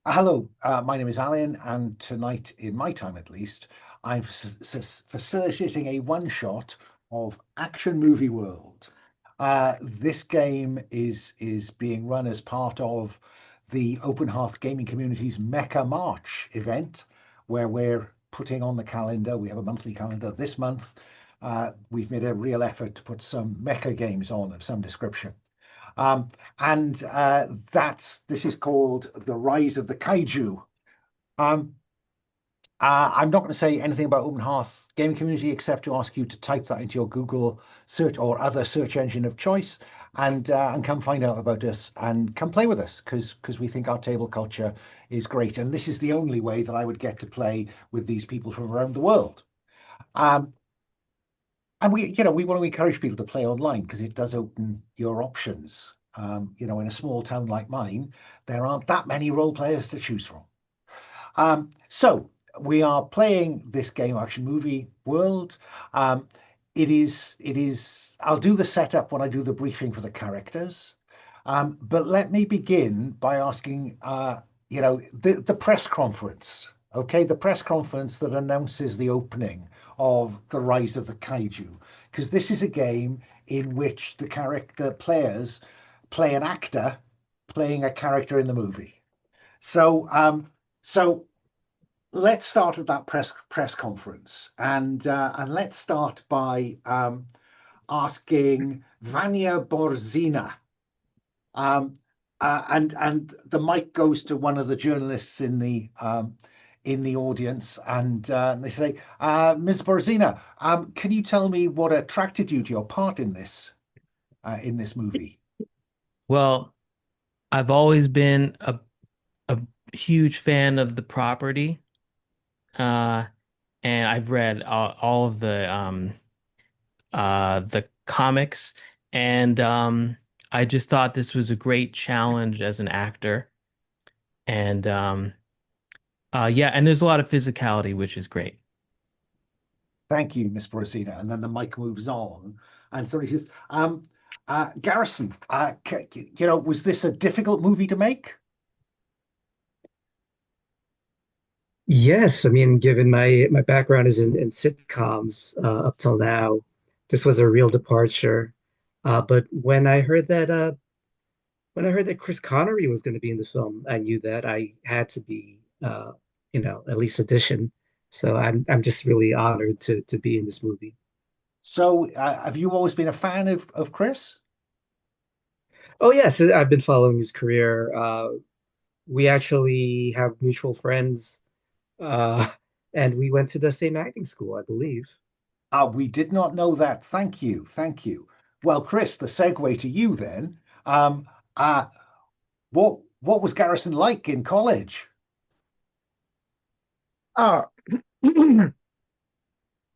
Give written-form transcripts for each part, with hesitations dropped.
Hello, my name is Alan, and tonight, in my time at least, I'm facilitating a one-shot of Action Movie World. This game is being run as part of the Open Hearth gaming community's MECHA March event, where we're putting on the calendar. We have a monthly calendar. This month, we've made a real effort to put some MECHA games on of some description. Um, and this is called The Rise of the Kaiju. Um, I'm not going to say anything about Open Hearth gaming community except to ask you to type that into your Google search or other search engine of choice and come find out about us and come play with us because we think our table culture is great. And this is the only way that I would get to play with these people from around the world. Um, and we want to encourage people to play online because it does open your options. In a small town like mine, there aren't that many role players to choose from. So we are playing this game, Action Movie World. I'll do the setup when I do the briefing for the characters. But let me begin by asking, the press conference. Okay, the press conference that announces the opening of The Rise of the Kaiju, because this is a game in which the character players play an actor playing a character in the movie. So let's start with that press conference, and let's start by asking Vanya Brozyna. And the mic goes to one of the journalists in the audience, and they say, "Ms. Brozyna, can you tell me what attracted you to your part in this movie?" Well, I've always been a huge fan of the property, uh, and I've read all of the comics, and I just thought this was a great challenge as an actor, and yeah, and there's a lot of physicality, which is great. Thank you, Miss Brozyna. And then the mic moves on, and somebody says, "Garrison, was this a difficult movie to make?" Yes, I mean, given my background is in sitcoms up till now, this was a real departure. But when I heard that Chris Connery was going to be in the film, I knew that I had to be at least audition. So I'm just really honored to be in this movie. So, have you always been a fan of Chris? Oh yes, I've been following his career. We actually have mutual friends, uh, and we went to the same acting school, I believe. We did not know that. Thank you, thank you. Well, Chris, the segue to you then. Um, uh, what was Garrison like in college? Ah,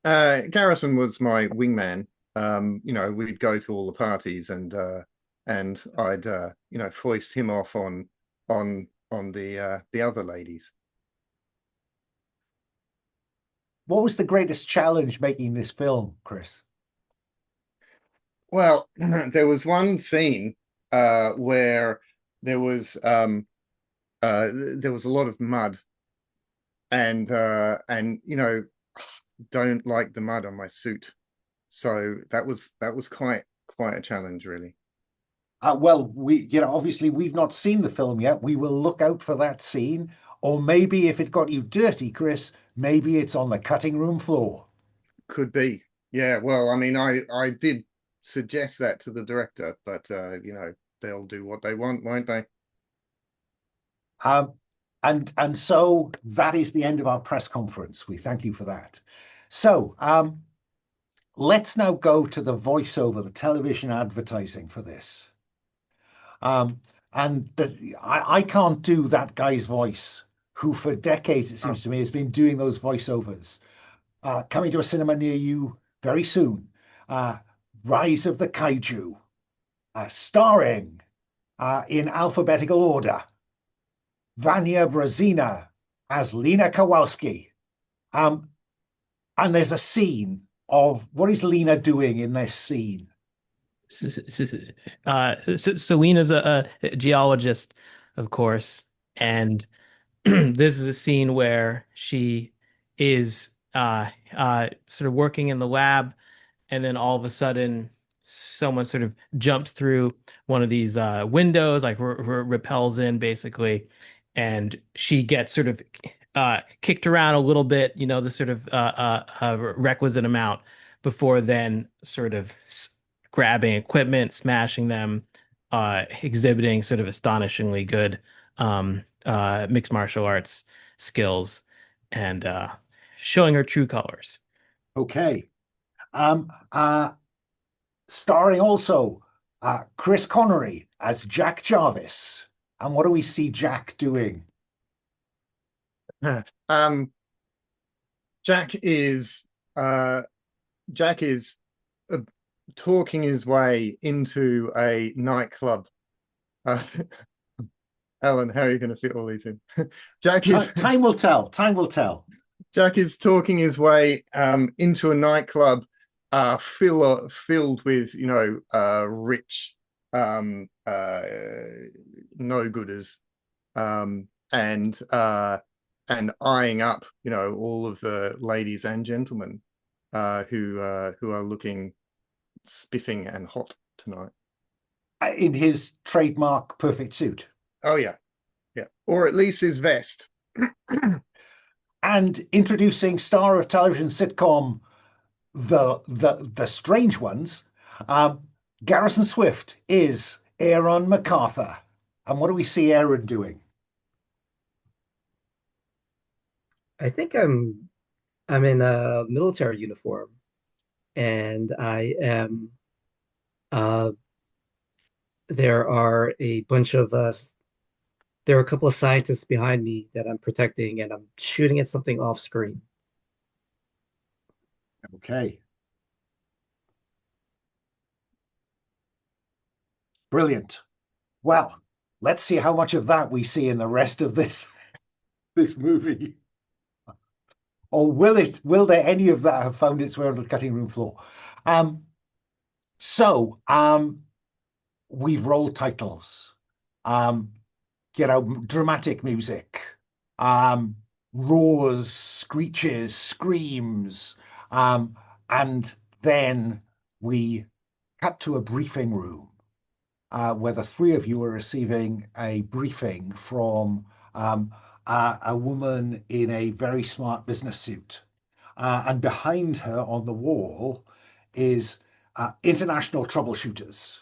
Garrison was my wingman. We'd go to all the parties and I'd foist him off on the other ladies. What was the greatest challenge making this film, Chris? Well, there was one scene where there was um there was a lot of mud and don't like the mud on my suit. So that was quite a challenge, really. Well, obviously we've not seen the film yet. We will look out for that scene, or maybe if it got you dirty, Chris, maybe it's on the cutting room floor. Could be. Yeah, well, I mean, I did suggest that to the director, but they'll do what they want, won't they? Um, and so that is the end of our press conference. We thank you for that. So let's now go to the voiceover, the television advertising for this. Um, I can't do that guy's voice, who for decades, it Oh, seems to me, has been doing those voiceovers. Coming to a cinema near you very soon. Uh, Rise of the Kaiju, starring in alphabetical order Vanya Brozyna as Lena Kowalski. Um, and there's a scene of what is Lena doing in this scene? So Lena's a geologist, of course, and this is a scene where she is sort of working in the lab, and then all of a sudden someone sort of jumps through one of these windows, like repels in basically, and she gets sort of kicked around a little bit, the sort of requisite amount before then sort of grabbing equipment, smashing them, exhibiting sort of astonishingly good mixed martial arts skills, and showing her true colors. Okay. Um, uh, Starring also Chris Connery as Jack Jarvis. And what do we see Jack doing? Um, Jack is Jack is uh, talking his way into a nightclub. Alan, how are you going to fit all these in? Time will tell. Time will tell. Jack is talking his way into a nightclub filled with rich no-gooders, and eyeing up all of the ladies and gentlemen who are looking spiffing and hot tonight. In his trademark perfect suit. Oh yeah, or at least his vest. And introducing star of television sitcom the Strange Ones, Garrison Swift is Aaron MacArthur. And what do we see Aaron doing? I think I'm in a military uniform, and I am uh there are a bunch of there are a couple of scientists behind me that I'm protecting, and I'm shooting at something off screen. Okay. Brilliant. Well, let's see how much of that we see in the rest of this movie. Or will there any of that have found its way on the cutting room floor? So we've rolled titles. Dramatic music, roars, screeches, screams, and then we cut to a briefing room where the three of you are receiving a briefing from a woman in a very smart business suit. And behind her on the wall is international troubleshooters.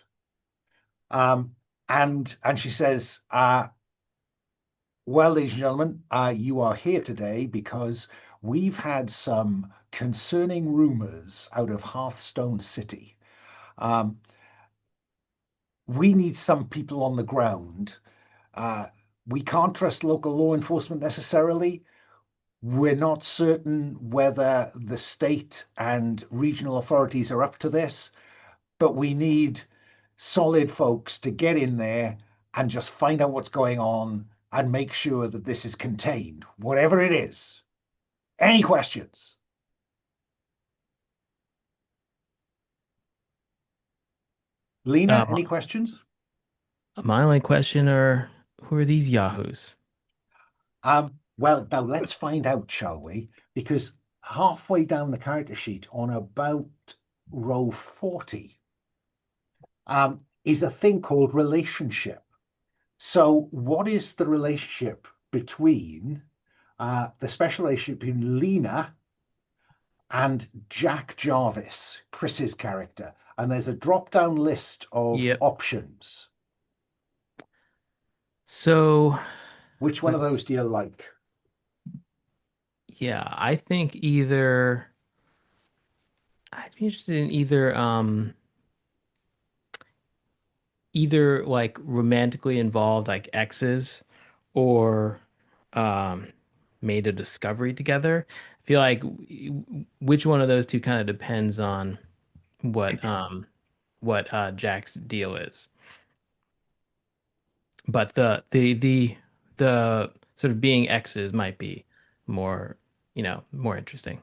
And she says, well, ladies and gentlemen, you are here today because we've had some concerning rumors out of Hearthstone City. We need some people on the ground. We can't trust local law enforcement necessarily. We're not certain whether the state and regional authorities are up to this, but we need solid folks to get in there and just find out what's going on and make sure that this is contained, whatever it is. Any questions? Lena, any questions? My only question are, who are these yahoos? Well, now let's find out, shall we? Because halfway down the character sheet on about row 40 is a thing called relationship. So what is the relationship between the special relationship between Lena and Jack Jarvis, Kris's character? And there's a drop-down list of options. So which one of those do you like? Yeah, I think I'd be interested in either like romantically involved like exes, or made a discovery together. I feel like which one of those two kind of depends on what Jack's deal is. But the sort of being exes might be more, more interesting.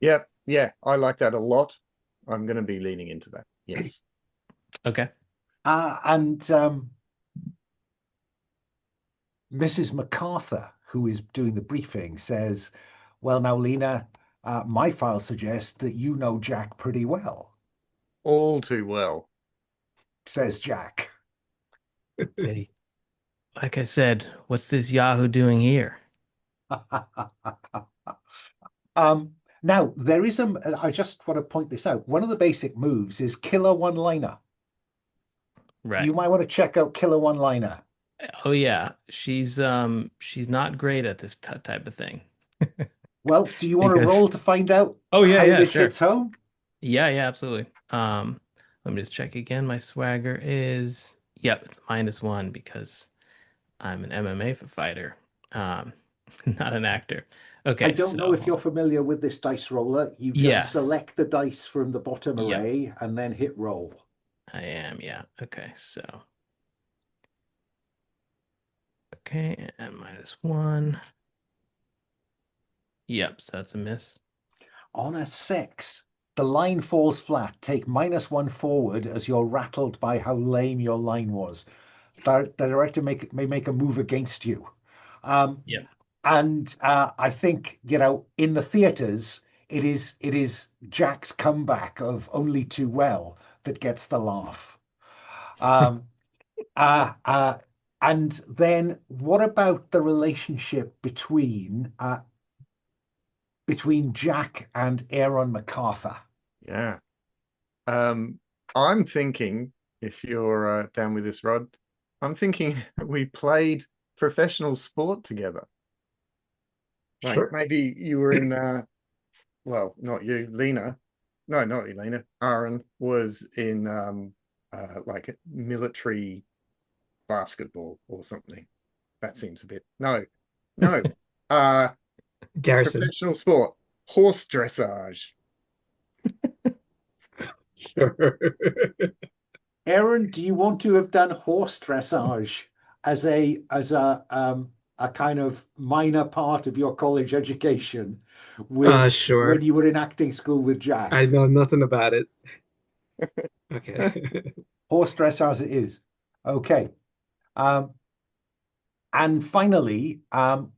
Yep. Yeah, I like that a lot. I'm going to be leaning into that. Yes. Okay. And Mrs. MacArthur, who is doing the briefing, says, "Well, now, Lena, my file suggests that you know Jack pretty well," All too well. says Jack. Say, like I said, what's this Yahoo doing here? Now, there is I just want to point this out. One of the basic moves is killer one-liner. Right. You might want to check out killer one-liner. Oh yeah, she's not great at this type of thing. Well, do you want to Because roll to find out oh yeah, how yeah, this sure. hits home? Yeah, yeah, absolutely. Let me just check again. My swagger is yep, it's -1 because I'm an MMA fighter, not an actor. I Okay, don't know if so you're familiar with this dice roller. You just yes, select the dice from the bottom yep, array and then hit roll. I am. Yeah. Okay, so okay, and -1. Yep, so that's a miss. On a 6, the line falls flat. Take -1 forward as you're rattled by how lame your line was. The director may make a move against you. Yep. And I think, in the theaters, it is Jack's comeback of only too well that gets the laugh. Um, uh, uh, and then what about the relationship between Jack and Aaron MacArthur? Yeah. I'm thinking, if you're down with this, Rod, I'm thinking we played professional sport together. Like Sure. maybe you were in, well, not you, Lena. No, not you, Lena. Aaron was in like military basketball or something. That seems a bit no. Uh Garrison. professional sport, horse dressage. Sure. Aaron, do you want to have done horse dressage as a kind of minor part of your college education when Sure. you were in acting school with Jack? I know nothing about it. Okay. Horse dressage it is. Okay. And finally,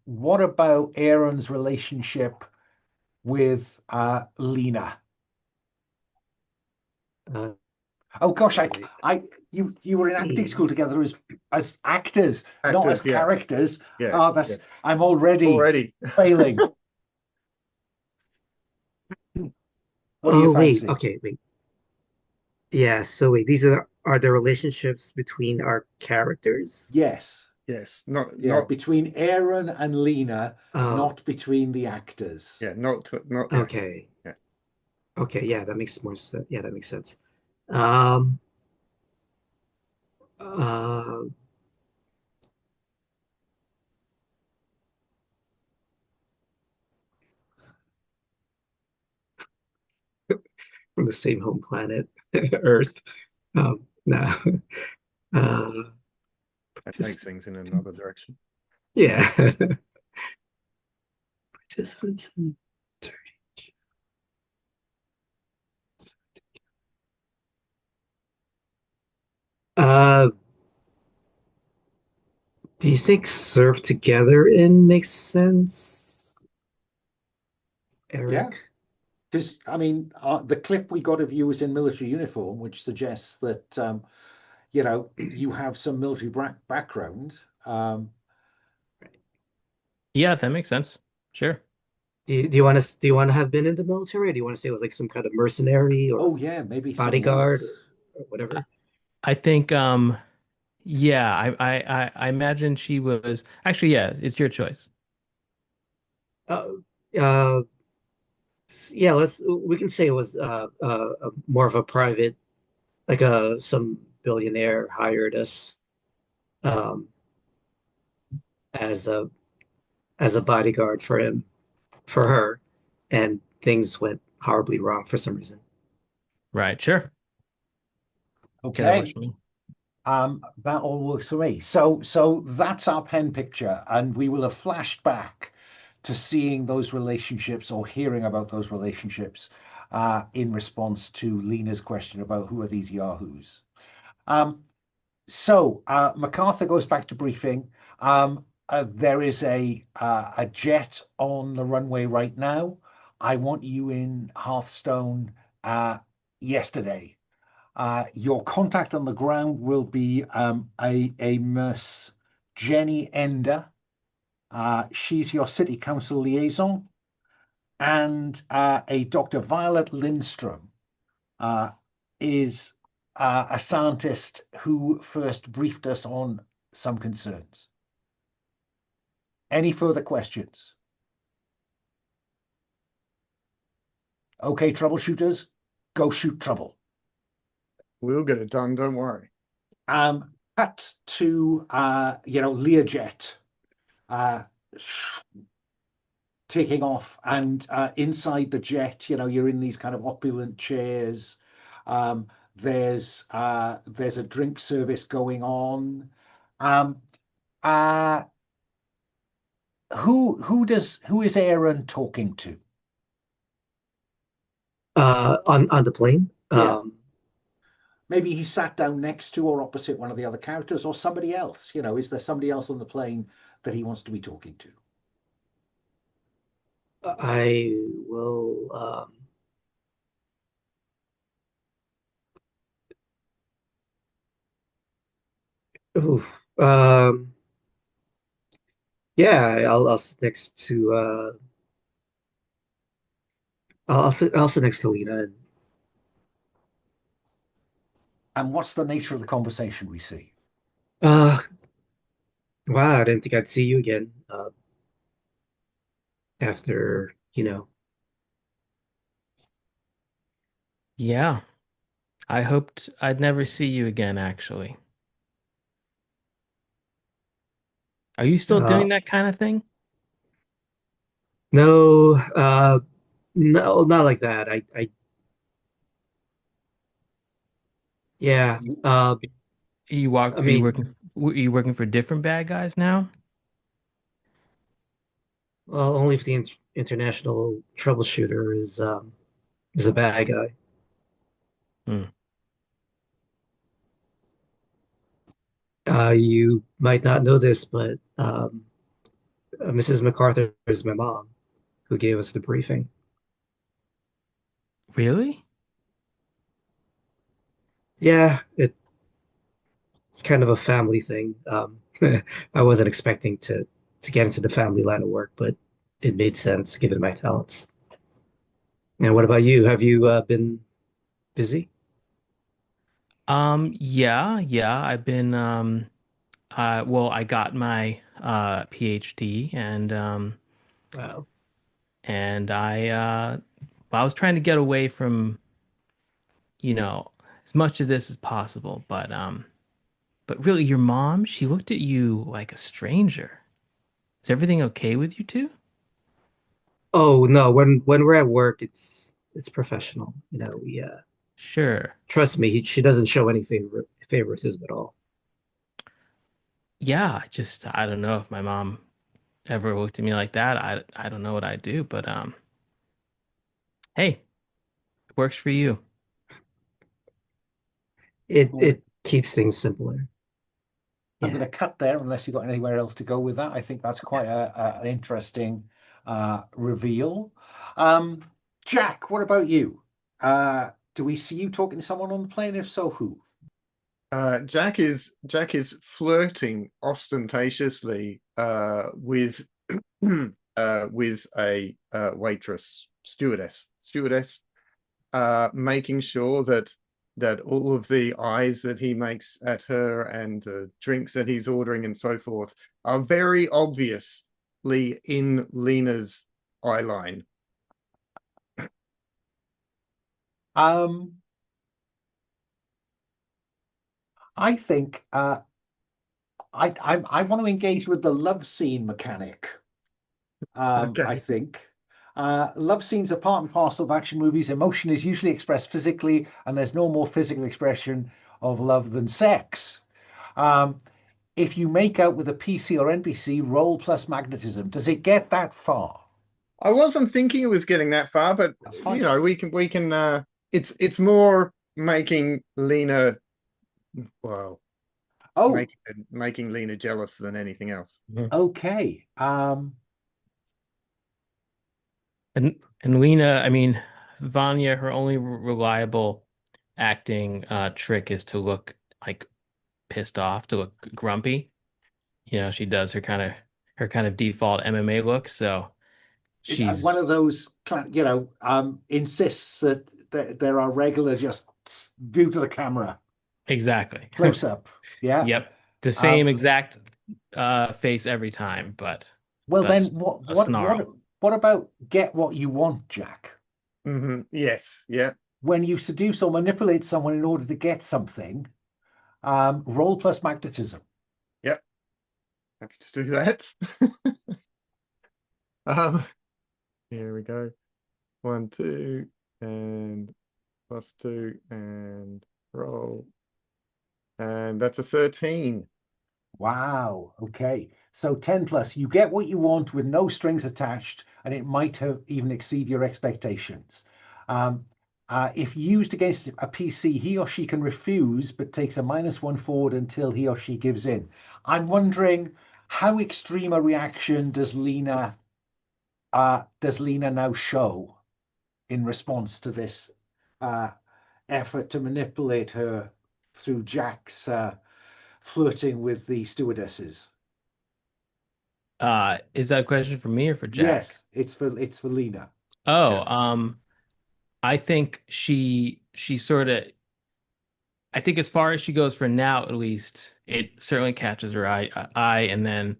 what about Aaron's relationship with Lena? Uh, Oh gosh, wait. you were in acting school together as actors, not as Actors, yeah. characters. Yeah. Oh, Yes. I'm already failing. What do you Wait. fancy? Okay, wait. Yeah, so wait, these are the relationships between our characters? Yes. Yes. Not Yeah, between Aaron and Lena, Oh, not between the actors. yeah, not yeah. okay. Yeah. Okay, yeah, that makes more sense. Yeah, that makes sense. Um, uh, from the same home planet, Earth. No. Uh, That just, takes things in another direction. yeah. Participants in Uh, do you think serve together in makes sense, Yeah, Eric? because I mean, the clip we got of you was in military uniform, which suggests that you have some military background. Yeah, that makes sense. Sure. Do you want to have been in the military, or do you want to say it was like some kind of mercenary or Oh yeah, maybe something bodyguard else. or whatever? I think yeah, I imagine she was actually yeah, it's your choice. Uh, uh, yeah, we can say it was more of a private, like some billionaire hired us um as a bodyguard for her, and things went horribly wrong for some reason. Right, sure. Okay, that works Okay. for me. That all works for me. So that's our pen picture, and we will have flashed back to seeing those relationships or hearing about those relationships in response to Lena's question about who are these yahoos. So MacArthur goes back to briefing. there is a jet on the runway right now. I want you in Hearthstone yesterday. Your contact on the ground will be a Miss Jenny Ender. She's your city council liaison, and a Dr. Violet Lindstrom uh, is a scientist who first briefed us on some concerns. Any further questions? Okay, troubleshooters, go shoot trouble. We'll get it done, don't worry. Cut to Learjet taking off, and inside the jet, you're in these kind of opulent chairs. There's a drink service going on. Who is Aaron talking to? On the plane. Yeah. Maybe he sat down next to or opposite one of the other characters, or somebody else. Is there somebody else on the plane that he wants to be talking to? I will. Oof, yeah, I'll sit next to I'll sit next to Lena. And what's the nature of the conversation we see? Uh, wow, I didn't think I'd see you again. After Yeah, I hoped I'd never see you again, actually. Are you still uh, doing that kind of thing? no, no, not like that. Yeah. You, Uh, you walk, I mean, are you working for different bad guys now? well, only if the international troubleshooter is a bad guy. Hmm. You might not know this, but Mrs. MacArthur is my mom, who gave us the briefing. Really? Yeah, it's kind of a family thing. I wasn't expecting to get into the family line of work, but it made sense given my talents. And what about you? Have you been busy? Yeah. I've been well, I got my PhD Wow. and I was trying to get away from, as much of this as possible, but really your mom, she looked at you like a stranger. Is everything okay with you two? Oh no, when we're at work, it's professional. We Sure. trust me, she doesn't show any favoritism at all. Yeah, I don't know if my mom ever looked at me like that. I don't know what I'd do, but hey, it works for you. It keeps things simpler. I'm going Yeah. to cut there unless you've got anywhere else to go with that. I think that's quite an interesting reveal. Jack, what about you? Do we see you talking to someone on the plane? If so, who? Jack is flirting ostentatiously with with a stewardess, making sure that all of the eyes that he makes at her and the drinks that he's ordering and so forth are very obviously in Lena's eye line. I think I want to engage with the love scene mechanic. Okay. I think love scenes are part and parcel of action movies. Emotion is usually expressed physically, and there's no more physical expression of love than sex. Um, if you make out with a PC or NPC, roll plus magnetism. Does it get that far? I wasn't thinking it was getting that far, but That's fine. it's more making Lena, well, Oh, making Lena jealous than anything else. okay. And Lena, I mean, Vanya, her only reliable acting trick is to look like pissed off, to look grumpy. She does her kind of default MMA look, so One she's of those, insists that there are regular just view to the camera, exactly. close up. Yeah. Yep. The Um, same exact face every time, well, then but what a what what snarl. what about get what you want, Jack? Yes, yeah, When you seduce or manipulate someone in order to get something, roll plus magnetism. yep. Happy to do that. um, here we go. 1, 2, and +2, and roll, and that's a 13. Wow. Okay. So 10 plus, you get what you want with no strings attached, and it might have even exceed your expectations. Um, if used against a PC, he or she can refuse, but takes a -1 forward until he or she gives in. I'm wondering how extreme a reaction does Lena now show in response to this uh, effort to manipulate her through Jack's flirting with the stewardesses? Is that a question for me or for Jack? Yes, it's for Lena. Oh, Yeah. I think she sort of I think as far as she goes for now, at least, it certainly catches her eye, and then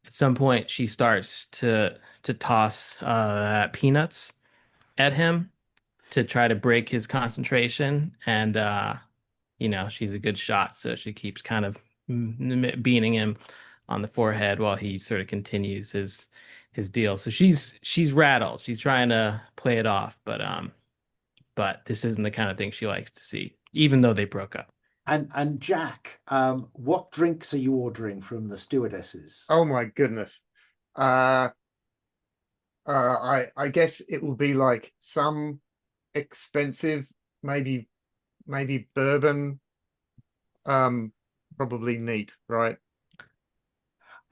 at some point she starts to toss peanuts at him to try to break his concentration, and she's a good shot, so she keeps kind of beating him on the forehead while he sort of continues his deal. So she's rattled. She's trying to play it off, but this isn't the kind of thing she likes to see, even though they broke up. And Jack, what drinks are you ordering from the stewardesses? Oh my goodness. Uh, I guess it will be like some expensive, maybe bourbon. Um, Probably neat, right?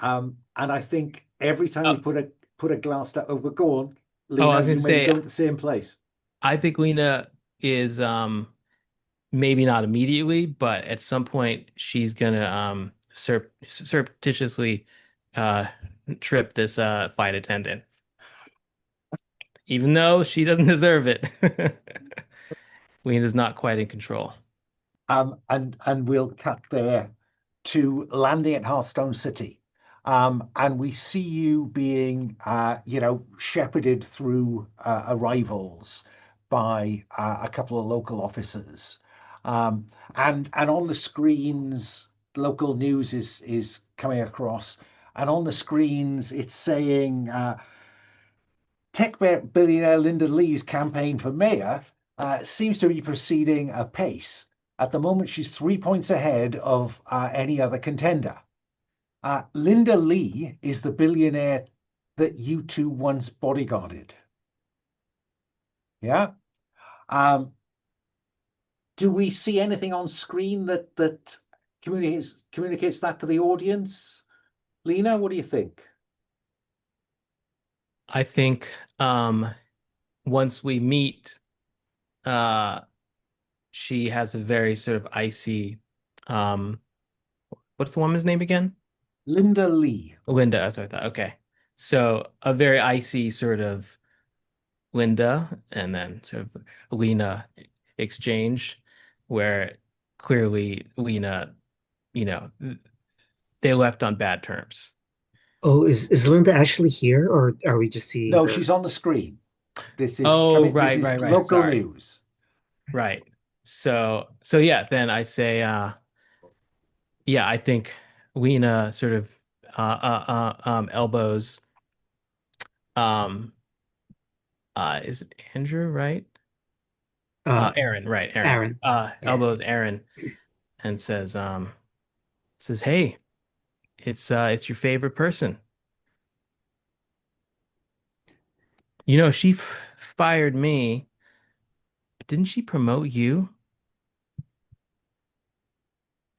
And I think every time we Oh, put a glass down, oh, but go on, I Lena, was gonna you may be say, going to the same place. I think Lena is maybe not immediately, but at some point she's gonna surreptitiously uh trip this flight attendant, even though she doesn't deserve it. Lena's not quite in control. And we'll cut there to landing at Hearthstone City. And we see you being, shepherded through arrivals by a couple of local officers. And on the screens, local news is coming across, and on the screens it's saying tech billionaire Linda Lee's campaign for mayor seems to be proceeding apace. At the moment, she's 3 points ahead of any other contender. Linda Lee is the billionaire that you two once bodyguarded. Yeah. Um, do we see anything on screen that communicates that to the audience? Lena, what do you think? I think once we meet, uh she has a very sort of icy um what's the woman's name again? Linda Lee. Linda, as I thought. Okay. So a very icy sort of Linda and then sort of Lena exchange where clearly Lena, you know, they left on bad terms. Oh, is Linda actually here, or are we just seeing No, her? she's on the screen. This is Oh, coming. This right, is right, right. local Sorry. news. Right. So yeah, then I say yeah, I think Lena sort of elbows um is it Andrew, right? Uh, Aaron, right, Aaron. Aaron. Yeah. Elbows Aaron and says, "Hey, it's your favorite person. She fired me, but didn't she promote you?"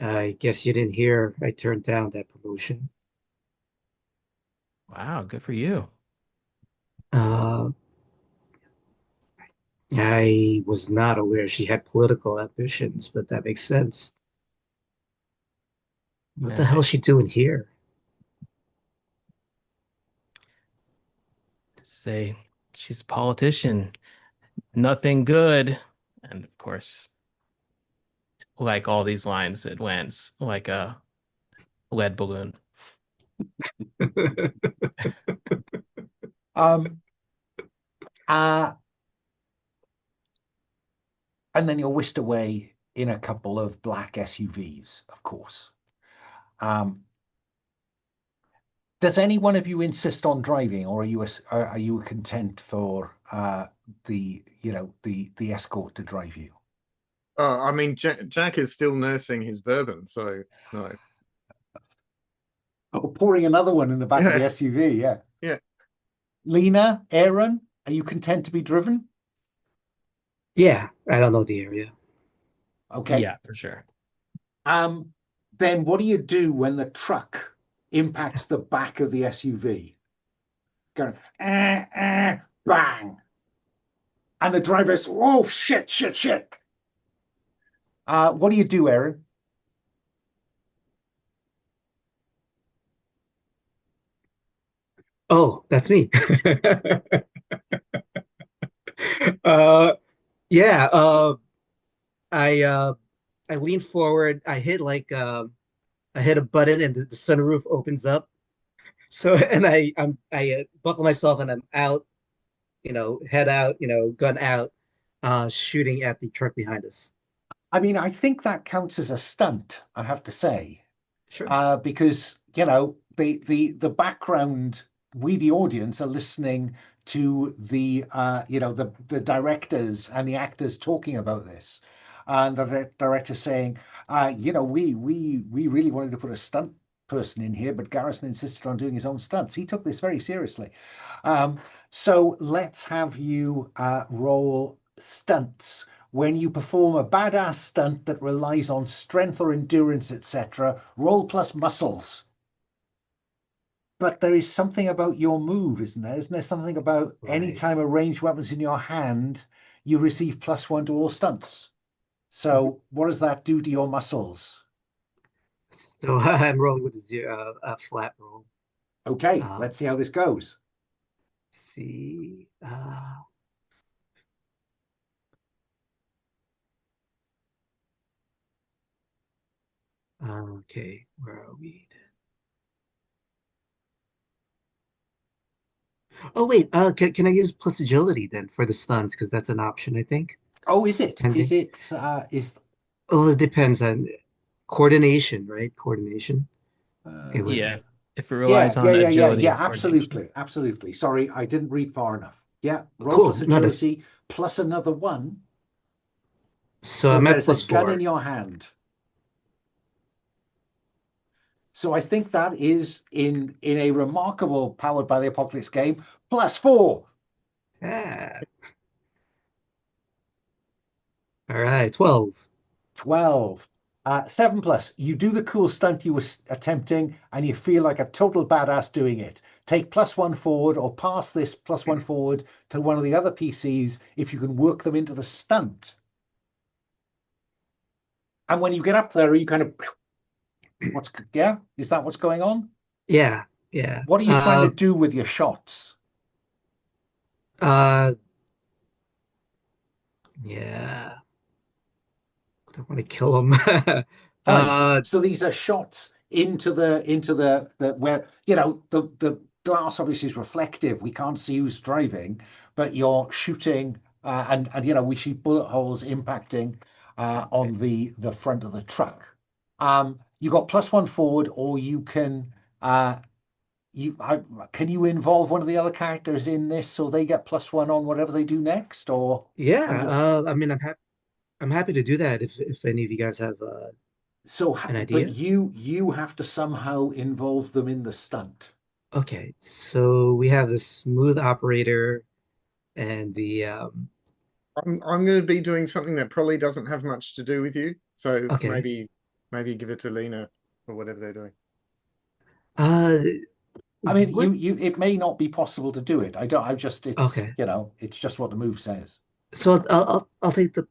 I guess you didn't hear I turned down that promotion. Wow, good for you. Uh, I was not aware she had political ambitions, but that makes sense. What the That's hell is it. she doing here? Say she's a politician, nothing good. And of course, like all these lines, it went like a lead balloon. Um, uh, and then you're whisked away in a couple of black SUVs, of course. Um, does any one of you insist on driving, or are you content for the escort to drive you? Oh, I mean, Jack is still nursing his bourbon, so no. Oh, pouring another one in the back of the SUV, yeah. Yeah. Lena, Aaron, are you content to be driven? Yeah, I don't know the area. Okay. Yeah, for sure. Then what do you do when the truck impacts the back of the SUV? Going, bang. And the driver's, oh, shit, shit, shit. What do you do, Aaron? Oh, that's me. Uh, yeah. I uh, I lean forward. I hit a button, and the sunroof opens up. So, and I buckle myself, and I'm out. Head out. Gun out, shooting at the truck behind us. I mean, I think that counts as a stunt, I have to say, Sure. because the background, we the audience are listening to the directors and the actors talking about this, and the director saying, we really wanted to put a stunt person in here, but Garrison insisted on doing his own stunts. He took this very seriously. Um, so let's have you roll stunts. When you perform a badass stunt that relies on strength or endurance, etc., roll plus muscles. But there is something about your move, isn't there? Isn't there something about any Right. time a ranged weapon's in your hand, you receive +1 to all stunts? Mhm. So what does that do to your muscles? So I'm rolling with a flat roll. Okay, Um, let's see how this goes. see. Okay, where are we? Oh wait, can I use plus agility then for the stunts? Because that's an option, I think. Oh, is it? Is Pending. it? Is Well, it depends on coordination, right? Coordination. It uh, would. Yeah, if it relies on agility Yeah. and coordination. Absolutely, absolutely. Sorry, I didn't read far enough. Yeah, roll plus Cool. No, that's agility plus another one. so So I'm at there's a plus gun in four. your hand. So I think that is in a remarkable Powered by the Apocalypse game, +4. Ah, all right, 12. 12. 7 plus. You do the cool stunt you were attempting, and you feel like a total badass doing it. Take +1 forward or pass this +1 forward to one of the other PCs if you can work them into the stunt. And when you get up there, you kind of yeah, is that what's going on? Yeah, yeah. What are you trying to do with your shots? Uh, yeah. I don't want to kill him. Fine. uh, So these are shots into the where the glass obviously is reflective. We can't see who's driving, but you're shooting and we see bullet holes impacting on the front of the truck. You got +1 forward, or you can can you involve one of the other characters in this so they get +1 on whatever they do next, or I'm yeah. just I mean, I'm happy to do that if any of you guys have so an but idea. you have to somehow involve them in the stunt. Okay, so we have the smooth operator and the I'm going to be doing something that probably doesn't have much to do with you. So okay. maybe Maybe give it to Lena or whatever they're doing. Uh, I mean, what? it may not be possible to do it. It's, Okay. it's just what the move says. So I'll take the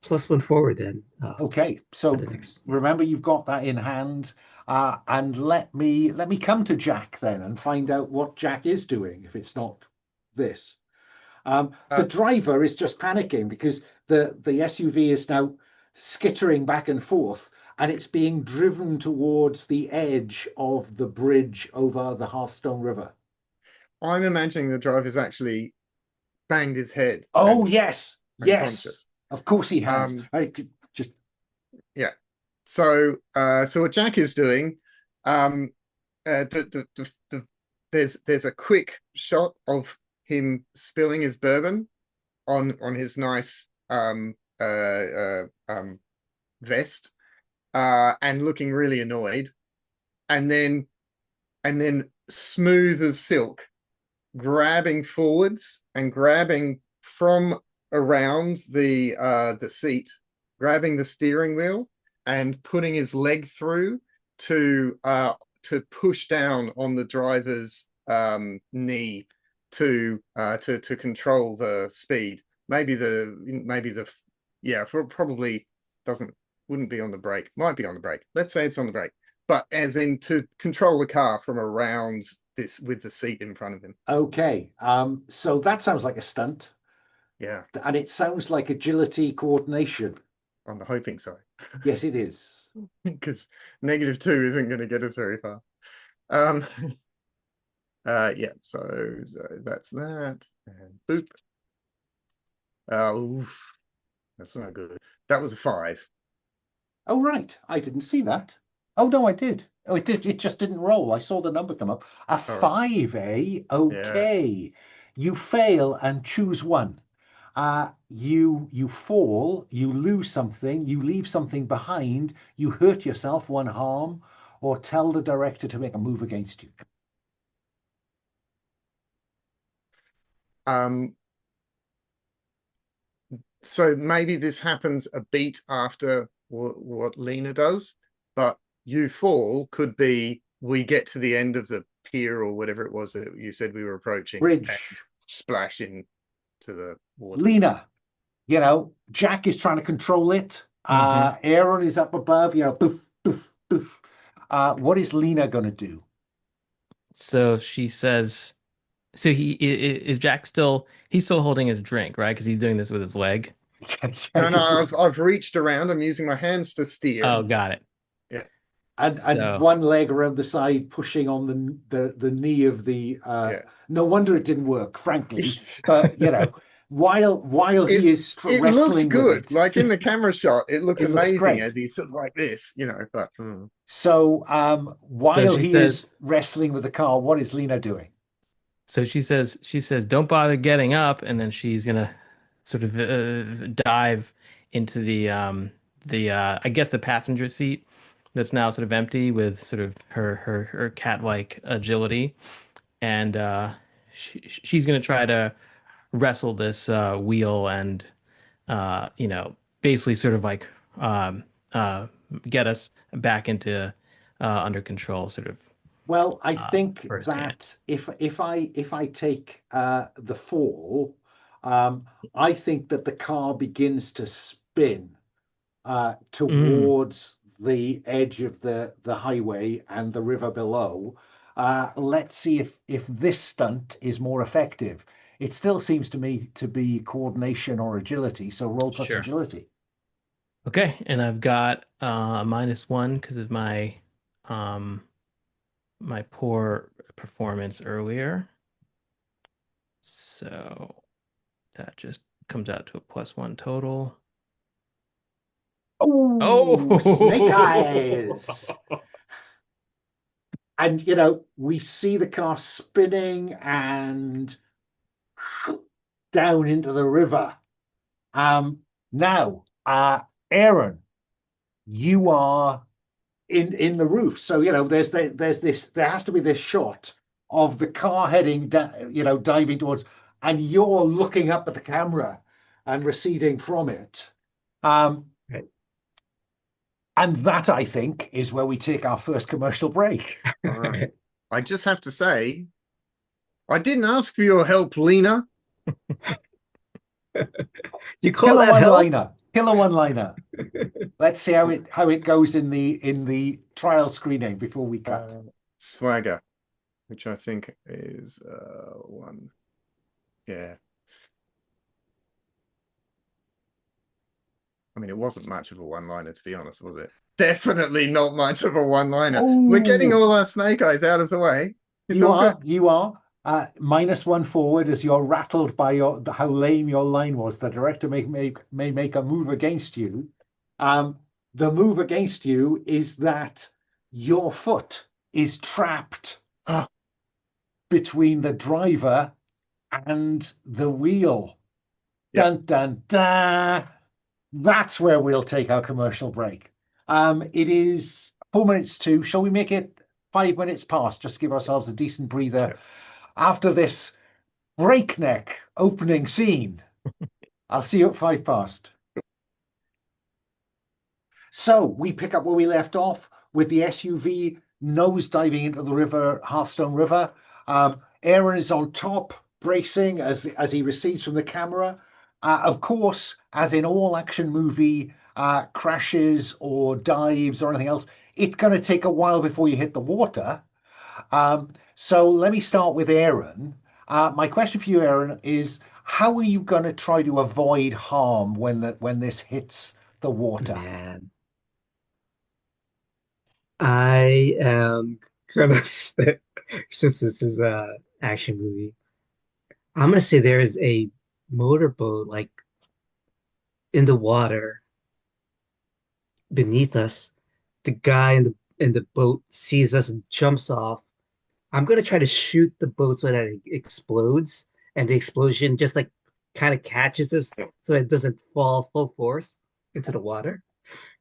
+1 forward then. Okay, For so the next. remember you've got that in hand, and let me come to Jack then and find out what Jack is doing if it's not this. The Uh, driver is just panicking because the SUV is now skittering back and forth, and it's being driven towards the edge of the bridge over the Hearthstone River. I'm imagining the driver's actually banged his head Oh, and yes, unconscious. of course he has. Just Yeah. So what Jack is doing, um, there's a quick shot of him spilling his bourbon on his nice vest, and looking really annoyed, and then smooth as silk, grabbing forwards and grabbing from around the seat, grabbing the steering wheel and putting his leg through to push down on the driver's knee to control the speed. Maybe the yeah, probably wouldn't be on the brake. Might be on the brake. Let's say it's on the brake. But as in to control the car from around this with the seat in front of him. okay. So that sounds like a stunt, Yeah, and it sounds like agility coordination. on the hoping side. Yes, it is. Because -2 isn't going to get us very far. Um, yeah, so that's that. And boop. Oof, that's not good. That was a 5. Oh, right. I didn't see that. Oh, no, I did. Oh, it did. It just didn't roll. I saw the number come up. A All right. 5, eh? Okay. You fail and choose one. You fall, you lose something, you leave something behind, you hurt yourself, one harm, or tell the director to make a move against you. So maybe this happens a beat after what Lena does, but you fall could be we get to the end of the pier or whatever it was that you said we were approaching, Bridge. and splash into the water. Lena, Jack is trying to control it. Mhm. Aaron is up above, poof, poof, poof. What is Lena going to do? So she says, so is Jack he's still holding his drink, right? Because he's doing this with his leg. No, I've reached around. I'm using my hands to steer. Oh, got it. Yeah. And So- one leg around the side, pushing on the knee of the. Yeah. No wonder it didn't work, frankly. But while It- he is It wrestling looked good. with it, Like in the camera shot, it looks It looks amazing great. as he's sort of like this, but So while she he is says- wrestling with the car, what is Lena doing? So she says, don't bother getting up, and then she's gonna sort of dive into the I guess the passenger seat that's now sort of empty with sort of her cat-like agility, and she's gonna try to wrestle this wheel and basically sort of like get us back into under control, sort of. Well, I think firsthand. that if I take the fall, I think that the car begins to spin towards the edge of the highway and the river below. Let's see if this stunt is more effective. It still seems to me to be coordination or agility, so roll plus Sure. agility. Okay, and I've got a -1 because of my poor performance earlier. So that just comes out to a +1 total. Oh, snake eyes! And we see the car spinning and down into the river. Now, Aaron, you are in the roof. So there's this. There has to be this shot of the car heading down, diving towards, and you're looking up at the camera and receding from it. Right. And that, I think, is where we take our first commercial break. All right. I just have to say, I didn't ask for your help, Lena. You call Killer that help? one-liner. Killer one-liner. Let's see how it goes in the trial screening before we cut. Swagger, which I think is one. Yeah. I mean, it wasn't much of a one-liner, to be honest, was it? Definitely not much of a one-liner. We're getting all our snake eyes out of the way. It's all good. You are. -1 forward as you're rattled by how lame your line was. The director may make a move against you. The move against you is that your foot is trapped between the driver and the wheel. Yep. Dun dun dun. That's where we'll take our commercial break. It is 4 minutes to. Shall we make it 5 minutes past? Just give ourselves a decent breather after this breakneck opening scene. I'll see you at 5 past. So we pick up where we left off with the SUV nose diving into the river, Hearthstone River. Aaron is on top, bracing as he recedes from the camera. Of course, as in all action movie crashes or dives or anything else, it's going to take a while before you hit the water. So let me start with Aaron. My question for you, Aaron, is how are you going to try to avoid harm when this hits the water? Man. I am gonna say, since this is a action movie, I'm gonna say there is a motorboat like in the water beneath us. The guy in the boat sees us and jumps off. I'm gonna try to shoot the boat so that it explodes, and the explosion just like kind of catches us so it doesn't fall full force into the water.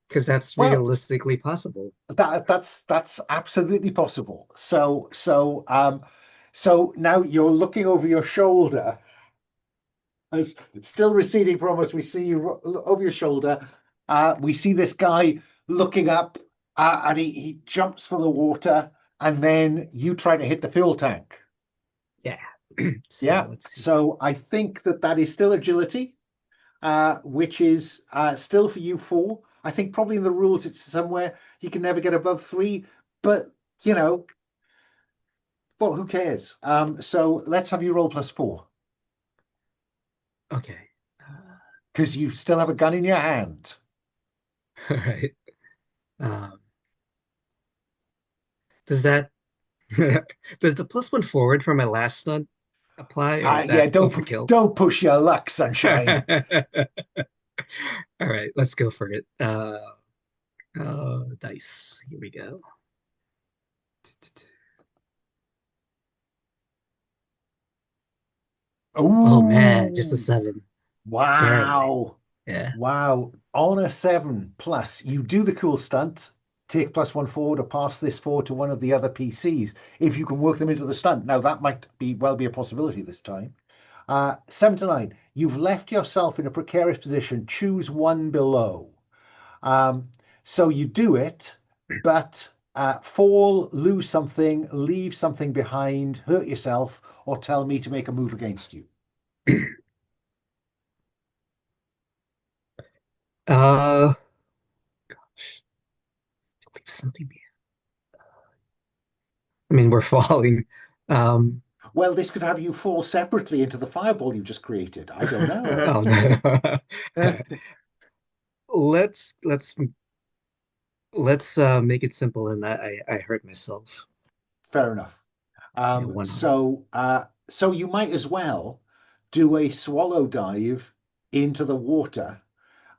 Because that's realistically possible. That's absolutely possible. So now you're looking over your shoulder, as still receding from us. We see you over your shoulder. We see this guy looking up, and he jumps for the water, and then you try to hit the fuel tank. Yeah. Let's see. So I think that is still agility, which is still for you 4. I think probably in the rules it's somewhere you can never get above 3, but well, who cares? So let's have you roll +4. Okay. Because you still have a gun in your hand. All right. Does that does the +1 forward for my last stunt apply, or is that overkill? Don't push your luck, sunshine. All right, let's go for it. Dice. Here we go. Oh man, just a 7. Wow. Barely. Yeah. Wow. On a 7+, you do the cool stunt. Take +1 forward or pass this forward to one of the other PCs if you can work them into the stunt. Now that might be a possibility this time. 7 to 9. You've left yourself in a precarious position. Choose one below. So you do it, but fall, lose something, leave something behind, hurt yourself, or tell me to make a move against you. Gosh. Leave something behind. I mean, we're falling. Well, this could have you fall separately into the fireball you just created. I don't know. Oh, no. Let's make it simple in that I hurt myself. Fair enough. So you might as well do a swallow dive into the water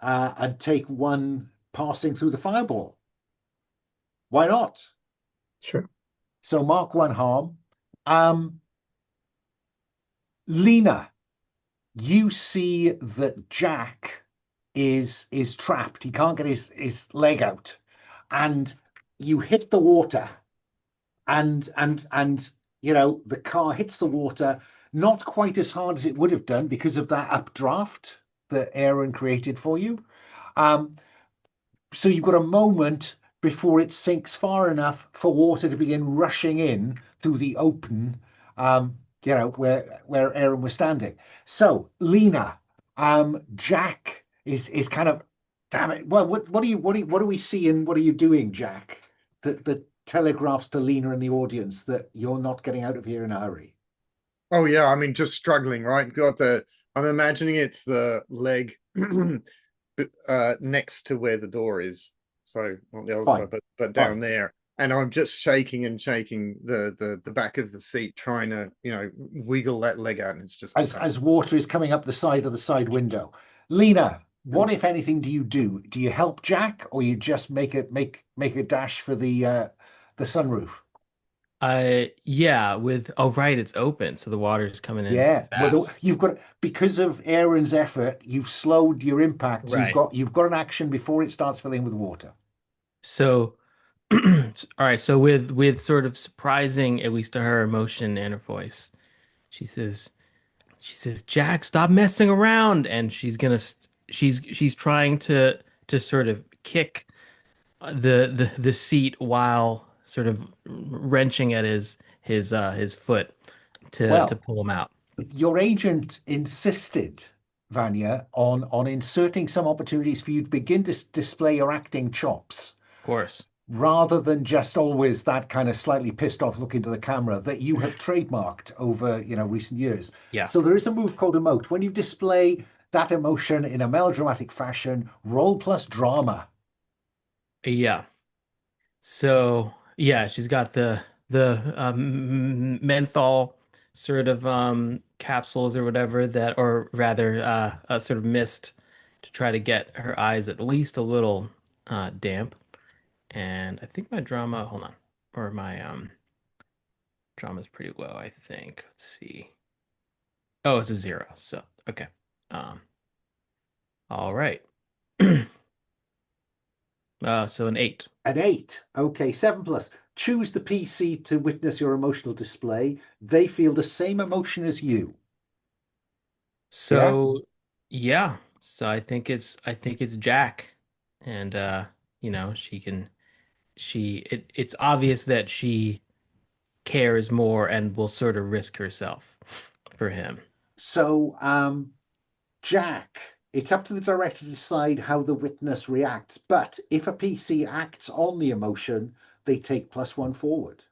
and take one passing through the fireball. Why not? Sure. So mark 1 harm. Lena, you see that Jack is trapped. He can't get his leg out, and you hit the water, and the car hits the water, not quite as hard as it would have done because of that updraft that Aaron created for you. So you've got a moment before it sinks far enough for water to begin rushing in through the open, where Aaron was standing. So Lena, Jack is kind of, damn it. Well, what do we see and what are you doing, Jack? That telegraphs to Lena and the audience that you're not getting out of here in a hurry. Oh yeah, I mean just struggling, right? I'm imagining it's the leg next to where the door is. So not the other Fine. side, but down Fine. there. And I'm just shaking and shaking the back of the seat, trying to, wiggle that leg out, and it's just As water is coming up the side of the side window. Lena, what if anything do you do? Do you help Jack or you just make a dash for the sunroof? Yeah, oh right, it's open, so the water's coming in Yeah. Well, fast. you've got, because of Aaron's effort, you've slowed your impact. Right. You've got an action before it starts filling with water. So all right, so with sort of surprising, at least to her, emotion and her voice, she says Jack, stop messing around, and she's trying to sort of kick the seat while sort of wrenching at his foot to Well, pull him out. your agent insisted, Vanya, on inserting some opportunities for you to begin to display your acting chops, Of course. rather than just always that kind of slightly pissed off look into the camera that you have trademarked over recent years. Yeah. So there is a move called emote. When you display that emotion in a melodramatic fashion, roll plus drama. Yeah. So yeah, she's got the menthol sort of capsules or whatever that, or rather a sort of mist to try to get her eyes at least a little damp. And I think my drama, hold on, or my drama's pretty low, I think. Let's see. Oh, it's a 0. So okay. Um, all right. So an 8. An 8. Okay, 7 plus. Choose the PC to witness your emotional display. They feel the same emotion as you. Yeah. So yeah, so I think it's Jack, and it's obvious that she cares more and will sort of risk herself for him. So, Jack, it's up to the director to decide how the witness reacts. But if a PC acts on the emotion, they take +1 forward.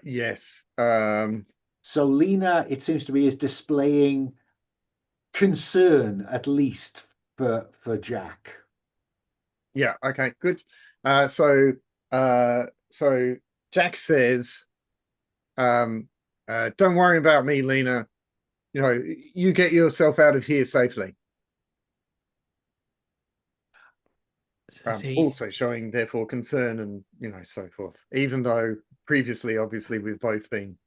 yes. So Lena, it seems to me, is displaying concern at least for Jack. Yeah, okay, good. So Jack says, don't worry about me, Lena. You get yourself out of here safely. So I say, Also showing therefore concern and so forth, even though previously obviously we've both been.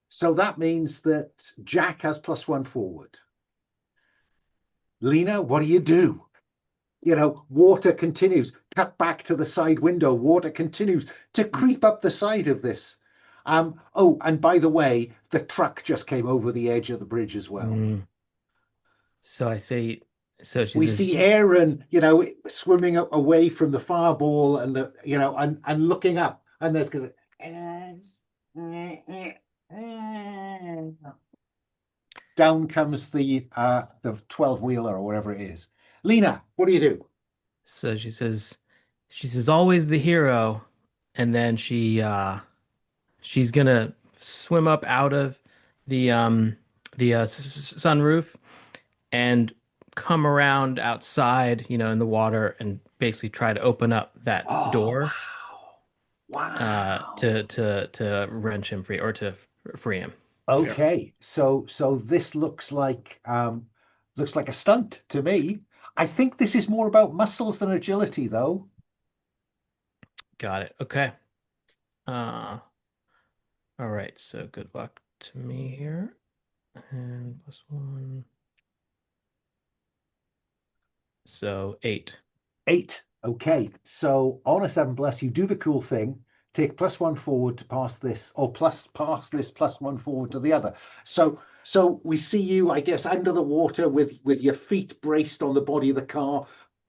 So that means that Jack has +1 forward. Lena, what do you do? Water continues. Cut back to the side window. Water continues to creep up the side of this. Oh, and by the way, the truck just came over the edge of the bridge as well. so I say, so she We says, see Aaron, swimming away from the fireball and and looking up, and there's down comes the 12-wheeler or whatever it is. Lena, what do you do? so she says always the hero, and then she's gonna swim up out of the sunroof and come around outside, in the water and basically try to open up that Oh, door wow. to wrench him free or to free him. Yeah. Okay, so this looks like a stunt to me. I think this is more about muscles than agility, though. Got it. Okay. Uh, all right. So good luck to me here. And +1. So 8. 8. Okay, so on a 7 plus, you do the cool thing. take +1 forward to pass this, or pass this +1 forward to the other. So we see you, I guess, under the water with your feet braced on the body of the car,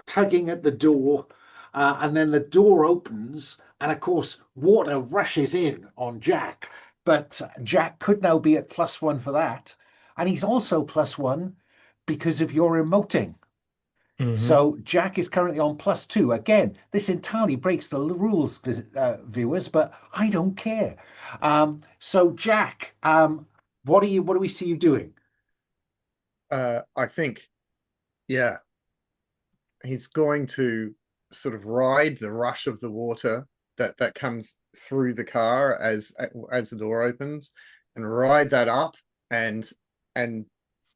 tugging at the door, and then the door opens, and of course water rushes in on Jack. But Jack could now be at +1 for that, and he's also +1 because of your emoting. So Jack is currently on +2. Again, this entirely breaks the rules, viewers, but I don't care. So Jack, what do we see you doing? I think, yeah, he's going to sort of ride the rush of the water that comes through the car as the door opens, and ride that up and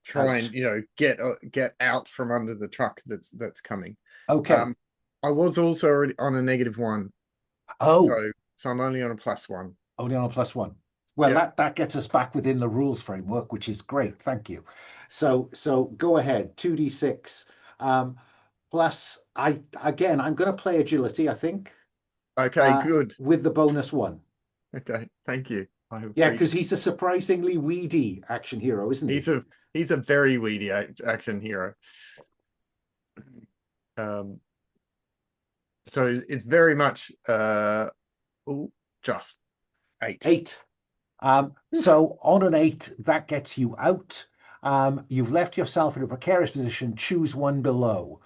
try Out. and get out from under the truck that's coming. Okay. I was also already on a -1. Oh, so I'm only on a +1. only on a +1. Well, Yeah. that gets us back within the rules framework, which is great. Thank you. So go ahead. 2d6. Plus, I'm going to play agility, I think. Okay, good. With the -1. Okay, thank you. Yeah, because he's a surprisingly weedy action hero, isn't he? He's a very weedy action hero. So it's very much just 8. 8. So on an 8, that gets you out. You've left yourself in a precarious position. Choose one below.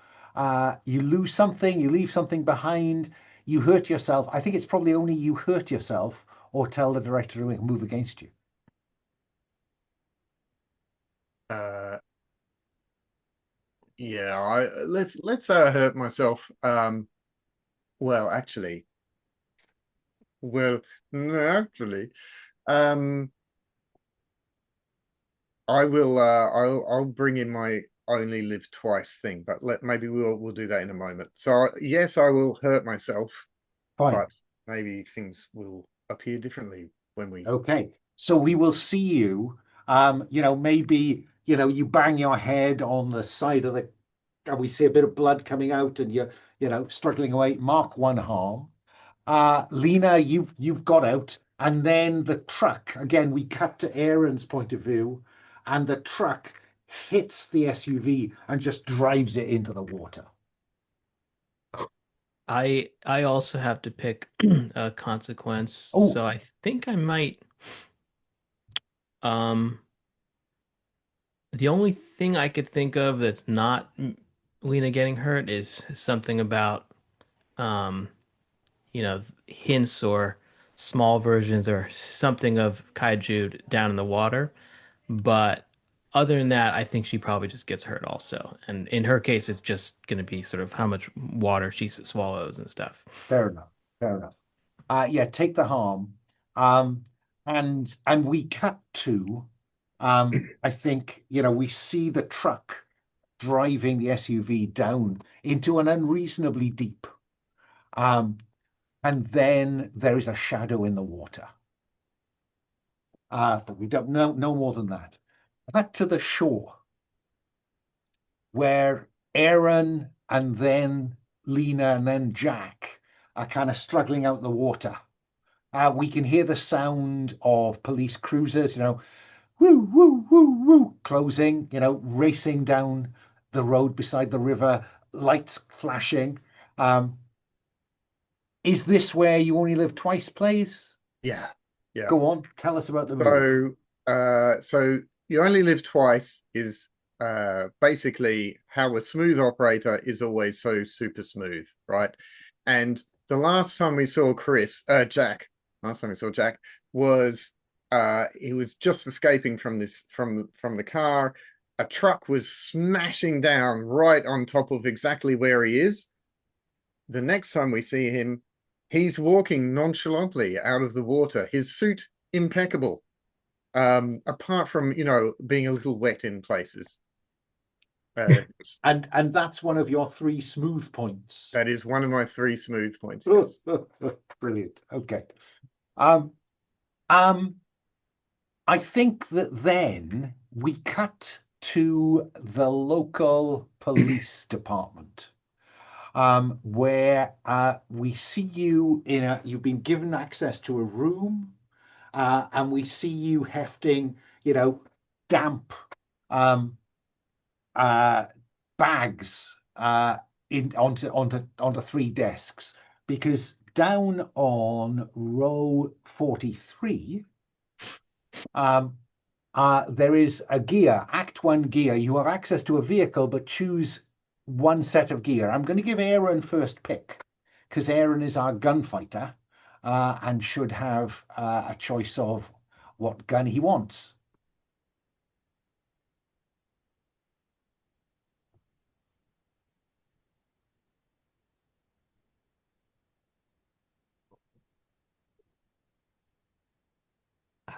You lose something, you leave something behind, you hurt yourself. I think it's probably only you hurt yourself or tell the director to move against you. Yeah, let's hurt myself. Well, actually, I will. I'll bring in my only live twice thing, but maybe we'll do that in a moment. So yes, I will hurt myself. Fine. But maybe things will appear differently when we. Okay, so we will see you. Maybe you bang your head on the side of the, and we see a bit of blood coming out, and you're struggling away. Mark 1 harm. Lena, you've got out, and then the truck again. We cut to Aaron's point of view, and the truck hits the SUV and just drives it into the water. I also have to pick a consequence, Oh. so I think I might. The only thing I could think of that's not Lena getting hurt is something about, hints or small versions or something of Kaiju down in the water. But other than that, I think she probably just gets hurt also. And in her case, it's just going to be sort of how much water she swallows and stuff. Fair enough. Fair enough. Yeah, take the harm. And we cut to, I think, we see the truck driving the SUV down into an unreasonably deep. And then there is a shadow in the water. But we don't know no more than that. Back to the shore, where Aaron and then Lena and then Jack are kind of struggling out the water. We can hear the sound of police cruisers, woo, woo, woo, woo, closing, racing down the road beside the river, lights flashing. Is this where You Only Live Twice plays? Yeah. Go on, tell us about the movie. So You Only Live Twice is basically how a smooth operator is always so super smooth, right? And the last time we saw Jack was he was just escaping from the car. A truck was smashing down right on top of exactly where he is. The next time we see him, he's walking nonchalantly out of the water, his suit impeccable, apart from being a little wet in places. And that's one of your 3 smooth points. That is one of my 3 smooth points. Yes. Brilliant. Okay. I think that then we cut to the local police department. where we see you you've been given access to a room, and we see you hefting, damp um, uh, bags onto three desks, because down on row 43, there is a gear, Act 1 gear. You have access to a vehicle, but choose one set of gear. I'm going to give Aaron first pick, because Aaron is our gunfighter, and should have a choice of what gun he wants.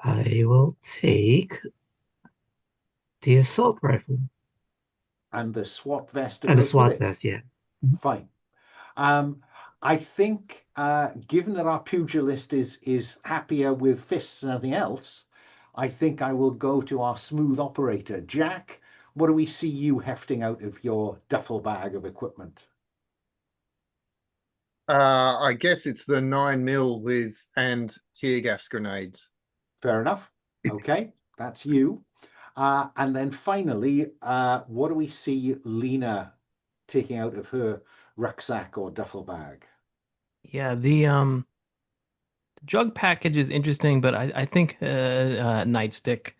I will take the assault rifle And the SWAT vest that and the goes with SWAT it. vest, yeah. Fine. I think, given that our pugilist is happier with fists than anything else, I think I will go to our smooth operator. Jack, what do we see you hefting out of your duffel bag of equipment? I guess it's the 9mm and tear gas grenades. Fair enough. Okay, that's you. And then finally, what do we see Lena taking out of her rucksack or duffel bag? Yeah, the drug package is interesting, but I think nightstick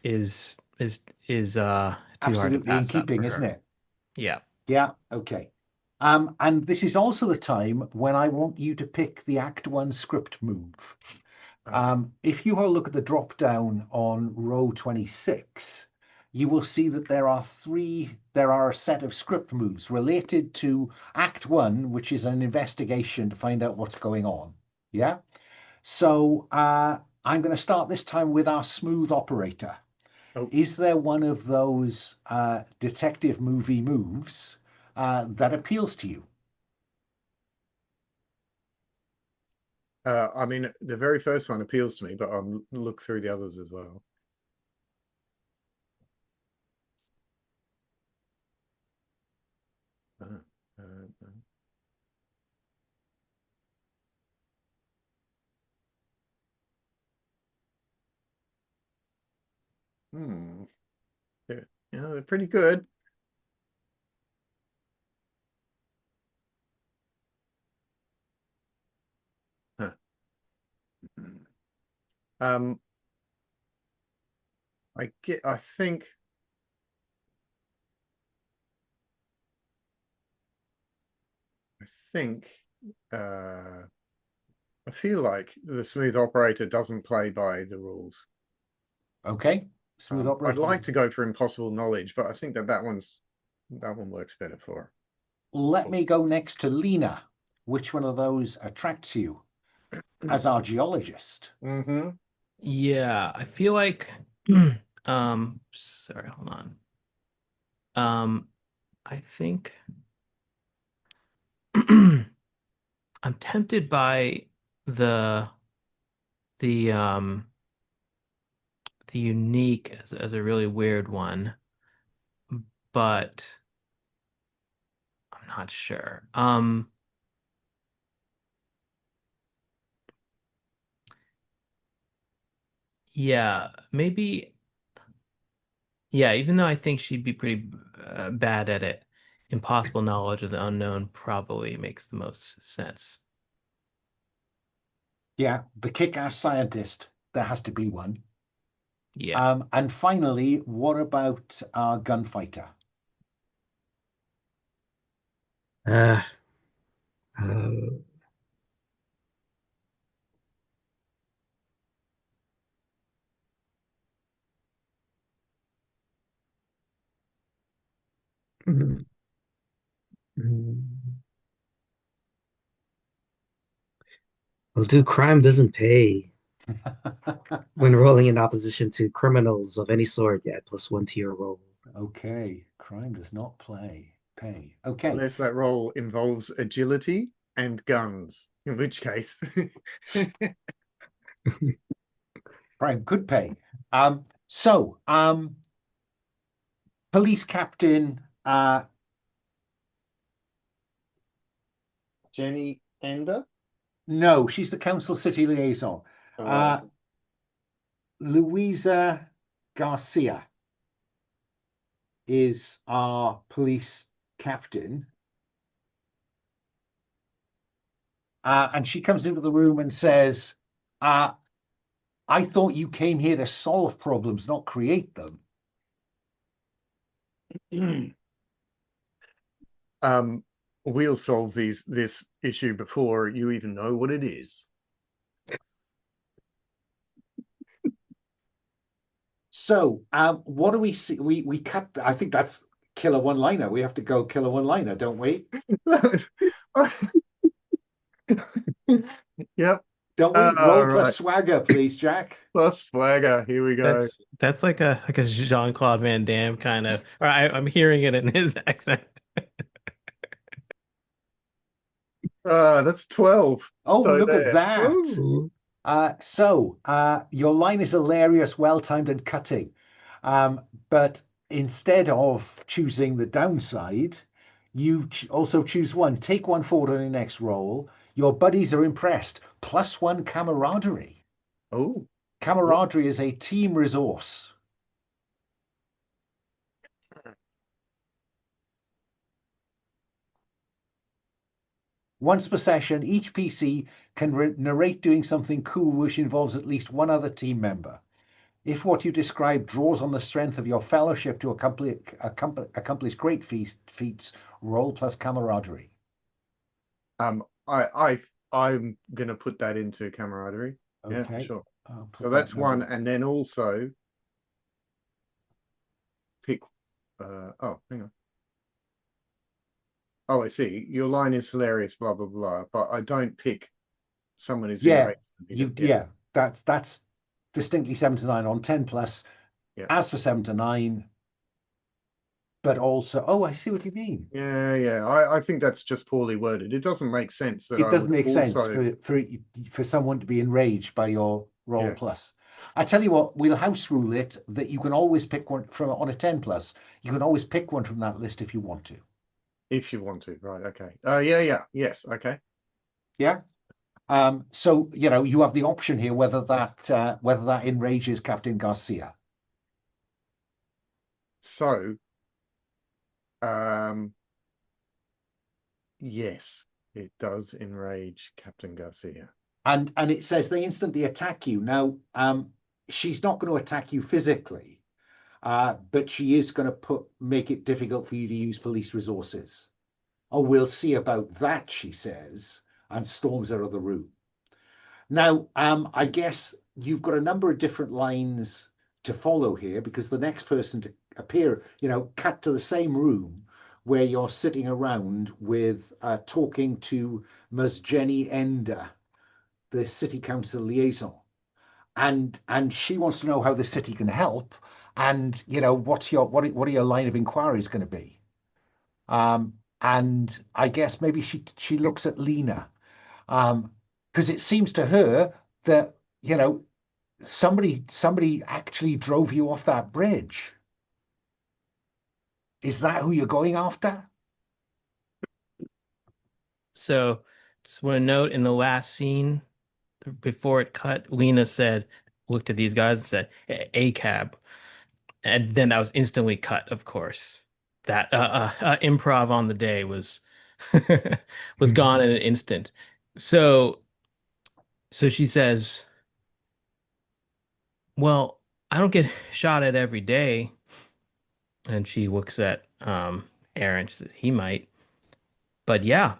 is is is too hard to Absolutely in pass up for keeping, isn't her. it? Yeah. Yeah, okay. And this is also the time when I want you to pick the Act 1 script move. If you have a look at the drop down on row 26, you will see that there are a set of script moves related to Act 1, which is an investigation to find out what's going on. Yeah? So I'm going to start this time with our smooth operator. Oh. Is there one of those detective movie moves that appeals to you? I mean, the very first one appeals to me, but I'll look through the others as well. Uh, uh, uh. Hmm. They're pretty good. Huh. Um, I think uh I feel like the smooth operator doesn't play by the rules. Okay, smooth I'd operator. like to go for impossible knowledge, but I think that one works better for. Let me go next to Lena. Which one of those attracts you as our geologist? Mm-hmm. Yeah, I feel like sorry, hold on. I think I'm tempted by the the um the unique as a really weird one, but I'm not sure. Yeah, maybe. Yeah, even though I think she'd be pretty bad at it, impossible knowledge of the unknown probably makes the most sense. Yeah, the kick-ass scientist. There has to be one. Yeah. And finally, what about our gunfighter? Uh, uh, mm, mm. Well, do crime doesn't pay. When rolling in opposition to criminals of any sort, yeah, +1 to your roll. Okay, crime does not pay. Okay, Unless that role involves agility and guns, in which case. crime could pay. So, police captain Jenny Ender? No, she's the council city liaison. Oh, right. Louisa Garcia is our police captain. And she comes into the room and says, I thought you came here to solve problems, not create them. We'll solve this issue before you even know what it is. So, what do we see? We cut. I think that's killer one-liner. We have to go killer one-liner, don't we? Yep. Don't we? Roll plus right. swagger, please, Jack. Plus swagger. Here we go. That's like a Jean-Claude Van Damme kind of, or I'm hearing it in his accent. That's 12. Oh, So look there. at that. Ooh. Your line is hilarious, well-timed and cutting. But instead of choosing the downside, you also choose one. Take one forward on your next roll. Your buddies are impressed. +1 camaraderie. Oh. Camaraderie is a team resource. Once per session, each PC can narrate doing something cool which involves at least one other team member. If what you describe draws on the strength of your fellowship to accomplish great feats, roll plus camaraderie. I'm gonna put that into camaraderie. Okay. Yeah, sure. So that that's number. one, and then also pick. Oh, hang on. Oh, I see. Your line is hilarious, blah blah blah. But I don't pick someone who's Yeah, yeah. That's distinctly 7 to 9 on 10 plus. Yeah. As for 7 to 9, but also, oh, I see what you mean. Yeah. I think that's just poorly worded. It doesn't make sense that It doesn't make sense for someone to be enraged by your roll plus. I tell you what, we'll house rule it that you can always pick one from on a 10 plus. You can always pick one from that list if you want to. If you want to, right? Okay. Yes. Okay. Yeah. So you have the option here whether that enrages Captain Garcia. So, yes, it does enrage Captain Garcia. And it says they instantly attack you. Now, she's not going to attack you physically, but she is going to make it difficult for you to use police resources. Oh, we'll see about that, she says, and storms out of the room. Now, I guess you've got a number of different lines to follow here because the next person to appear, cut to the same room where you're sitting around with talking to Ms. Jenny Ender, the city council liaison. And she wants to know how the city can help. And, what are your line of inquiries going to be? And I guess maybe she looks at Lena. Because it seems to her that somebody actually drove you off that bridge. Is that who you're going after? So just want to note in the last scene before it cut, Lena looked at these guys and said a cab, and then that was instantly cut, of course. That improv on the day was was gone in an instant. So she says, well, I don't get shot at every day. And she looks at Aaron. She says, he might. But yeah,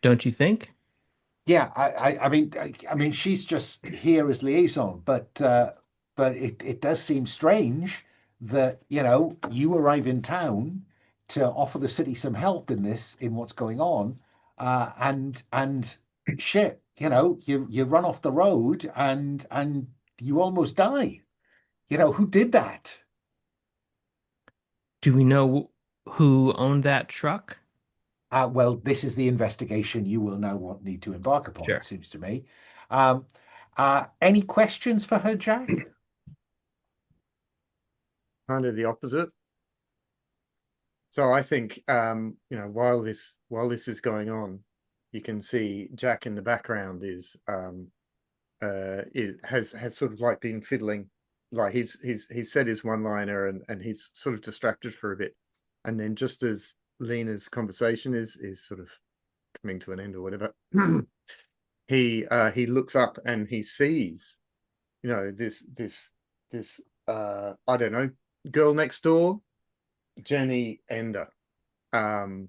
don't you think? Yeah, I mean, she's just here as liaison, but it does seem strange that you arrive in town to offer the city some help in what's going on, and shit, you run off the road and you almost die. Who did that? Do we know who owned that truck? Well, this is the investigation you will now need to embark upon, Sure. it seems to me. Any questions for her, Jack? Kind of the opposite. So I think while this is going on, you can see Jack in the background has sort of like been fiddling, like he's said his one-liner and he's sort of distracted for a bit, and then just as Lena's conversation is sort of coming to an end or whatever, he looks up and he sees, this I don't know, girl next door, Jenny Ender, and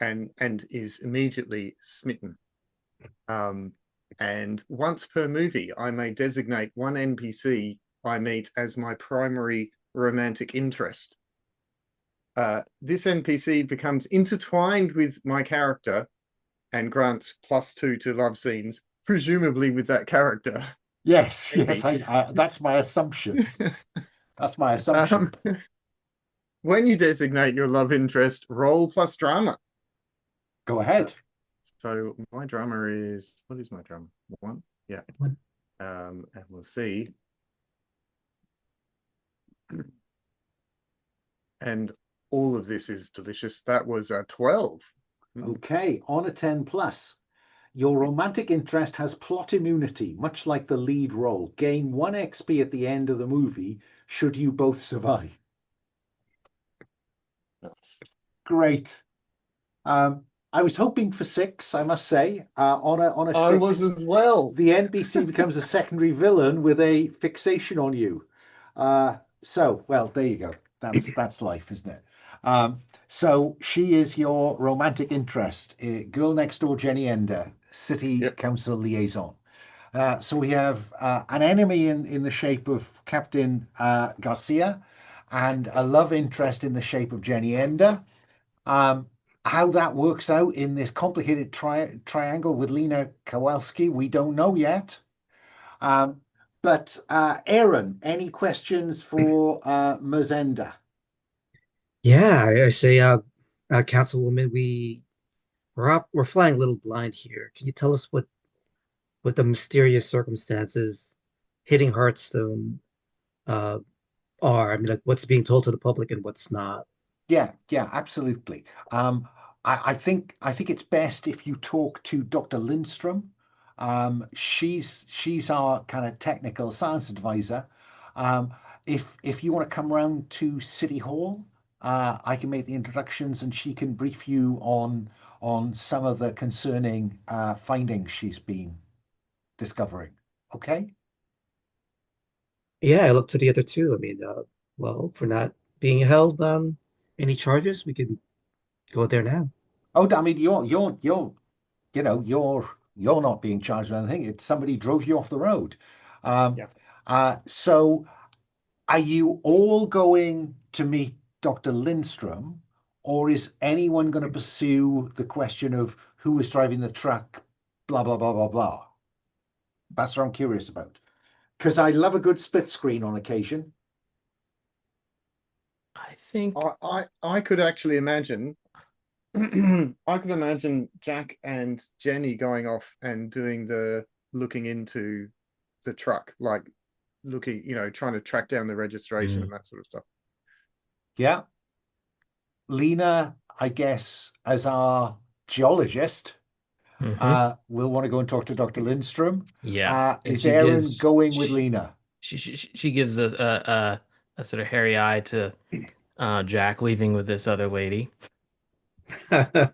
is immediately smitten. And once per movie, I may designate one NPC I meet as my primary romantic interest. This NPC becomes intertwined with my character and grants +2 to love scenes, presumably with that character. Yes, yes, that's my assumption. That's my assumption. When you designate your love interest, roll plus drama. Go ahead. So my drama is, what is my drama? 1? Yeah. 1. And we'll see. And all of this is delicious. That was a 12. Okay, on a 10 plus. Your romantic interest has plot immunity, much like the lead role. Gain 1 XP at the end of the movie, should you both survive. Great. I was hoping for 6, I must say. On a 6, I was as well. The NPC becomes a secondary villain with a fixation on you. So, well, there you go. That's life, isn't it? So she is your romantic interest. Girl next door, Jenny Ender, City Council Liaison. So we have an enemy in the shape of Captain Garcia, and a love interest in the shape of Jenny Ender. How that works out in this complicated triangle with Lena Kowalski, we don't know yet. But Aaron, any questions for Mazenda? Yeah, I say, Councilwoman, we're flying a little blind here. Can you tell us what the mysterious circumstances hitting Hearthstone are? I mean, like what's being told to the public and what's not. Yeah, absolutely. I think it's best if you talk to Dr. Lindstrom. She's our kind of technical science advisor. If you want to come around to City Hall, I can make the introductions and she can brief you on some of the concerning findings she's been discovering. Okay? Yeah, I look to the other two. I mean, well, for not being held on any charges, we can go there now. Oh, I mean, you're not being charged with anything. It's somebody drove you off the road. So are you all going to meet Dr. Lindstrom, or is anyone going to pursue the question of who was driving the truck, blah, blah, blah, blah, blah? That's what I'm curious about. Because I love a good split screen on occasion. I think I could actually imagine I could imagine Jack and Jenny going off and doing the looking into the truck, like looking, trying to track down the registration and that sort of stuff. Yeah. Lena, I guess, as our geologist, will want to go and talk to Dr. Lindstrom. Yeah. Is Aaron going with Lena? She gives a sort of hairy eye to Jack leaving with this other lady. And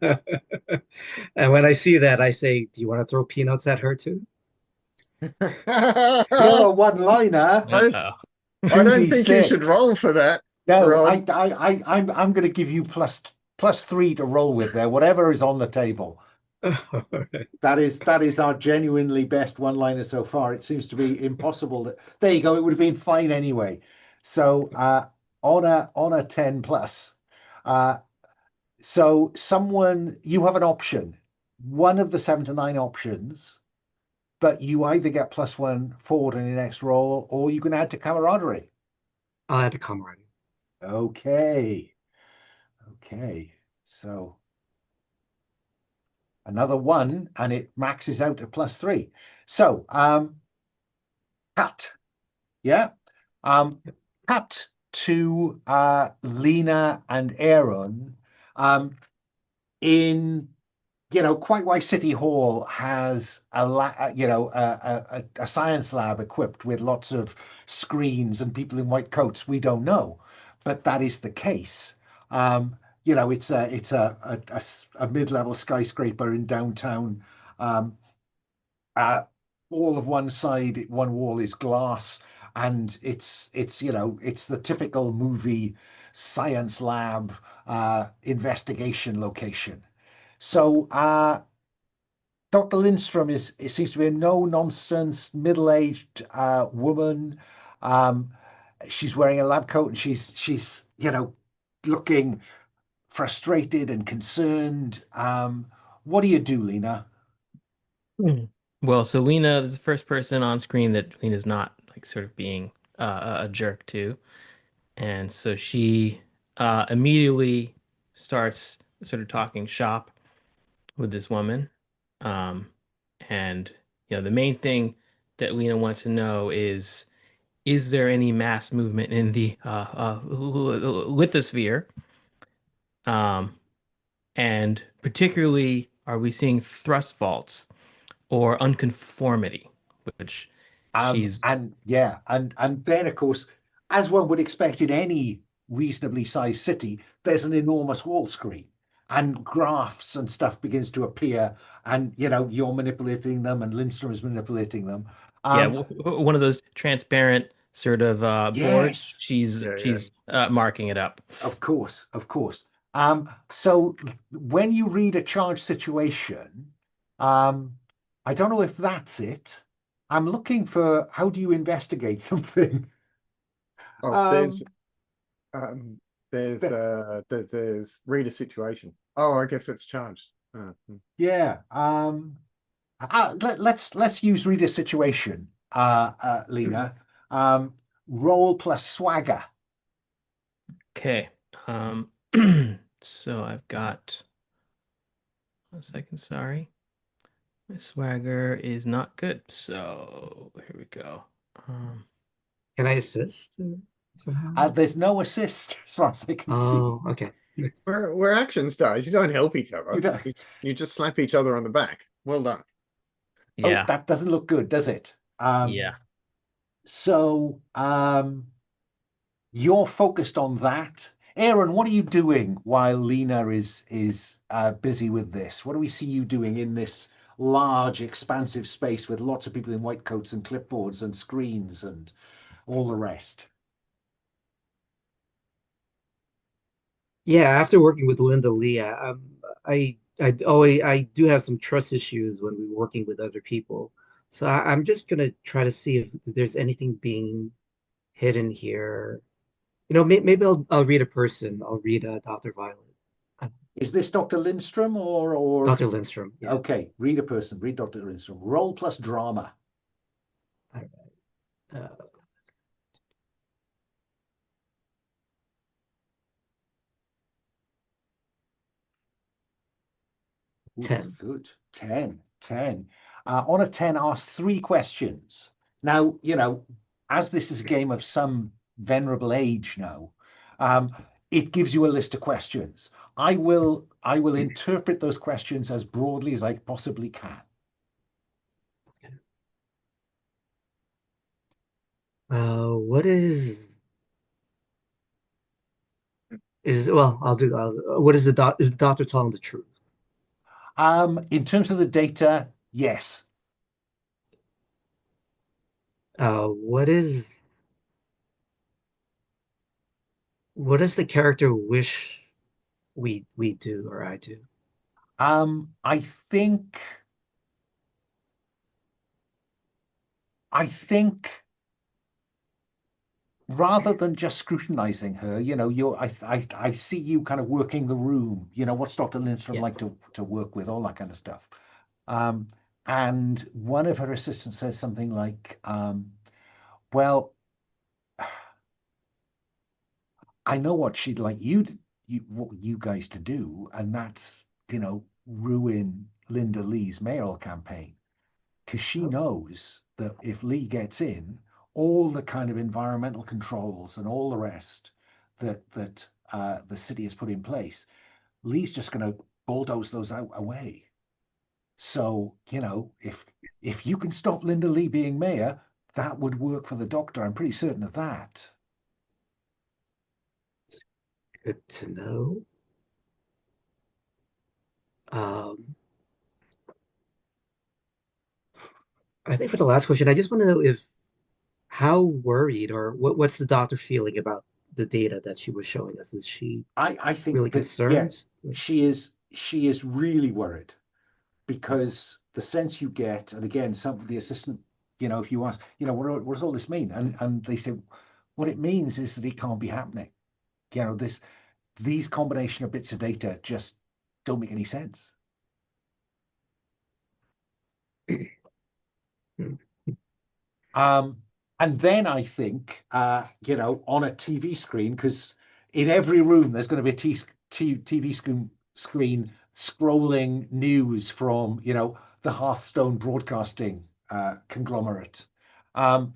when I see that, I say, do you want to throw peanuts at her too? Still a one-liner. I don't think you should roll for that. No, I'm going to give you +3 to roll with there, whatever is on the table. Right. That is our genuinely best one-liner so far. It seems to be impossible. There you go. It would have been fine anyway. So on a 10 plus. So you have an option, one of the 7 to 9 options, but you either get +1 forward in your next roll, or you can add to camaraderie. I'll add to camaraderie. Okay. So another 1, and it maxes out at +3. So Pat, yeah, Pat, to Lena and Aaron, in quite why City Hall has a science lab equipped with lots of screens and people in white coats. We don't know, but that is the case. It's a mid-level skyscraper in downtown. Um, all of one side, one wall is glass, and it's the typical movie science lab investigation location. So Dr. Lindstrom it seems to be a no-nonsense, middle-aged woman. Um, she's wearing a lab coat and she's looking frustrated and concerned. What do you do, Lena? Hmm. Well, so Lena is the first person on screen that Lena's not like sort of being a jerk to. And so she immediately starts sort of talking shop with this woman. Um, and the main thing that Lena wants to know is there any mass movement in the lithosphere? Um, and particularly, are we seeing thrust faults or unconformity, which she's And yeah, and then of course, as one would expect in any reasonably sized city, there's an enormous wall screen and graphs and stuff begins to appear, and you're manipulating them, and Lindstrom is manipulating them. yeah, Um, one of those transparent sort of boards. yes, She's Yeah, yeah. she's marking it up. of course, of course. So when you read a charge situation, um, I don't know if that's it. I'm looking for how do you investigate something? Oh, Um, um, th- there's reader situation. Oh, I guess it's charged. yeah. Let's use reader situation, Lena. Um, Roll plus swagger. Okay. Um, so I've got 1 second, sorry. My swagger is not good. So here we go. Um, Can I assist somehow? There's no assist as far as I can see. Oh, okay. We're action stars. You don't help each You other. don't, You just slap each other on the back. Well done. oh, yeah, that doesn't look good, does it? yeah. So you're focused on that. Aaron, what are you doing while Lena is busy with this? What do we see you doing in this large, expansive space with lots of people in white coats and clipboards and screens and all the rest? Yeah, after working with Linda Lee, I do have some trust issues when we're working with other people. So I'm just gonna try to see if there's anything being hidden here. Maybe I'll read a person. I'll read Dr. Violet, uh, Is this Dr. Lindstrom or Dr. Lindstrom. Yeah. okay, read a person, read Dr. Lindstrom. Roll plus drama. All right. 10. Good. 10. 10. On a 10, ask 3 questions. Now, as this is a game of some venerable age now, um, it gives you a list of questions. I will interpret those questions as broadly as I possibly can. What well, I'll do. What is is the doctor telling the truth? In terms of the data, yes. Uh, what is what does the character wish we do or I do? I think I think rather than just scrutinizing her, I see you kind of working the room. What's Dr. Lindstrom Yeah. like to work with, all that kind of stuff. Um, and one of her assistants says something like, well, I know what she'd like what you guys to do, and that's, ruin Linda Lee's mayoral campaign. Because she Oh, knows that if Lee gets in, all the kind of environmental controls and all the rest that the city has put in place, Lee's just going to bulldoze those away. So, if you can stop Linda Lee being mayor, that would work for the Doctor. I'm pretty certain of that. Good to know. I think for the last question, I just want to know how worried or what's the doctor feeling about the data that she was showing us? Is she I really think that, yeah, concerned? she is really worried, because the sense you get, and again, some of the assistant, if you ask, what does all this mean? And they say, what it means is that it can't be happening. These combination of bits of data just don't make any sense. And then I think, on a TV screen, because in every room there's going to be a TV screen scrolling news from, the Hearthstone broadcasting conglomerate, and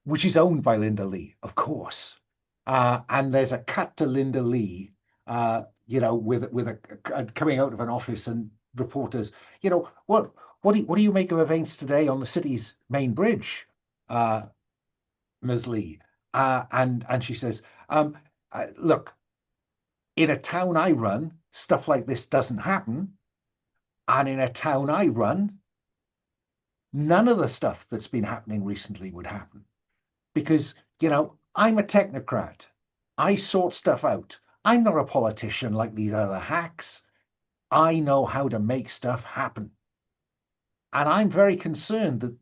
which is owned by Linda Lee, of course. And there's a cut to Linda Lee, with a coming out of an office, and reporters, what do you make of events today on the city's main bridge, Ms. Lee? And she says, look, in a town I run, stuff like this doesn't happen. And in a town I run, none of the stuff that's been happening recently would happen. Because, I'm a technocrat. I sort stuff out. I'm not a politician like these other hacks. I know how to make stuff happen. And I'm very concerned that,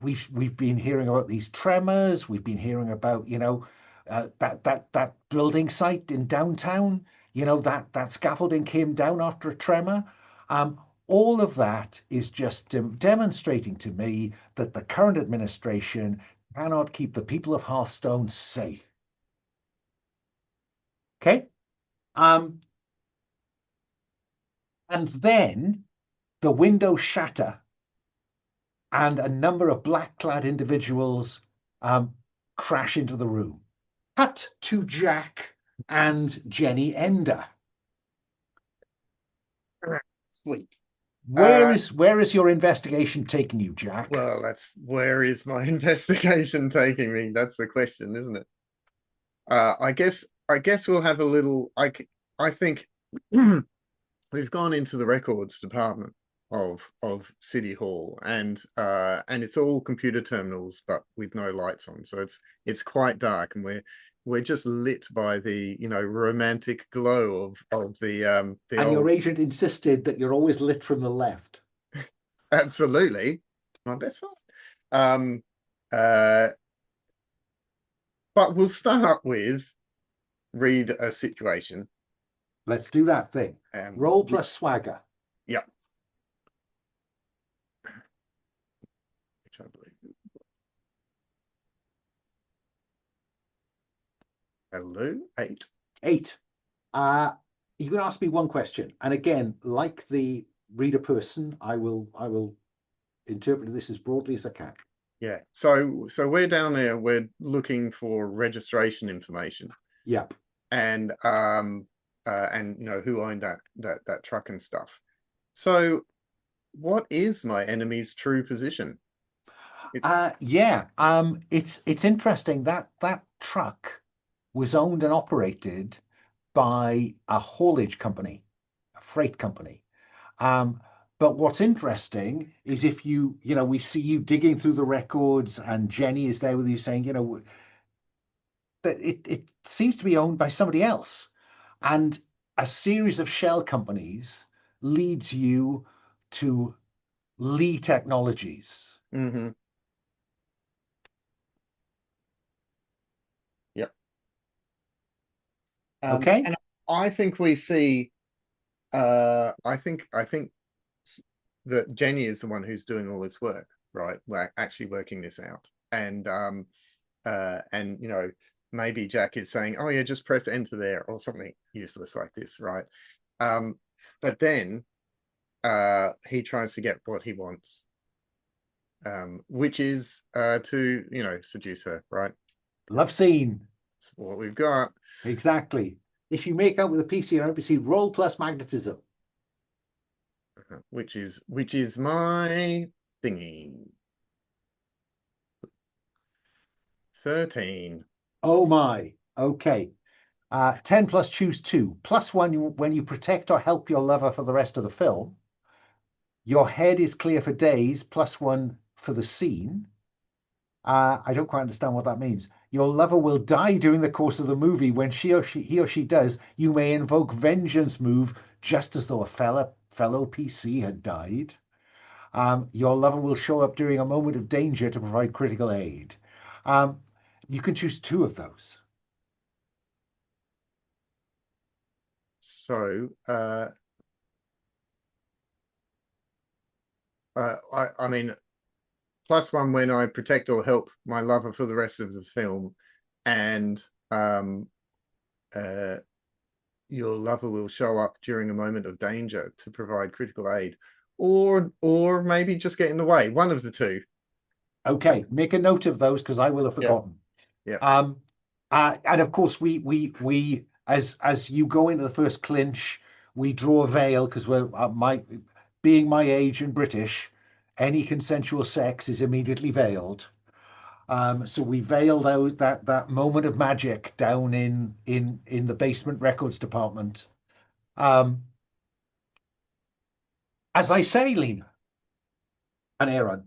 we've been hearing about these tremors. We've been hearing about, that building site in downtown, that scaffolding came down after a tremor. All of that is just demonstrating to me that the current administration cannot keep the people of Hearthstone safe. Okay? And then the windows shatter, and a number of black-clad individuals crash into the room. Cut to Jack and Jenny Ender. Sweet. Where is your investigation taking you, Jack? Well, where is my investigation taking me? That's the question, isn't it? I guess we'll have a little. I think we've gone into the records department of City Hall, and it's all computer terminals, but with no lights on, so it's quite dark, and we're just lit by the romantic glow of the and old... your agent insisted that you're always lit from the left. Absolutely, my best side. But we'll start with read a situation. Let's do that thing. Roll plus swagger. Yep. Which I believe. Hello, 8. 8. You can ask me one question, and again, like the reader person, I will interpret this as broadly as I can. Yeah. So we're down there. We're looking for registration information. Yep. And who owned that truck and stuff. So, what is my enemy's true position? It's interesting that truck was owned and operated by a haulage company, a freight company. But what's interesting is if we see you digging through the records, and Jenny is there with you saying, that it seems to be owned by somebody else. And a series of shell companies leads you to Lee Technologies. Mm-hmm. Yep. Okay. And I think we see. I think that Jenny is the one who's doing all this work, right? We're actually working this out, and maybe Jack is saying, "Oh yeah, just press enter there," or something useless like this, right? But then he tries to get what he wants, which is to seduce her, right? Love scene. That's what we've got. Exactly. If you make out with a PC or NPC, roll plus magnetism. Which is my thingy. 13. Oh my. Okay. 10 plus choose 2. Plus 1 when you protect or help your lover for the rest of the film. Your head is clear for days, plus 1 for the scene. I don't quite understand what that means. Your lover will die during the course of the movie. When he or she does, you may invoke vengeance move just as though a fellow PC had died. Your lover will show up during a moment of danger to provide critical aid. You can choose 2 of those. So I mean, plus 1 when I protect or help my lover for the rest of this film, and your lover will show up during a moment of danger to provide critical aid, or maybe just get in the way. One of the 2. Okay, make a note of those because I will have forgotten. Yeah. And of course, we as you go into the first clinch, we draw a veil because we're being my age and British, any consensual sex is immediately veiled. So we veil that moment of magic down in the basement records department. As I say, Lena and Aaron,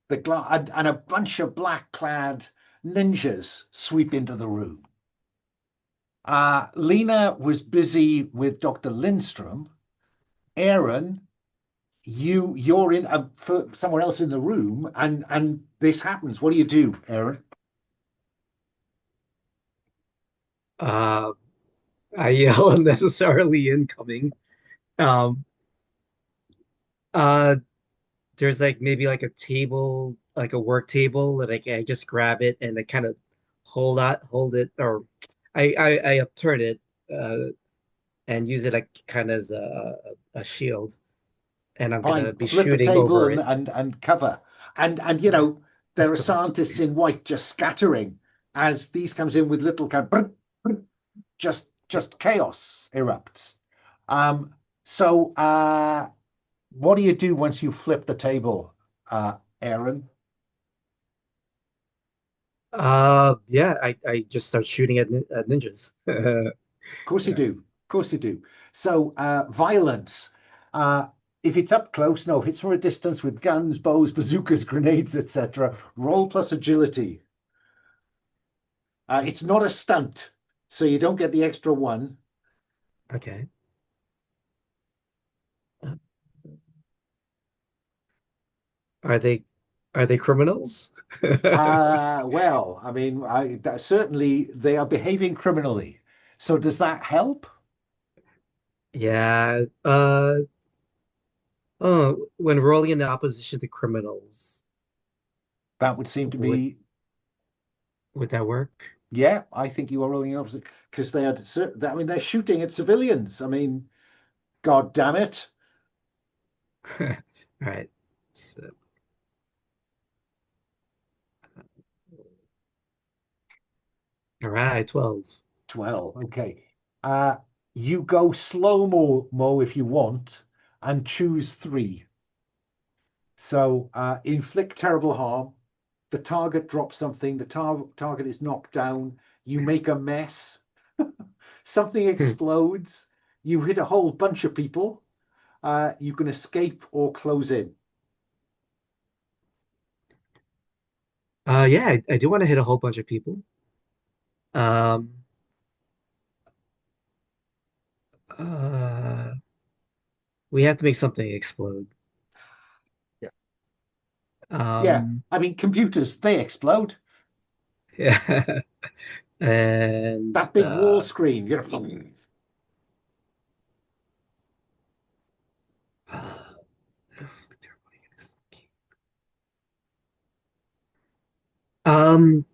and a bunch of black-clad ninjas sweep into the room. Lena was busy with Dr. Lindstrom. Aaron, you're in somewhere else in the room, and this happens. What do you do, Aaron? I yell unnecessarily incoming. Um, uh, there's like maybe like a table, like a work table, that I just grab it and I kind of hold it, or I upturn it, and use it like kind of as a shield, and I'm gonna Fine, be flip a shooting table over it. and cover, and That's there are correct. scientists in white just scattering as these comes in with little kind of just chaos erupts. So what do you do once you flip the table, Aaron? Yeah, I just start shooting at ninjas. Of course you Yeah. do. Of course you do. So violence. If it's up close, no. If it's from a distance with guns, bows, bazookas, grenades, etc., roll plus agility. It's not a stunt, so you don't get the extra 1. Okay. Uh, Are they criminals? Well, I mean, certainly they are behaving criminally. So does that help? Yeah. When rolling in opposition to criminals, That would seem to would be, would that work? yeah, I think you are rolling the opposite because they are, I mean, they're shooting at civilians. I mean, God damn it. All right. So, all right, 12. 12. Okay. Uh, you go slow mo if you want and choose 3. So inflict terrible harm. The target drops something. The target is knocked down. You make a mess. Something explodes. You hit a whole bunch of people. You can escape or close in. Yeah, I do want to hit a whole bunch of people. Um, uh, we have to make something explode. Yeah. Yeah. Um, I mean, computers, they explode. yeah. And That big wall screen. You know, um,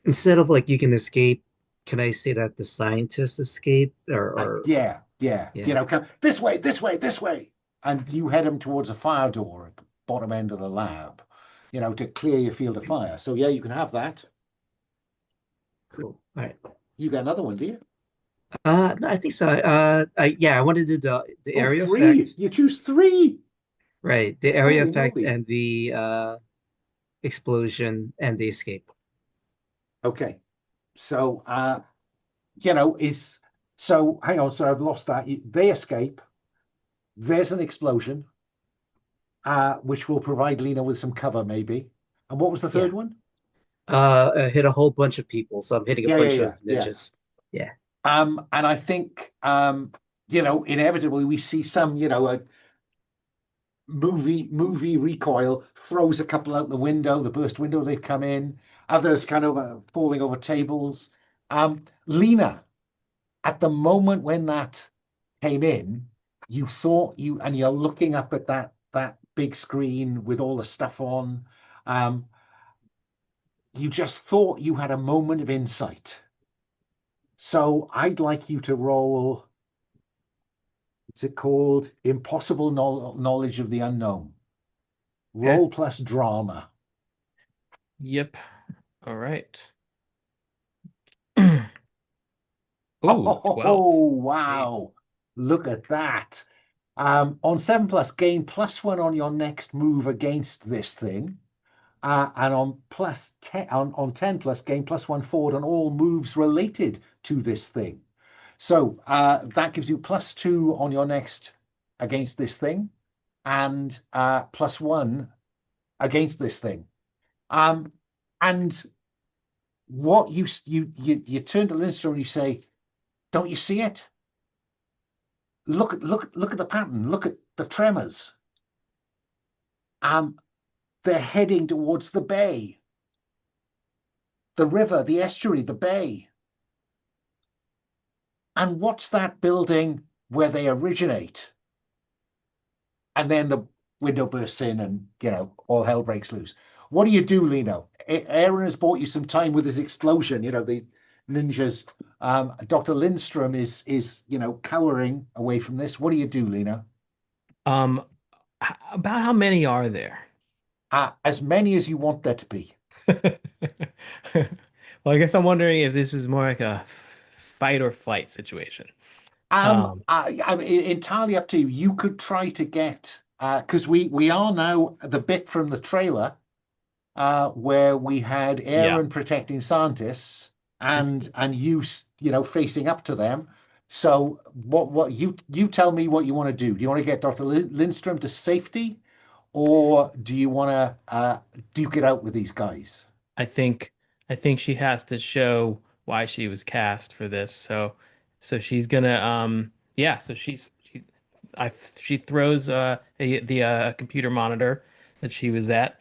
instead of like you can escape, can I say that the scientists escape, or yeah, yeah. yeah? Come this way, this way, this way. And you head them towards a fire door at the bottom end of the lab, to clear your field of fire. So, yeah, you can have that. All right. You got another one, do you? No, I think so. Yeah, I wanted to do the Oh, area three. effect, You choose three. right? The area Holy effect moly. and the explosion and the escape. Okay. So, is so hang on. So I've lost that. They escape. There's an explosion, which will provide Lena with some cover, maybe. And what was the Yeah. third one? I hit a whole bunch of people, so I'm hitting a Yeah, yeah, bunch yeah, of yeah. ninjas. Yeah. And I think, inevitably we see some, a movie recoil throws a couple out the window, the burst window they come in. Others kind of falling over tables. Lena, at the moment when that came in, you thought and you're looking up at that big screen with all the stuff on. Um, you just thought you had a moment of insight. So I'd like you to roll, what's it called? Impossible knowledge of the unknown. Okay. Roll plus drama. Yep. All right. Ooh, 12. Oh, Jeez. wow. Look at that. On 7 plus, gain +1 on your next move against this thing. And on plus 10 on 10 plus, gain +1 forward on all moves related to this thing. So that gives you +2 on your next against this thing, and +1 against this thing. And what you turn to Lindstrom and you say, "Don't you see it? Look at the pattern. Look at the tremors. Um, they're heading towards the bay, the river, the estuary, the bay. And what's that building where they originate?" And then the window bursts in, and all hell breaks loose. What do you do, Lino? Aaron has bought you some time with his explosion. The ninjas. Dr. Lindstrom is cowering away from this. What do you do, Lino? Um, about how many are there? As many as you want there to be. Well, I guess I'm wondering if this is more like a fight or flight situation. Um, I mean, entirely up to you. You could try to get because we are now the bit from the trailer where we had yeah. Aaron protecting scientists and you facing up to them. So what you tell me what you want to do. Do you want to get Dr. Lindstrom to safety, or do you want to duke it out with these guys? I think I think she has to show why she was cast for this. So she's gonna yeah, so she throws the computer monitor that she was at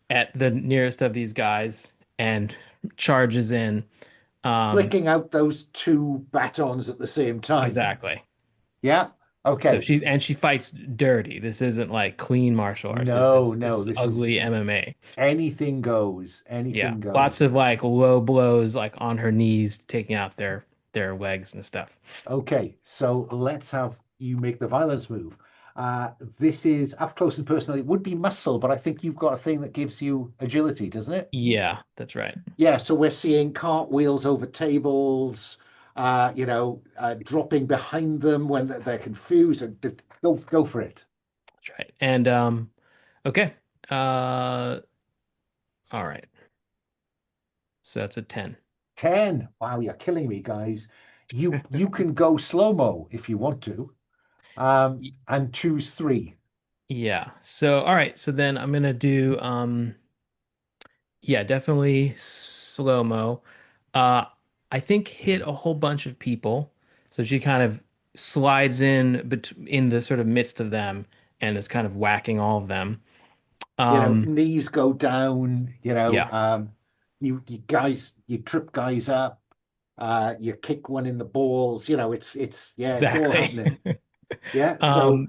the nearest of these guys and charges in. Um Flicking out those two batons at the same time. exactly. Yeah. So Okay. she fights dirty. This isn't like clean martial arts. This No, is no. this is This is ugly MMA. anything goes. Yeah. Anything Lots goes. of like low blows like on her knees taking out their legs and stuff. Okay, so let's have you make the violence move. This is up close and personal. It would be muscle, but I think you've got a thing that gives you agility, doesn't it? Yeah, that's right. Yeah, so we're seeing cartwheels over tables, dropping behind them when they're confused. Go for it. That's right. And okay. Uh all right. So that's a 10. 10. Wow, you're killing me, guys. You can go slow-mo if you want to, Y- and choose three. Yeah. So all right. So then I'm gonna do yeah, definitely slow-mo. Uh I think hit a whole bunch of people. So she kind of slides in in the sort of midst of them and is kind of whacking all of them. Um Knees go down, yeah, you trip guys up, you kick one in the balls, it's all exactly. happening. Yeah, so Um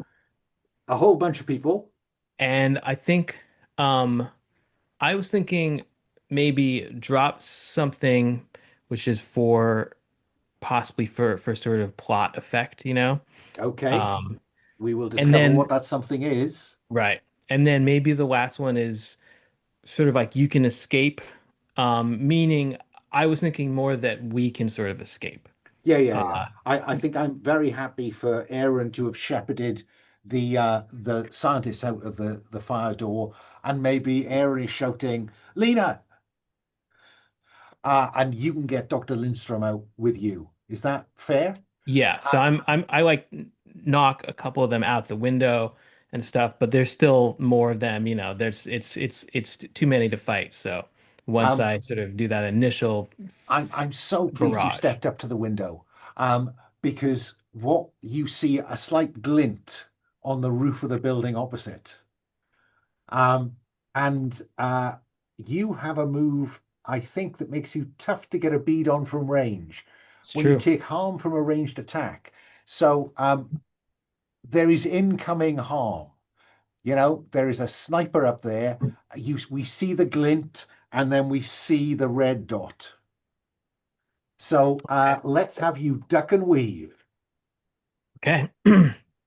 a whole bunch of people. and I think um I was thinking maybe drop something which is for possibly for sort of plot effect, you know? Okay, Um, we will and discover what then that something is. right. And then maybe the last one is sort of like you can escape, meaning I was thinking more that we can sort of escape. Yeah, yeah, yeah. Uh, I think I'm very happy for Aaron to have shepherded the scientists out of the fire door, and maybe Aaron is shouting, Lena, and you can get Dr. Lindstrom out with you. Is that fair? yeah, so Uh, I like knock a couple of them out the window and stuff, but there's still more of them, you know, there's it's too many to fight. So once um, I sort of do that initial I'm so pleased you barrage. stepped up to the window, because what you see a slight glint on the roof of the building opposite. Um, and you have a move, I think, that makes you tough to get a bead on from range It's when you true. take harm from a ranged attack. So there is incoming harm. You know, there is a sniper up there. We see the glint, and then we see the red dot. So Okay. let's have you duck and weave. Okay.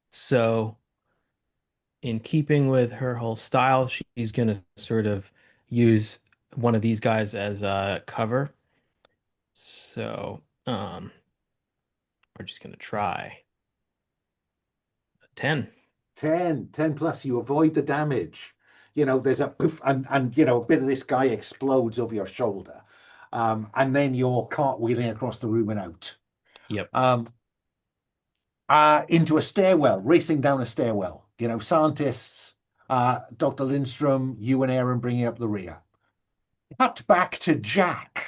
So in keeping with her whole style, she's gonna sort of use one of these guys as a cover. So we're just gonna try a 10. 10 plus, you avoid the damage. You know, there's a poof, and you know, a bit of this guy explodes over your shoulder. And then you're cartwheeling across the room and out. Yep. Um, into a stairwell, racing down a stairwell. You know, scientists, Dr. Lindstrom, you and Aaron bringing up the rear. Cut back to Jack.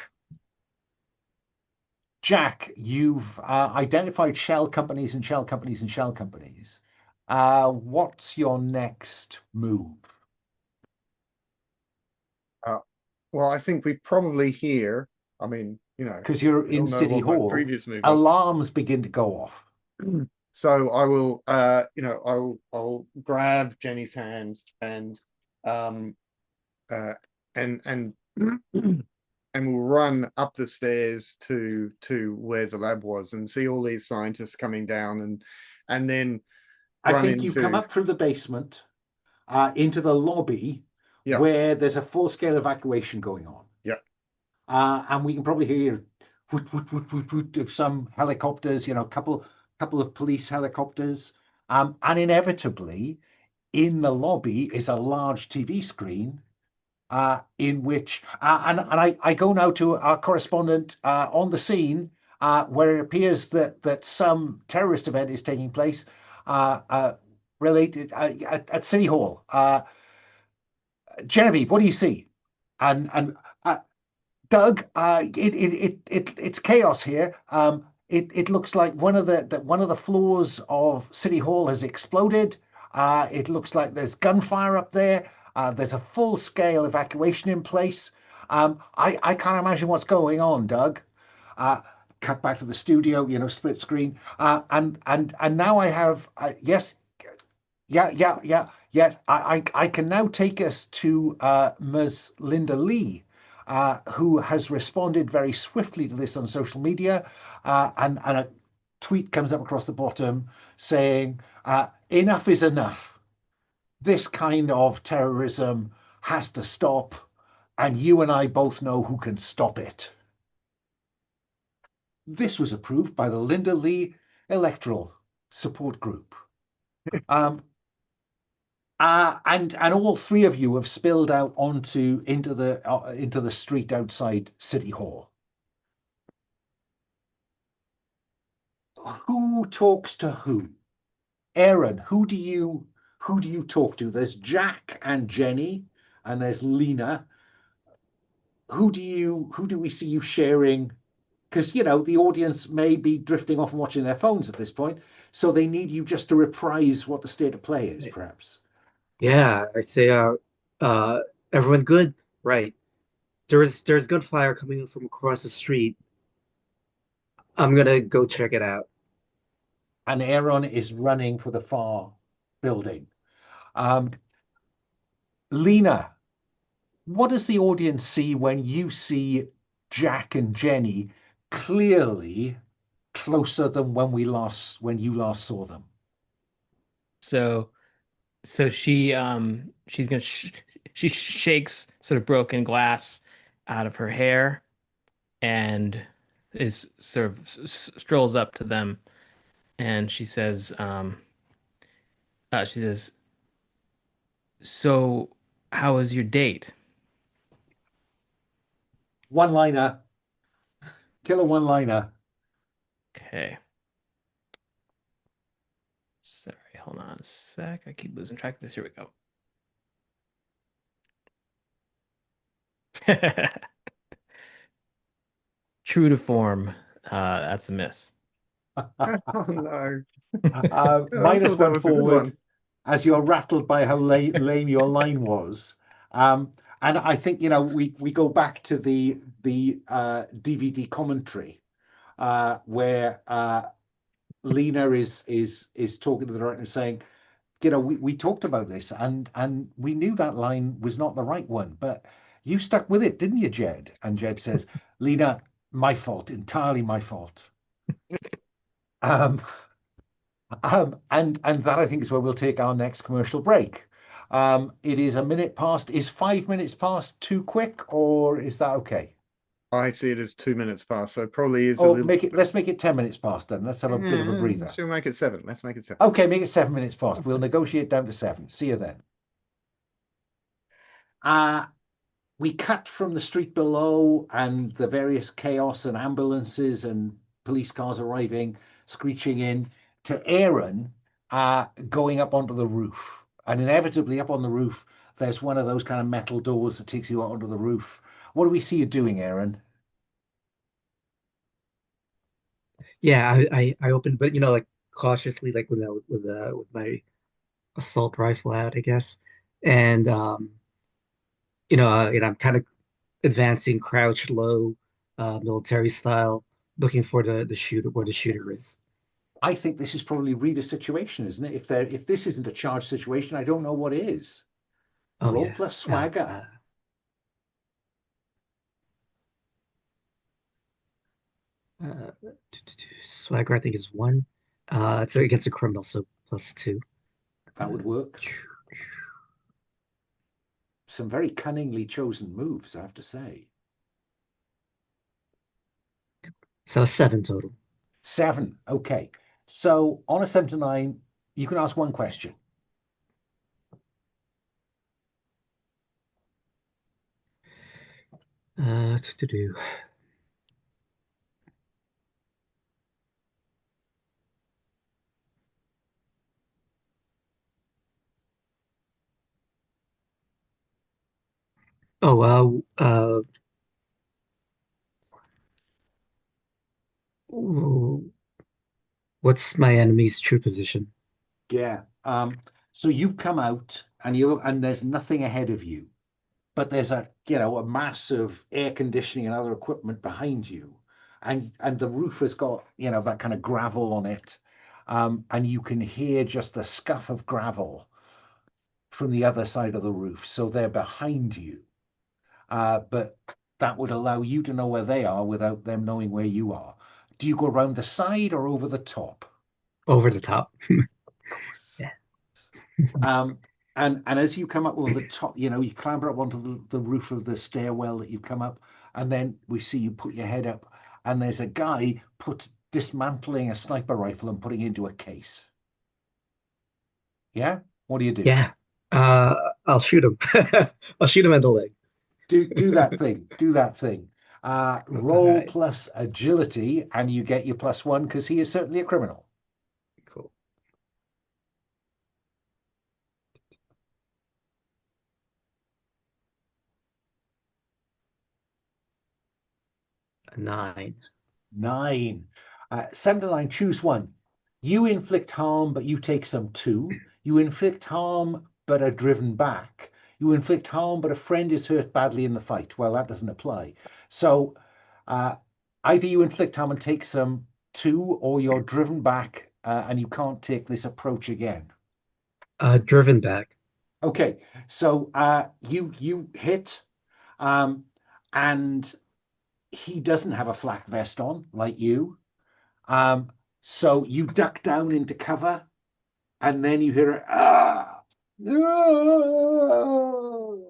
Jack, you've identified shell companies and shell companies and shell companies. What's your next move? Uh, well, I think we probably hear. I mean, Because you're we in all know City what my Hall, previous move was. alarms begin to go off. So I will, I'll grab Jenny's hand um, uh, and and we'll run up the stairs to where the lab was and see all these scientists coming down and then I run think you come into up through the basement into the lobby yeah where there's a full-scale evacuation going on. yeah And we can probably hear whoot, whoot, whoot, whoot, whoot of some helicopters, you know, couple of police helicopters. And inevitably, in the lobby is a large TV screen in which, I go now to our correspondent on the scene where it appears that some terrorist event is taking place uh, uh, related at City Hall. Genevieve, what do you see? And Doug, it's chaos here. It looks like one of the floors of City Hall has exploded. It looks like there's gunfire up there. There's a full scale evacuation in place. I can't imagine what's going on, Doug. Uh, Cut back to the studio, you know, split screen. And now I have yes, yes. I can now take us to Ms. Linda Lee, who has responded very swiftly to this on social media, and a tweet comes up across the bottom saying, "Enough is enough. This kind of terrorism has to stop, and you and I both know who can stop it." This was approved by the Linda Lee Electoral Support Group. Um, and all three of you have spilled out into the street outside City Hall. Who talks to who? Aaron, who do you talk to? There's Jack and Jenny, and there's Lena. Who do we see you sharing? Because you know the audience may be drifting off and watching their phones at this point, so they need you just to reprise what the state of play is, perhaps. Yeah, I say, uh, everyone good? Right. There's gunfire coming from across the street. I'm gonna go check it out. And Aaron is running for the far building. Um, Lena, what does the audience see when you see Jack and Jenny clearly closer than when you last saw them? So so she's she shakes sort of broken glass out of her hair and is sort of strolls up to them, and she says, "So, how was your date?" One-liner. Killer one-liner. Okay. Sorry, hold on a sec. I keep losing track of this. Here we go. True to form. That's a miss. Oh no. I Minus thought that one was a good forward one. as you're rattled by how lame your line was. And I think, we go back to the DVD commentary where Lena is talking to the director saying, we talked about this and we knew that line was not the right one, but you stuck with it, didn't you, Jed? And Jed says, Lena, my fault, entirely my fault. Um, and that I think is where we'll take our next commercial break. It is a minute past. Is 5 minutes past too quick, or is that okay? I see it as 2 minutes past, so probably is a Oh, little. let's make it 10 minutes past then. Let's have a bit of a breather. Should we make it 7? Let's make it 7. Okay, make it 7 minutes past. We'll negotiate down to 7. See you then. We cut from the street below and the various chaos and ambulances and police cars arriving, screeching in, to Aaron going up onto the roof. And inevitably, up on the roof, there's one of those kind of metal doors that takes you out onto the roof. What do we see you doing, Aaron? Yeah, I opened, but like cautiously, like with my assault rifle out, I guess, and I'm kind of advancing, crouched low, military style, looking for the shooter where the shooter is. I think this is probably read a situation, isn't it? If this isn't a charged situation, I don't know what is. Oh Roll yeah, plus swagger. uh, swagger I think is 1. It's against a criminal, so +2. That would work. Some very cunningly chosen moves, I have to say. So 7 total. 7. Okay. So on a 7 to 9, you can ask one question. To do. Oh, what's my enemy's true position? Yeah. So you've come out and there's nothing ahead of you, but there's a mass of air conditioning and other equipment behind you. And the roof has got, that kind of gravel on it. And you can hear just the scuff of gravel from the other side of the roof. So they're behind you. But that would allow you to know where they are without them knowing where you are. Do you go around the side or over the top? Over the top. Of course. Yeah. And as you come up over the top, you clamber up onto the roof of the stairwell that you've come up, and then we see you put your head up, and there's a guy dismantling a sniper rifle and putting it into a case. Yeah? What do you do? Yeah. I'll shoot him. I'll shoot him in the leg. Do that thing. Do that thing. Roll Alright. plus agility, and you get your +1 because he is certainly a criminal. Cool. A 9. 9. 7 to 9, choose one. You inflict harm, but you take some too. You inflict harm, but are driven back. You inflict harm, but a friend is hurt badly in the fight. Well, that doesn't apply. So uh, either you inflict harm and take some too, or you're driven back and you can't take this approach again. Driven back. Okay, so you hit, um, and he doesn't have a flak vest on like you. Um, so you duck down into cover, and then you hear ah, no.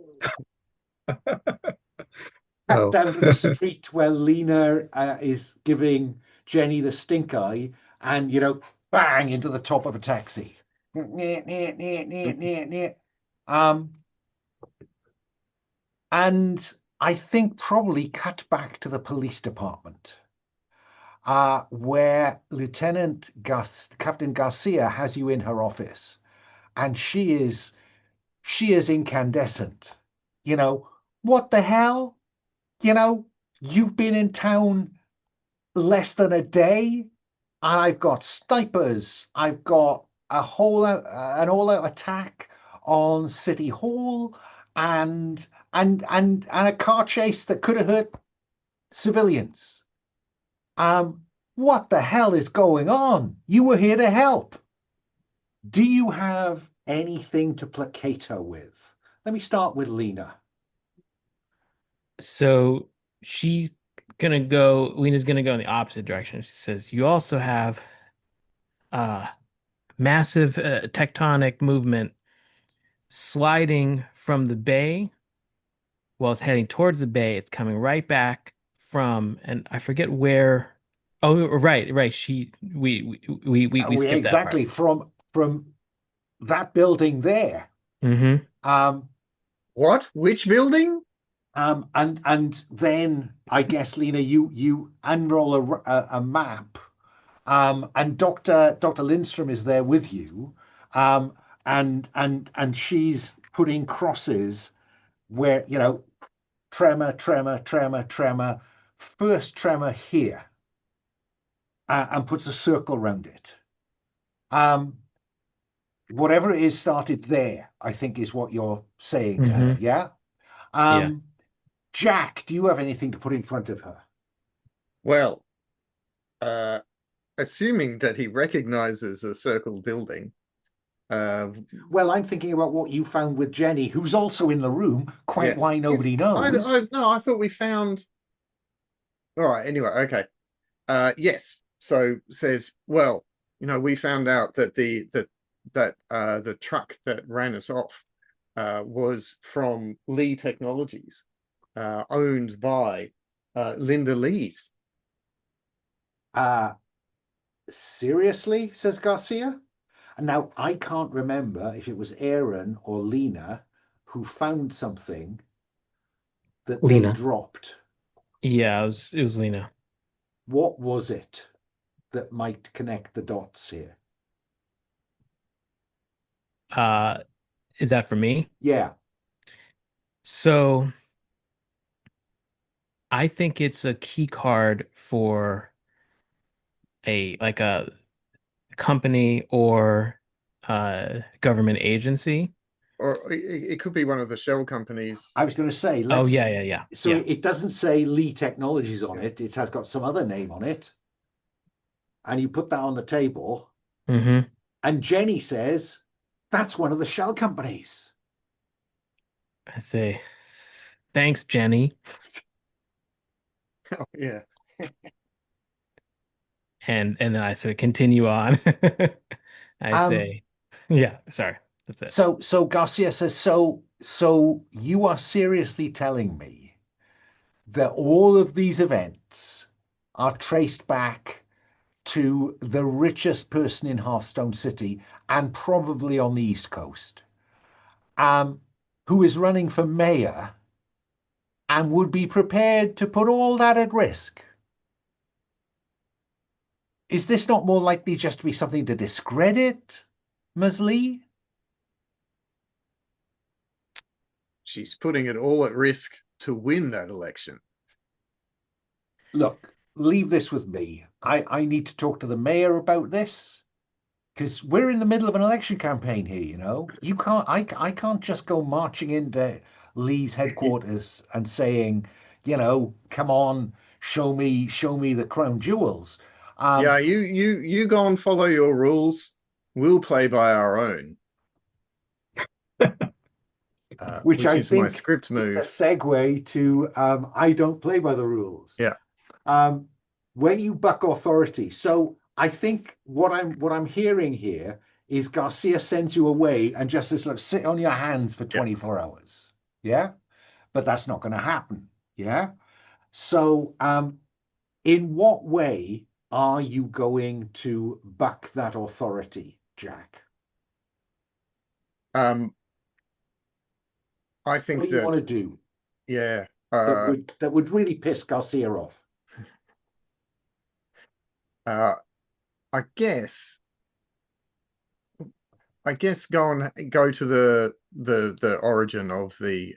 Oh, down to the street where Lena is giving Jenny the stink eye, and bang into the top of a taxi. Um, and I think probably cut back to the police department, where Captain Garcia has you in her office, and she is incandescent. What the hell? You've been in town less than a day, and I've got snipers. I've got an all-out attack on City Hall, and a car chase that could have hurt civilians. What the hell is going on? You were here to help. Do you have anything to placate her with? Let me start with Lena. So Lena's gonna go in the opposite direction. She says, you also have massive tectonic movement sliding from the bay. While it's heading towards the bay, it's coming right back from, and I forget where. Oh, right. We skipped exactly that part. from that building there. Mm-hmm. What? Which building? And then I guess, Lena, you unroll a map, and Dr. Lindstrom is there with you, and she's putting crosses where tremor, first tremor here, and puts a circle around it. Whatever it is started there, I think, is what you're saying to her. Yeah. Yeah. Jack, do you have anything to put in front of her? Well, assuming that he recognizes a circle building. Well, I'm thinking about what you found with Jenny, who's also in the room. Quite why nobody knows. No, I thought we found. All right. Anyway, okay. Yes. So says, well, we found out that the truck that ran us off was from Lee Technologies, owned by Linda Lee's. Seriously, says Garcia. And now I can't remember if it was Aaron or Lena who found something that Lena they dropped. Yeah, it was Lena. What was it that might connect the dots here? Is that for me? Yeah. So I think it's a key card for a company or government agency. Or it could be one of the shell companies. I was going to say, yeah. So it doesn't say Lee Technologies on it. It has got some other name on it. And you put that on the table. Mm-hmm. And Jenny says, that's one of the shell companies. I say, thanks, Jenny. Oh, yeah. And then I sort of continue on. I say, yeah, sorry. That's it. So Garcia says, so you are seriously telling me that all of these events are traced back to the richest person in Hearthstone City, and probably on the East Coast, who is running for mayor and would be prepared to put all that at risk? Is this not more likely just to be something to discredit Ms. Lee? She's putting it all at risk to win that election. Look, leave this with me. I need to talk to the mayor about this, because we're in the middle of an election campaign here. I can't just go marching into Lee's headquarters and saying, come on, show me the crown jewels. Yeah, you go and follow your rules. We'll play by our own. Which I is think my script move. is a segue to I don't play by the rules. Yeah. When you buck authority, so I think what I'm hearing here is Garcia sends you away and just says, look, sit on your hands for 24 hours. Yeah, but that's not going to happen. Yeah. So, in what way are you going to buck that authority, Jack? I What think do you want to that, do yeah, that would really piss Garcia off? uh, I guess go to the origin of the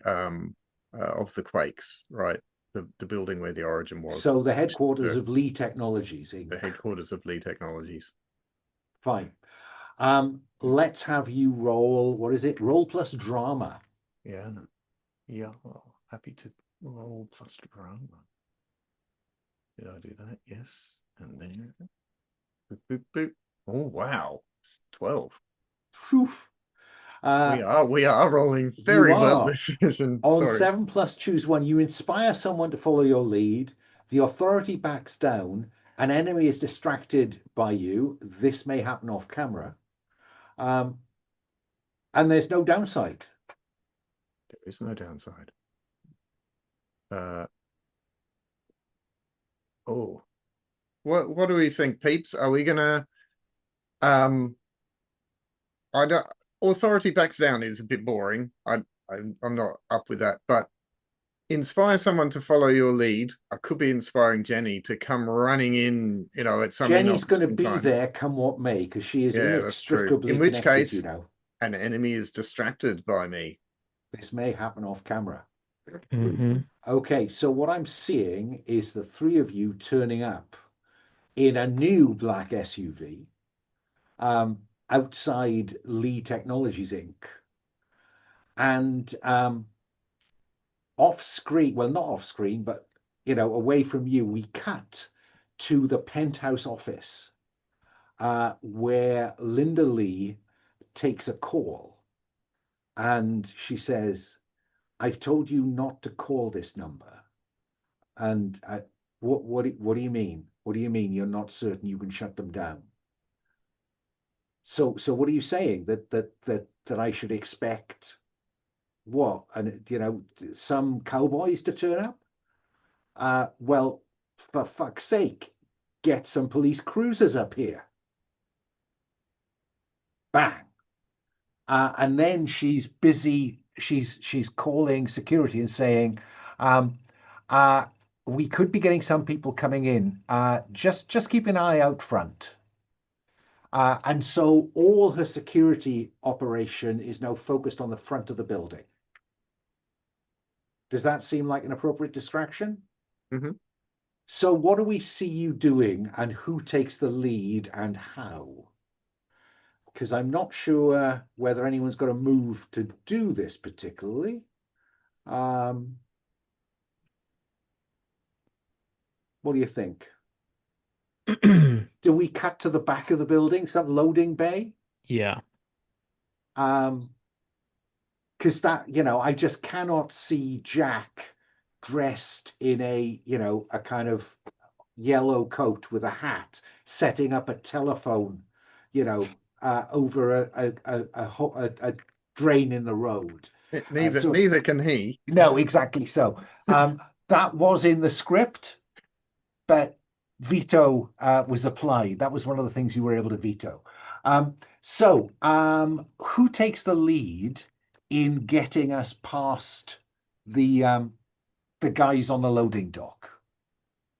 quakes, right? The building where the origin was. So the headquarters of Lee Technologies, The Inc. headquarters of Lee Technologies. Fine. Let's have you roll. What is it? Roll plus drama. Yeah. Yeah. Well, happy to roll plus drama. Did I do that? Yes. And then boop, boop, boop. Oh wow. It's 12. Whew. We are rolling You very well are. this session. On Sorry. 7 plus choose one, you inspire someone to follow your lead. The authority backs down. An enemy is distracted by you. This may happen off camera. And there's no downside. There is no downside. Oh. What do we think, peeps? Are we gonna I don't authority backs down is a bit boring. I'm not up with that, but inspire someone to follow your lead. I could be inspiring Jenny to come running in, at some Jenny's going to be time. there come what may, because she is inextricably in which connected, case, an enemy is distracted by me. This may happen off camera. Mm-hmm. Okay, so what I'm seeing is the three of you turning up in a new black SUV outside Lee Technologies Inc. And off screen, well, not off screen, but away from you, we cut to the penthouse office where Linda Lee takes a call, and she says, "I've told you not to call this number." And what do you mean? What do you mean you're not certain you can shut them down? So what are you saying, that I should expect what? And some cowboys to turn up? Well, for fuck's sake, get some police cruisers up here. Bang. And then she's busy. She's calling security and saying, um, "We could be getting some people coming in. Just keep an eye out front." And so all her security operation is now focused on the front of the building. Does that seem like an appropriate distraction? Mm-hmm. So what do we see you doing, and who takes the lead and how? Because I'm not sure whether anyone's got a move to do this particularly. What do you think? Do we cut to the back of the building, some loading bay? Yeah. Because that, I just cannot see Jack dressed in a kind of yellow coat with a hat, setting up a telephone, over a drain in the road. Neither can he. No, exactly so. That was in the script, but veto was applied. That was one of the things you were able to veto. So who takes the lead in getting us past the guys on the loading dock?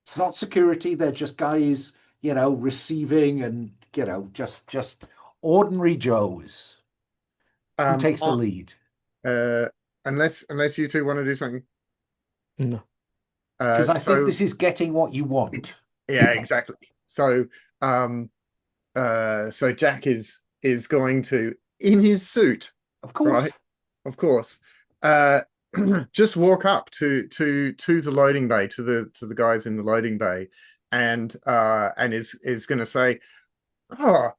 It's not security; they're just guys, receiving and just ordinary Joes. Who takes the lead? Unless you two want to do something. No. Because I think this is getting what you want. Yeah, exactly. So Jack is going to, in his suit, of course, right? Of course. Just walk up to the loading bay, to the guys in the loading bay, and is going to say, "Oh,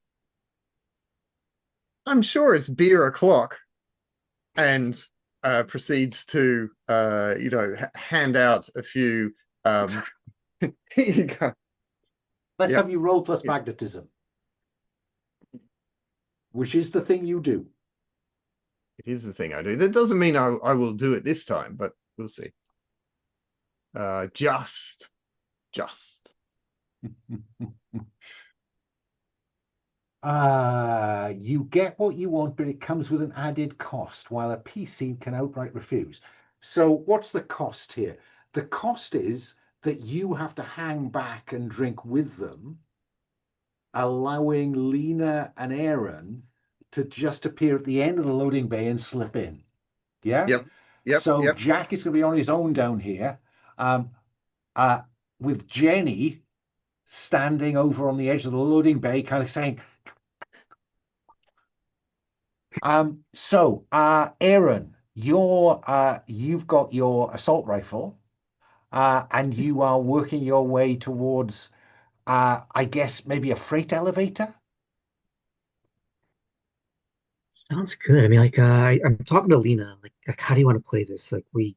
I'm sure it's beer o'clock," and proceeds to hand out a few. Here you go. Let's have you roll plus magnetism, which is the thing you do. It is the thing I do. That doesn't mean I will do it this time, but we'll see. Just. You get what you want, but it comes with an added cost, while a PC can outright refuse. So what's the cost here? The cost is that you have to hang back and drink with them, allowing Lena and Aaron to just appear at the end of the loading bay and slip in. Yeah? Yep. So Jack is going to be on his own down here, um, with Jenny standing over on the edge of the loading bay, kind of saying, Aaron, you've got your assault rifle, and you are working your way towards, I guess, maybe a freight elevator. Sounds good. I mean, like, I'm talking to Lena. Like, how do you want to play this? Like, we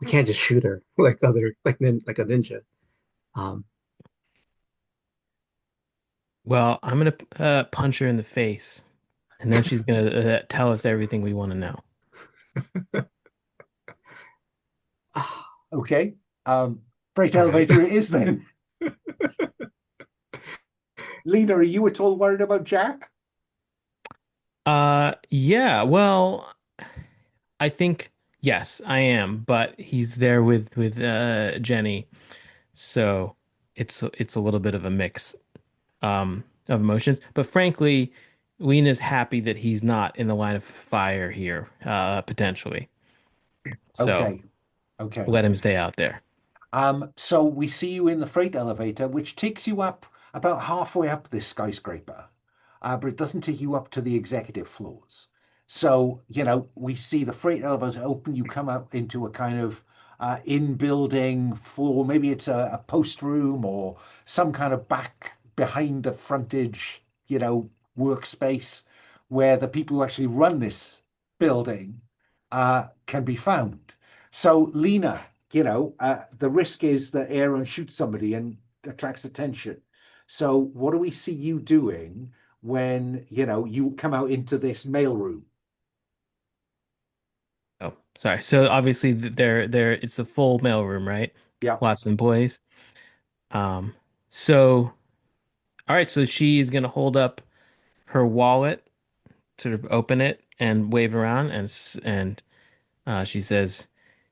can't just shoot her like like a ninja. Um, Well, I'm gonna punch her in the face, and then she's gonna tell us everything we want to know. Okay. Freight all right. elevator it is then. Lena, are you at all worried about Jack? Yeah, well, I think yes, I am, but he's there with Jenny, so it's a little bit of a mix of emotions. But frankly, Lena's happy that he's not in the line of fire here, potentially. So Okay. Okay. let him stay out there. So we see you in the freight elevator, which takes you up about halfway up this skyscraper, but it doesn't take you up to the executive floors. So, we see the freight elevators open, you come up into a kind of in-building floor. Maybe it's a post room or some kind of back behind the frontage, workspace where the people who actually run this building can be found. So, Lena, the risk is that Aaron shoots somebody and attracts attention. So what do we see you doing when, you come out into this mailroom? Oh, sorry. So obviously there it's a full mailroom, right? Yeah, Lots of employees. Um, so all right, so she is gonna hold up her wallet, sort of open it and wave around and she says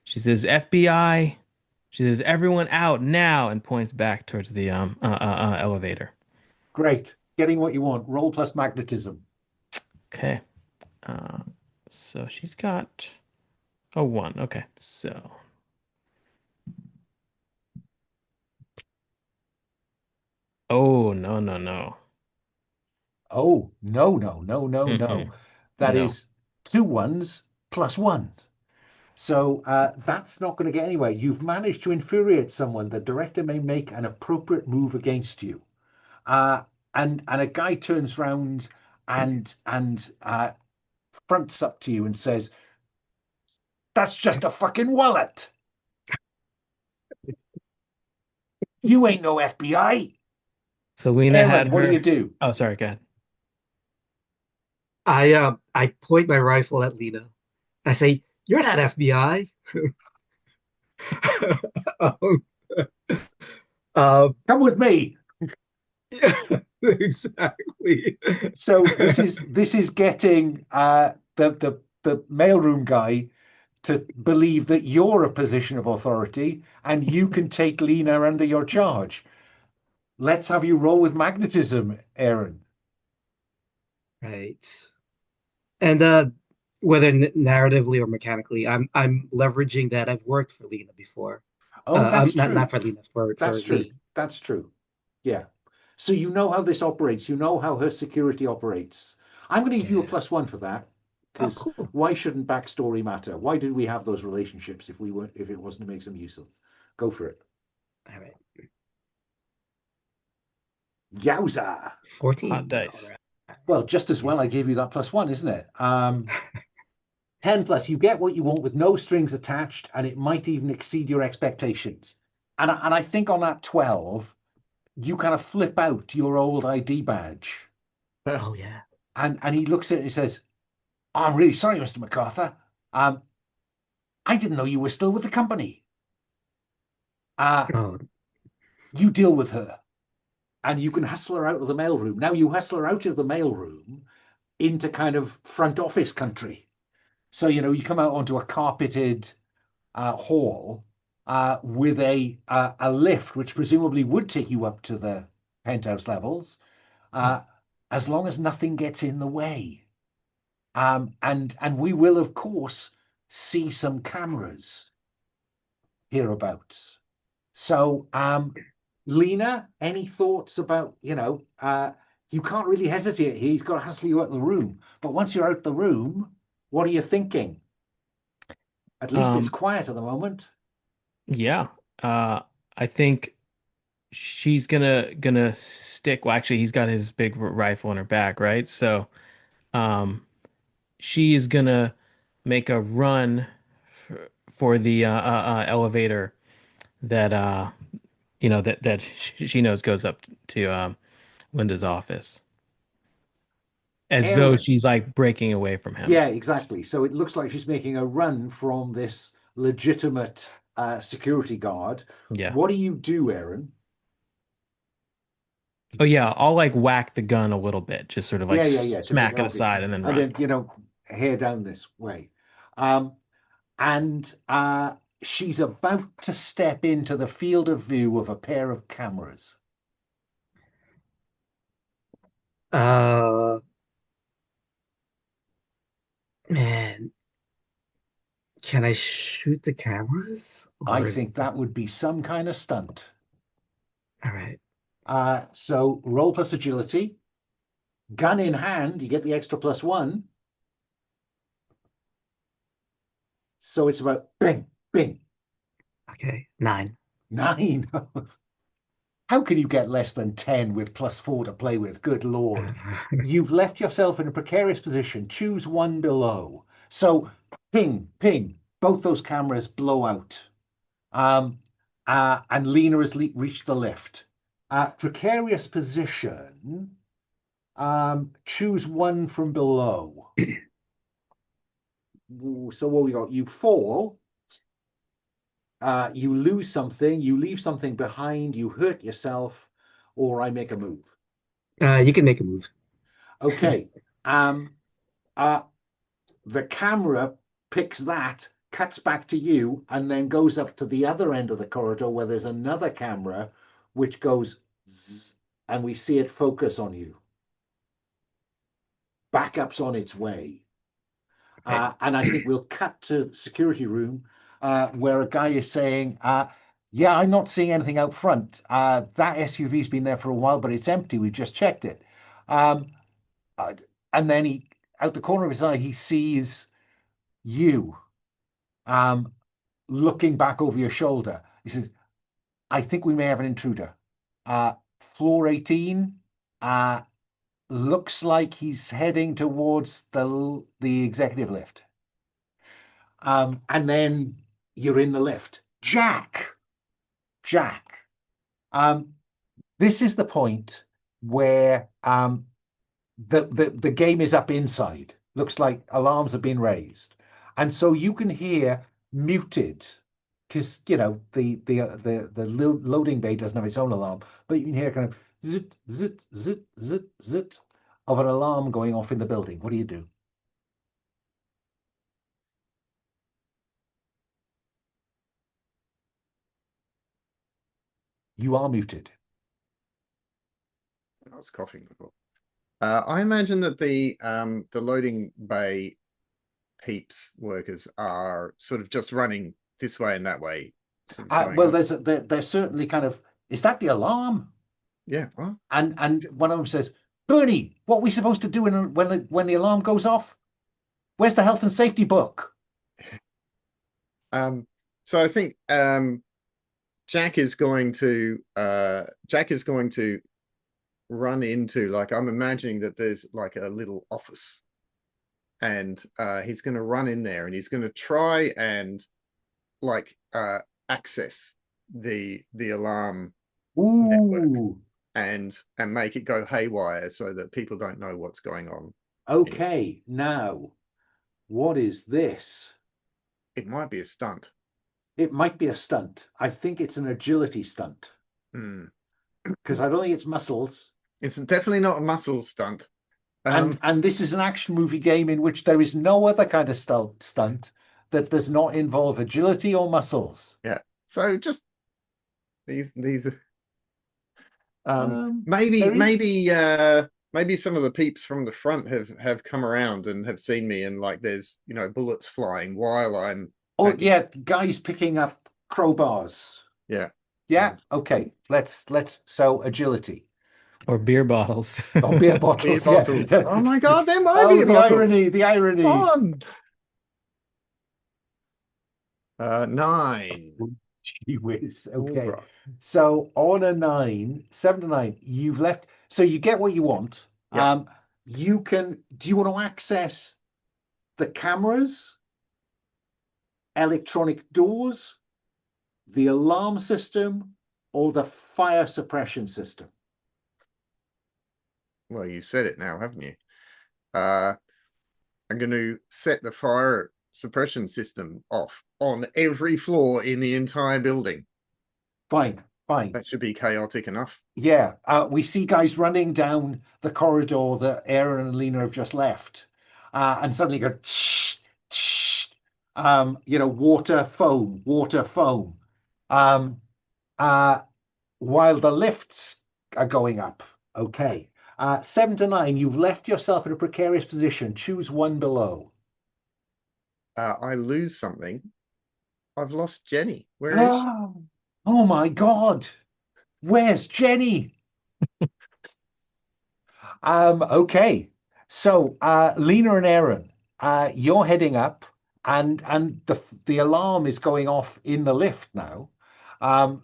FBI. She says everyone out now and points back towards the elevator. great. Getting what you want. Roll plus magnetism. Okay. Uh, so she's got a one. Okay. So oh no no no. Oh, no, no, no, no, no. Mm-mm. That No. is two ones plus one. So that's not going to get anywhere. You've managed to infuriate someone. The director may make an appropriate move against you. Uh, and a guy turns round and fronts up to you and says, "That's just a fucking wallet. You ain't no FBI." So Lena had Aaron, what do you her. do? Oh, sorry, go ahead. I point my rifle at Lena. I say, "You're not FBI." um, Come with me. yeah, exactly. So this is getting the mailroom guy to believe that you're a position of authority and you can take Lena under your charge. Let's have you roll with magnetism, Aaron. Right. And whether narratively or mechanically, I'm leveraging that I've worked for Lena before. Oh, I'm that's not true. for Lena, for That's true. Lee. That's true. Yeah. So you know how this operates. You know how her security operates. I'm going to give you a Yeah. plus one for that Oh, because cool. why shouldn't backstory matter? Why did we have those relationships if it wasn't to make some use of? Go for it. All right. Yowza. Hot 14. All dice. right. Well, just as well I gave you that plus one, isn't it? 10 plus, you get what you want with no strings attached, and it might even exceed your expectations. And I think on that 12, you kind of flip out your old ID badge. Oh yeah. And he looks at it and he says, "Oh, I'm really sorry, Mr. MacArthur. I didn't know you were still with the company." Oh, You deal with her, and you can hustle her out of the mailroom. Now you hustle her out of the mailroom into kind of front office country. So, you come out onto a carpeted hall with a lift, which presumably would take you up to the penthouse levels, uh, as long as nothing gets in the way. And we will, of course, see some cameras hereabouts. So, Lena, any thoughts about, you can't really hesitate here. He's got to hustle you out of the room. But once you're out the room, what are you thinking? At least it's quiet at the moment. Yeah. I think she's gonna stick. Well, actually, he's got his big rifle on her back, right? So, um, she is gonna make a run for the elevator that that she knows goes up to Linda's office, as though Aaron. she's like breaking away from him. Yeah, exactly. So it looks like she's making a run from this legitimate security guard. Yeah. What do you do, Aaron? Oh yeah, I'll like whack the gun a little bit, just sort of like Yeah, to make smack it it obvious. aside and then And run. then, hair down this way. And she's about to step into the field of view of a pair of cameras. Man, can I shoot the cameras? I Or think that would be some kind of stunt. all right. So roll plus agility. Gun in hand, you get the extra +1. So it's about bing, bing. Okay, 9. 9. How can you get less than 10 with +4 to play with? Good Lord. You've left yourself in a precarious position. Choose one below. So ping, ping. Both those cameras blow out. And Lena has reached the lift. Precarious position. Choose one from below. So what we got? You fall. You lose something, you leave something behind, you hurt yourself, or I make a move. You can make a move. Okay. The camera picks that, cuts back to you, and then goes up to the other end of the corridor where there's another camera which goes zzz, and we see it focus on you. Backup's on its way. Okay. And I think we'll cut to the security room where a guy is saying, yeah, I'm not seeing anything out front. That SUV's been there for a while, but it's empty. We've just checked it. And then out the corner of his eye, he sees you looking back over your shoulder. He says, I think we may have an intruder. Floor 18, looks like he's heading towards the executive lift. And then you're in the lift. Jack. This is the point where the game is up inside. Looks like alarms have been raised, and so you can hear muted because the loading bay doesn't have its own alarm, but you can hear kind of zit zit zit zit zit of an alarm going off in the building. What do you do? You are muted. I was coughing before. I imagine that the loading bay peeps workers are sort of just running this way and that way. Sort of Well, going, there's certainly kind of, is that the alarm? yeah. What? And one of them says, Bernie, what are we supposed to do when the alarm goes off? Where's the health and safety book? So I think Jack is going to run into, like, I'm imagining that there's like a little office, and he's going to run in there and he's going to try and like access the alarm network Ooh, and make it go haywire so that people don't know what's going on. okay. Now, what is this? It might be a stunt. It might be a stunt. I think it's an agility stunt Hmm. because I don't think it's muscles. It's definitely not a muscle stunt. And this is an action movie game in which there is no other kind of stunt that does not involve agility or muscles. Yeah. So just these Um, maybe there is. maybe some of the peeps from the front have come around and have seen me, and like there's bullets flying while I'm Oh hacking. yeah, guys picking up crowbars. Yeah. Yeah. Okay. Let's. So agility. Or beer bottles. Oh, beer Beer bottles. Yeah. bottles. Oh my god, they're my Oh, beer the bottles. irony. The irony. On. 9. Gee whiz. All Okay. right. So on a 9, 7 to 9, you've left. So you get what you want. Yeah. You can. Do you want to access the cameras, electronic doors, the alarm system, or the fire suppression system? Well, you said it now, haven't you? I'm going to set the fire suppression system off on every floor in the entire building. Fine. Fine. That should be chaotic enough. Yeah. We see guys running down the corridor that Aaron and Lena have just left, and suddenly go, tsh, tsh, water foam, water foam. Um, while the lifts are going up. Okay. 7 to 9, you've left yourself in a precarious position. Choose one below. I lose something. I've lost Jenny. Where is she? Oh my God. Where's Jenny? Okay. So Lena and Aaron, you're heading up, and the alarm is going off in the lift now. And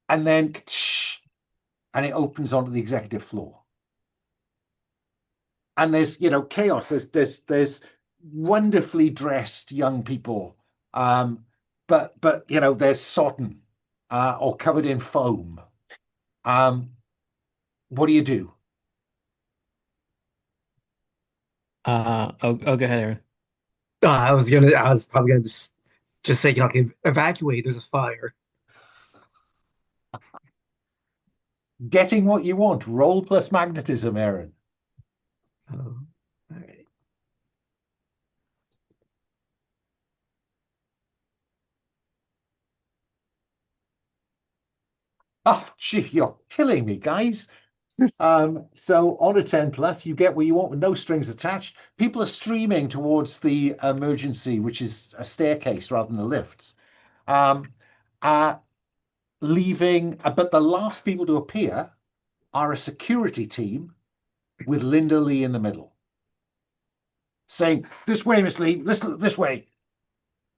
then and it opens onto the executive floor. And there's chaos. There's wonderfully dressed young people, but they're sodden or covered in foam. What do you do? Go ahead, Aaron. I was probably gonna just say, okay, evacuate. There's a fire. Getting what you want. Roll plus magnetism, Aaron. Oh, all right. Oh, gee, you're killing me, guys. So on a 10 plus, you get what you want with no strings attached. People are streaming towards the emergency, which is a staircase rather than the lifts. Um, Leaving, but the last people to appear are a security team with Linda Lee in the middle, saying, "This way, Miss Lee, this way."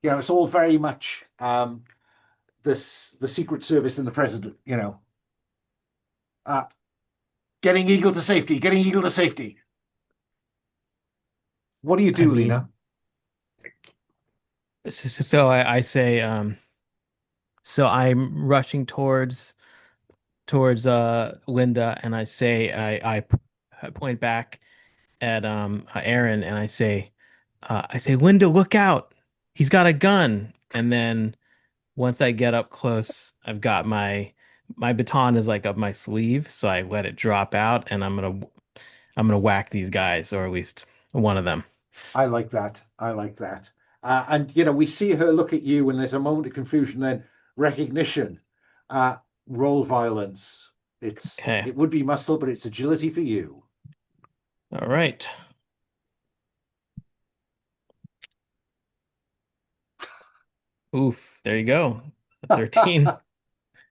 It's all very much the Secret Service and the president. Getting Eagle to safety, getting Eagle to safety. What do you do, Lena? So I say, so I'm rushing towards Linda, and I say, I point back at Aaron, and I say, Linda, look out, he's got a gun. And then once I get up close, I've got my baton is like up my sleeve, so I let it drop out, and I'm gonna whack these guys, or at least one of them. I like that. I like that. And we see her look at you, and there's a moment of confusion, then recognition. Roll violence. Okay. It would be muscle, but it's agility for you. All right. Oof, there you go. 13.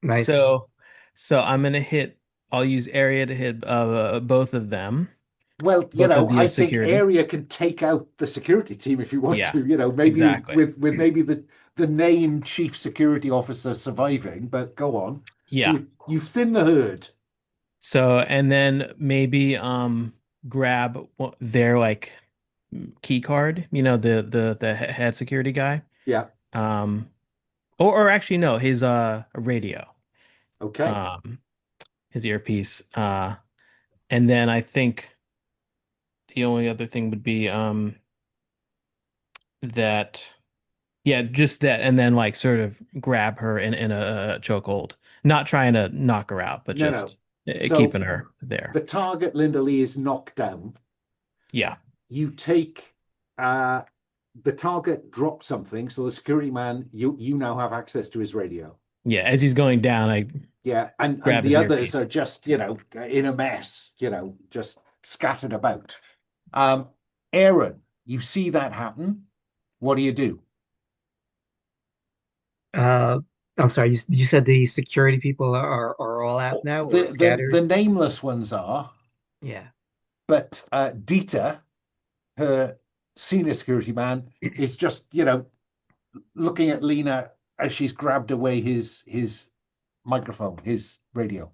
Nice. So I'm gonna hit. I'll use area to hit both of them. Well, Both of the I think security. area can take out the security team if you want Yeah, to. Maybe exactly. with maybe the named chief security officer surviving. But go on. Yeah. So you thin the herd. So and then maybe grab their like key card, the head security guy. Yeah. Or actually no, his radio. Okay. His earpiece. And then I think the only other thing would be that Yeah, just that, and then like sort of grab her in a chokehold, not trying to knock her out, but No, no. just So keeping her there. the target, Linda Lee, is knocked down. Yeah, You take uh, the target drops something, so the security man, you now have access to his radio. yeah. As he's going down, I Yeah, and grab the his others are earpiece. just in a mess, just scattered about. Um, Aaron, you see that happen. What do you do? Uh, I'm sorry, you said the security people are all out now or The scattered? nameless ones are, Yeah. but Dieter, her senior security man, is just looking at Lena as she's grabbed away his microphone, his radio.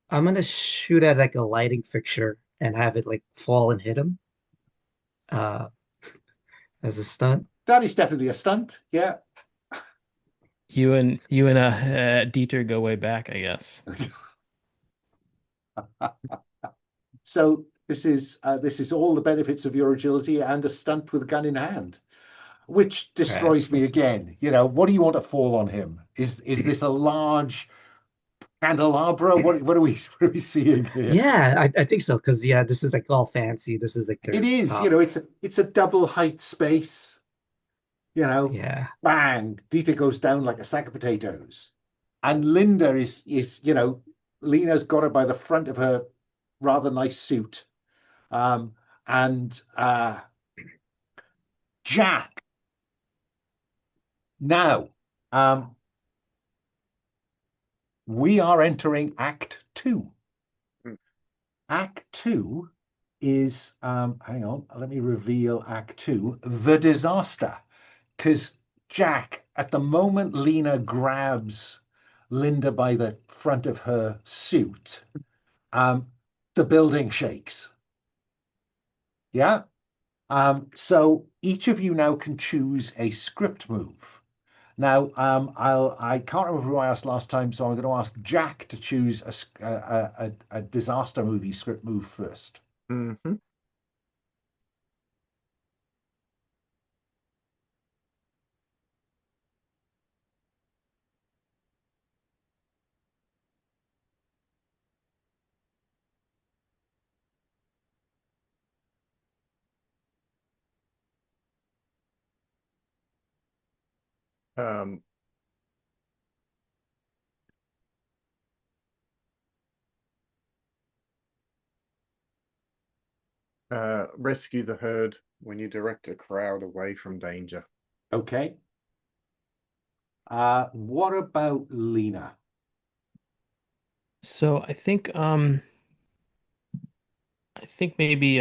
I'm gonna shoot at like a lighting fixture and have it like fall and hit him uh as a stunt. That is definitely a stunt. Yeah. You and Dieter go way back, I guess. So this is all the benefits of your agility and a stunt with a gun in hand, which Right. destroys me again. What do you want to fall on him? Is this a large candelabra? What are we seeing here? Yeah, I think so because yeah, this is like all fancy. This is like It their is, top. it's a double height space. You know, Yeah. bang, Dieter goes down like a sack of potatoes, and Linda is Lena's got her by the front of her rather nice suit, um, and Jack. Now, we are entering Act Two. Mm. Act Two is, hang on, let me reveal Act Two, the disaster. Because Jack, at the moment Lena grabs Linda by the front of her suit, um, the building shakes. Yeah. So each of you now can choose a script move. Now, I can't remember who I asked last time, so I'm going to ask Jack to choose a disaster movie script move first. Hmm. Um, rescue the herd when you direct a crowd away from danger. Okay. What about Lena? So I think maybe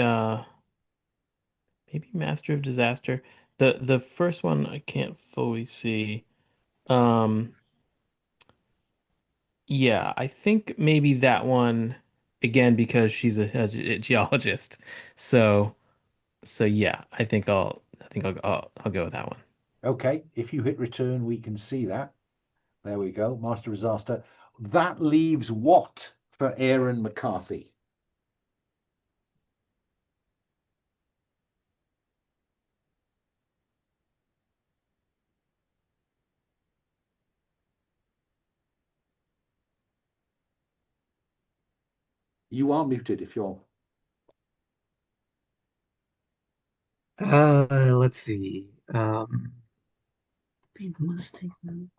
Master of Disaster. The first one I can't fully see. Um yeah, I think maybe that one again because she's a geologist. So so yeah, I think I'll go with that one. Okay, if you hit return, we can see that. There we go, Master Disaster. That leaves what for Aaron McCarthy? You are muted if you're. Let's see. The Mustang.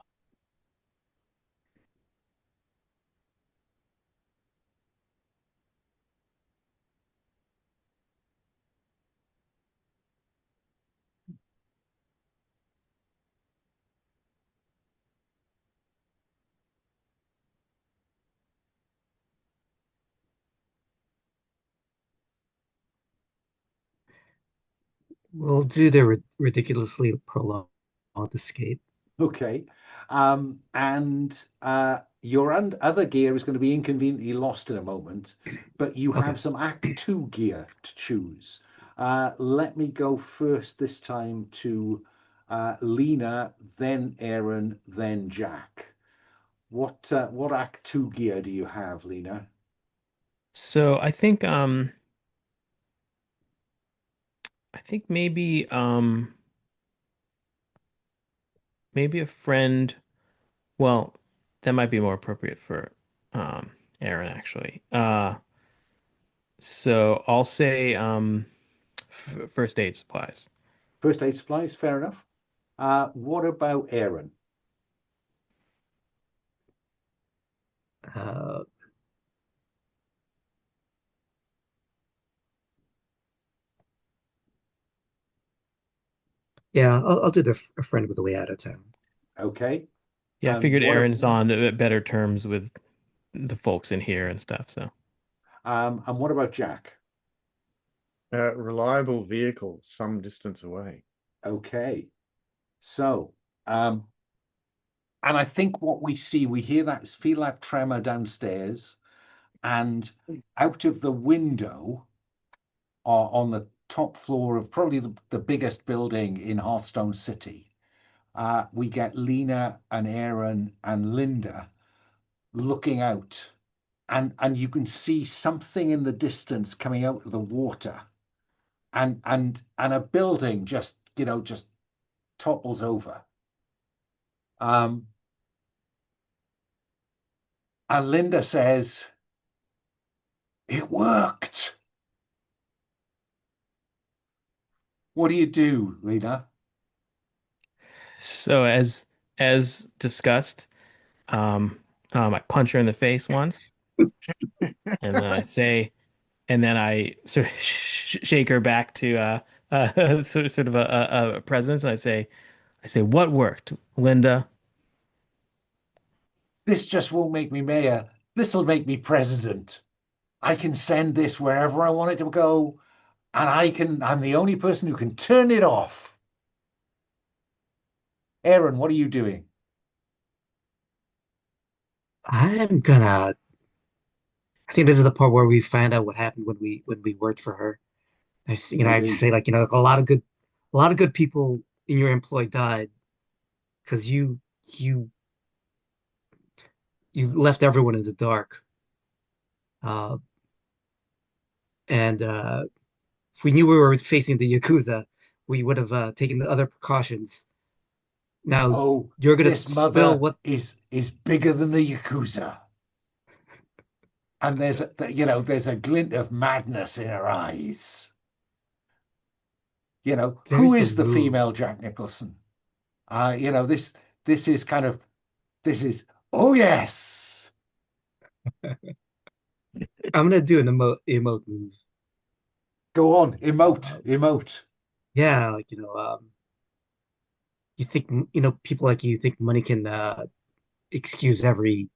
We'll do the ridiculously prolonged escape. Okay. And your other gear is going to be inconveniently lost in a moment, but you Okay. have some Act Two gear to choose. Let me go first this time to Lena, then Aaron, then Jack. What Act Two gear do you have, Lena? So I think maybe maybe a friend. Well, that might be more appropriate for Aaron actually. So I'll say f first aid supplies. First aid supplies, fair enough. What about Aaron? Uh, yeah, I'll do a friend with the way out of town. Okay. Yeah, I And figured what Aaron's on better terms with the folks in here and stuff. So and what about Jack? Reliable vehicle some distance away. Okay. So, and I think what we see, we hear that, feel that tremor downstairs, and out of the window, on the top floor of probably the biggest building in Hearthstone City, we get Lena and Aaron and Linda looking out, and you can see something in the distance coming out of the water, and a building just just topples over. Um, and Linda says, "It worked." What do, Lena? so as discussed, um, I punch her in the face once, and then I say, and then I sort of shake her back to sort of a presence, and I say, what worked, Linda? This just won't make me mayor. This'll make me president. I can send this wherever I want it to go, and I'm the only person who can turn it off. Aaron, what are you doing? I'm gonna. I think this is the part where we find out what happened when we worked for her. I just Maybe. say like, a lot of good people in your employ died because you you left everyone in the dark. Uh, and if we knew we were facing the Yakuza, we would have taken the other precautions. Now Oh, you're gonna this spill mother what? is bigger than the Yakuza. And there's a glint of madness in her eyes. Who There's a is the move. female Jack Nicholson? This is kind of this is oh yes. I'm gonna do an emote move. Go on, emote, Uh, emote. yeah, like you think people like you think money can excuse every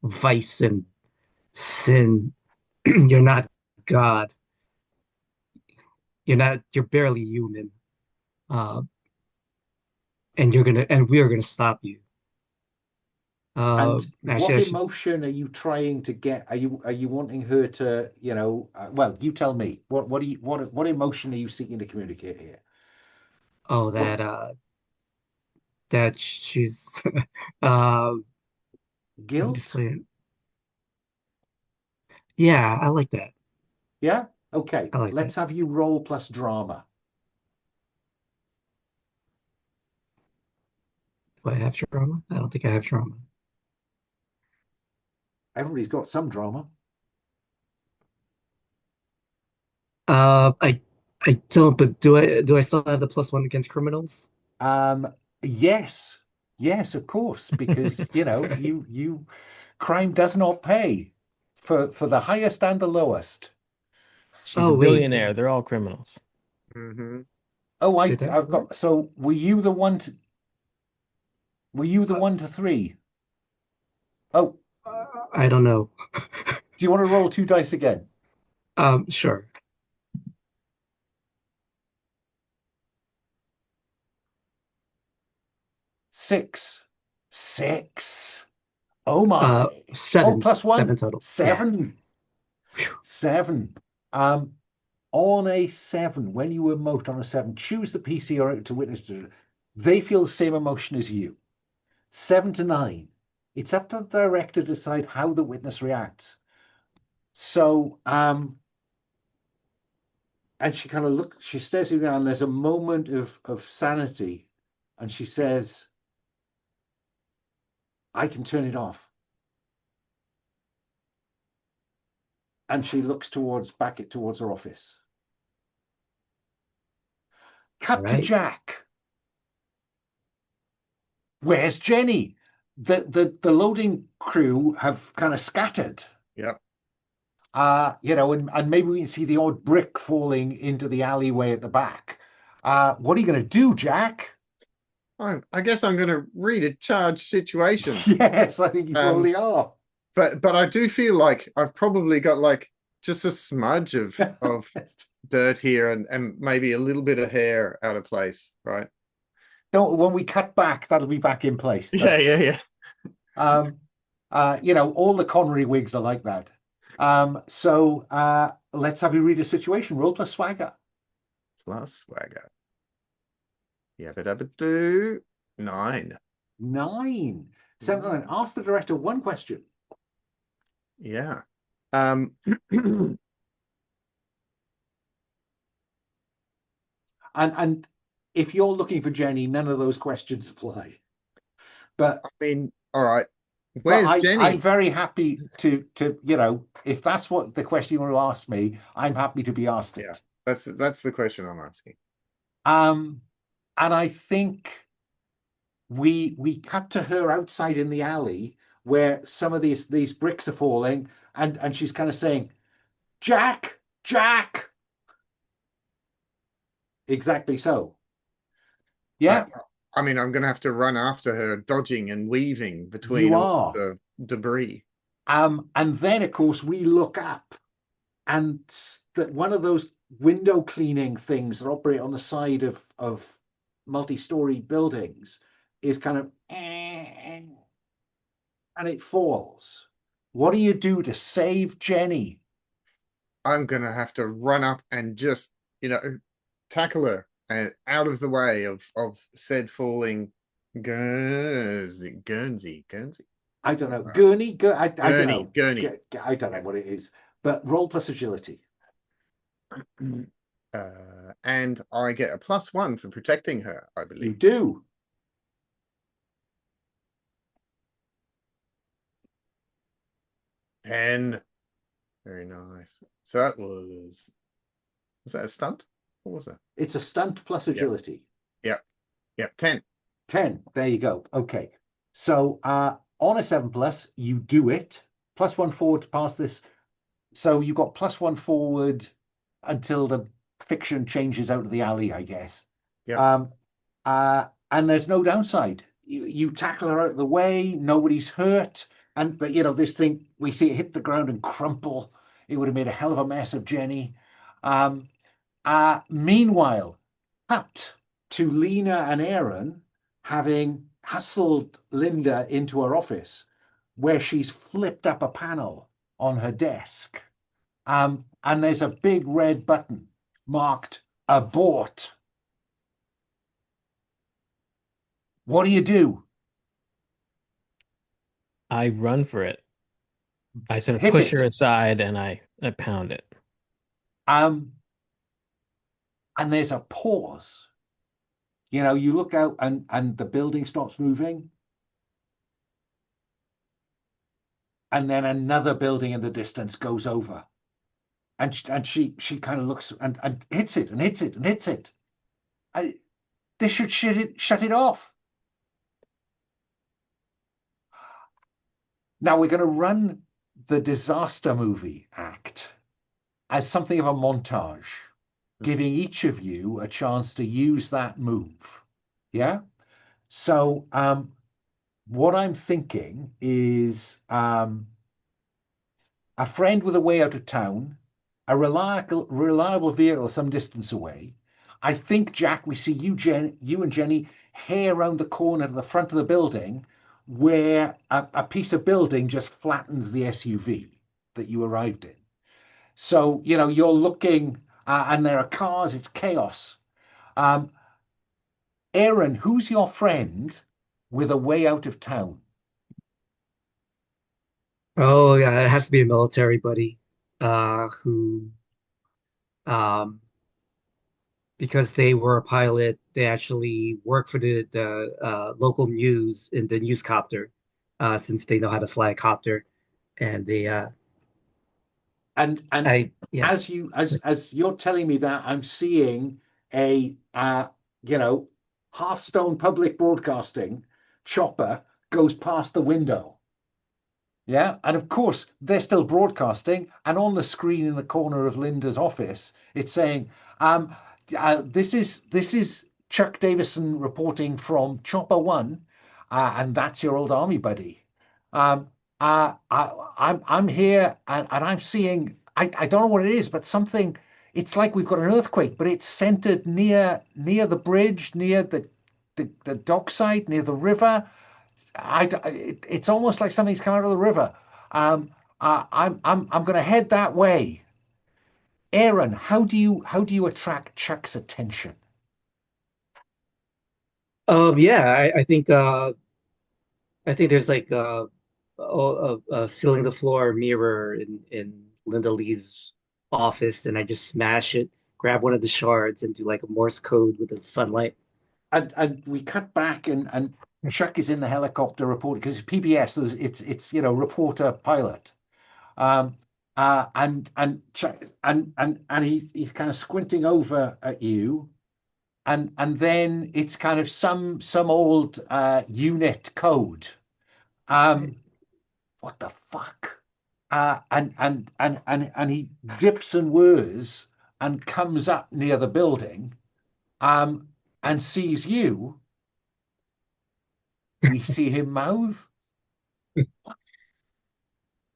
vice and sin. You're not God. You're barely human. Uh, and we are gonna stop you. And Actually, what emotion are you trying to get? Are you wanting her to, well, you tell me. What emotion are you seeking to communicate here? oh, What that she's, uh, let me just guilt? play it. Yeah, I like that. Yeah? Okay. I like that. Let's have you roll plus drama. Do I have drama? I don't think I have drama. Everybody's got some drama. I don't, but do I still have the +1 against criminals? Yes. Yes, of course, because you crime does not pay for the highest and the lowest. She's a Oh wait, billionaire. They're all criminals. Mm-hmm. Oh, did that I've work? got so were you the Uh, 1 to 3? Oh, I don't know. do you want to roll 2 dice again? Sure. 6. 6. Oh my. Oh, plus Seven one. total. Yeah. 7. Phew. 7. On a 7, when you emote on a 7, choose the PC or to witness to. They feel the same emotion as you. 7 to 9. It's up to the director to decide how the witness reacts. So, and she kind of she stares you down. There's a moment of sanity, and she says, I can turn it off. And she looks towards her office. All Cut to right. Jack. Where's Jenny? The loading crew have kind of scattered. Yep. And maybe we can see the odd brick falling into the alleyway at the back. What are you going to do, Jack? I guess I'm going to read a charged situation. Yes, I think you probably are. But I do feel like I've probably got like just a smudge of dirt here and maybe a little bit of hair out of place, right? Don't when we cut back, that'll be back in place. Yeah. All the Connery wigs are like that. So let's have you read a situation. Roll plus swagger. Plus swagger. Yabba-dabba-doo. 9. 9. 7. Ask the director one question. Yeah. And if you're looking for Jenny, none of those questions apply. But I mean, all right. Where's Jenny? I'm very happy to if that's what the question you want to ask me, I'm happy to be asked it. Yeah, that's the question I'm asking. And I think we cut to her outside in the alley where some of these bricks are falling, and she's kind of saying, Jack. Exactly so. Yeah. I mean, I'm going to have to run after her, dodging and weaving between all the debris. And then, of course, we look up, and that one of those window cleaning things that operate on the side of multi-story buildings is kind of, and it falls. What do you do to save Jenny? I'm going to have to run up and just, tackle her and out of the way of said falling Guernsey. I don't know. Gurney? I don't know. Gurney. I don't know what it is. But roll plus agility. And I get a +1 for protecting her, I believe. You do. 10. Very nice. So that was that a stunt? What was that? It's a stunt plus agility. Yep. 10. 10. There you go. Okay. So on a 7+, you do it. +1 forward to pass this. So you got +1 forward until the fiction changes out of the alley, I guess. Yeah. And there's no downside. You tackle her out of the way. Nobody's hurt. But this thing, we see it hit the ground and crumple. It would have made a hell of a mess of Jenny. Meanwhile, cut to Lena and Aaron having hustled Linda into her office, where she's flipped up a panel on her desk. And there's a big red button marked abort. What do you do? I run for it. I sort of Hit push it. her aside and I pound it. And there's a pause. You look out and the building stops moving. And then another building in the distance goes over. And she kind of looks and hits it and hits it and hits it. They should shut it off. Now we're going to run the disaster movie act as something of a montage, giving each of you a chance to use that move. Yeah? So what I'm thinking is a friend with a way out of town, a reliable vehicle some distance away. I think, Jack, we see you and Jenny hair around the corner to the front of the building where a piece of building just flattens the SUV that you arrived in. So, you're looking and there are cars, it's chaos. Aaron, who's your friend with a way out of town? Oh, yeah, it has to be a military buddy, who, because they were a pilot, they actually work for the local news in the newscopter, since they know how to fly a copter, and And yeah. as you're telling me that, I'm seeing a you know, Hearthstone Public Broadcasting chopper goes past the window. Yeah, and of course they're still broadcasting, and on the screen in the corner of Linda's office, it's saying, this is Chuck Davison reporting from Chopper One, and that's your old army buddy. Um, I'm here, and I'm seeing. I don't know what it is, but something. It's like we've got an earthquake, but it's centered near the bridge, near the dockside, near the river. It's almost like something's come out of the river. I'm going to head that way. Aaron, how do you attract Chuck's attention? Yeah, I think there's like a ceiling to floor mirror in Linda Lee's office, and I just smash it, grab one of the shards, and do like a Morse code with the sunlight. And we cut back, and Chuck is in the helicopter reporting because it's PBS. It's reporter pilot. Um, and he's kind of squinting over at you, and then it's kind of some old unit code. Um, what the fuck? And he drips and whirs and comes up near the building, um, and sees you. We see him mouth,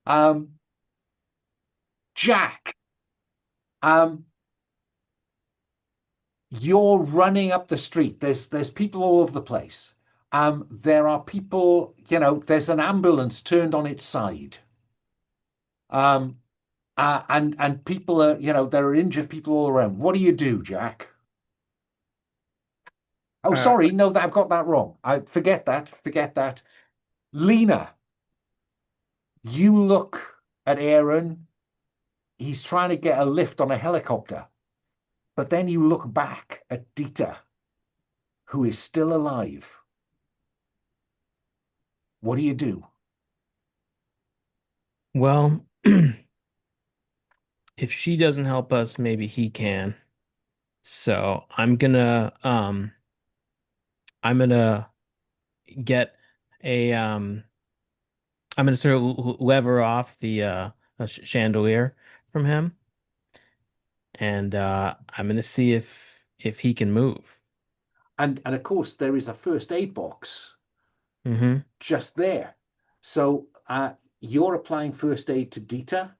um, Jack. Um, you're running up the street. There's people all over the place. There are people, there's an ambulance turned on its side. And people are, there are injured people all around. What do you do, Jack? Oh, sorry, no, I've got that wrong. I forget that. Lena, you look at Aaron. He's trying to get a lift on a helicopter. But then you look back at Dieter, who is still alive. What do you do? Well, if she doesn't help us, maybe he can. So I'm gonna get a I'm gonna sort of lever off the chandelier from him, and I'm gonna see if he can move. And of course, there is a first aid box Hmm. just there. So you're applying first aid to Dieter.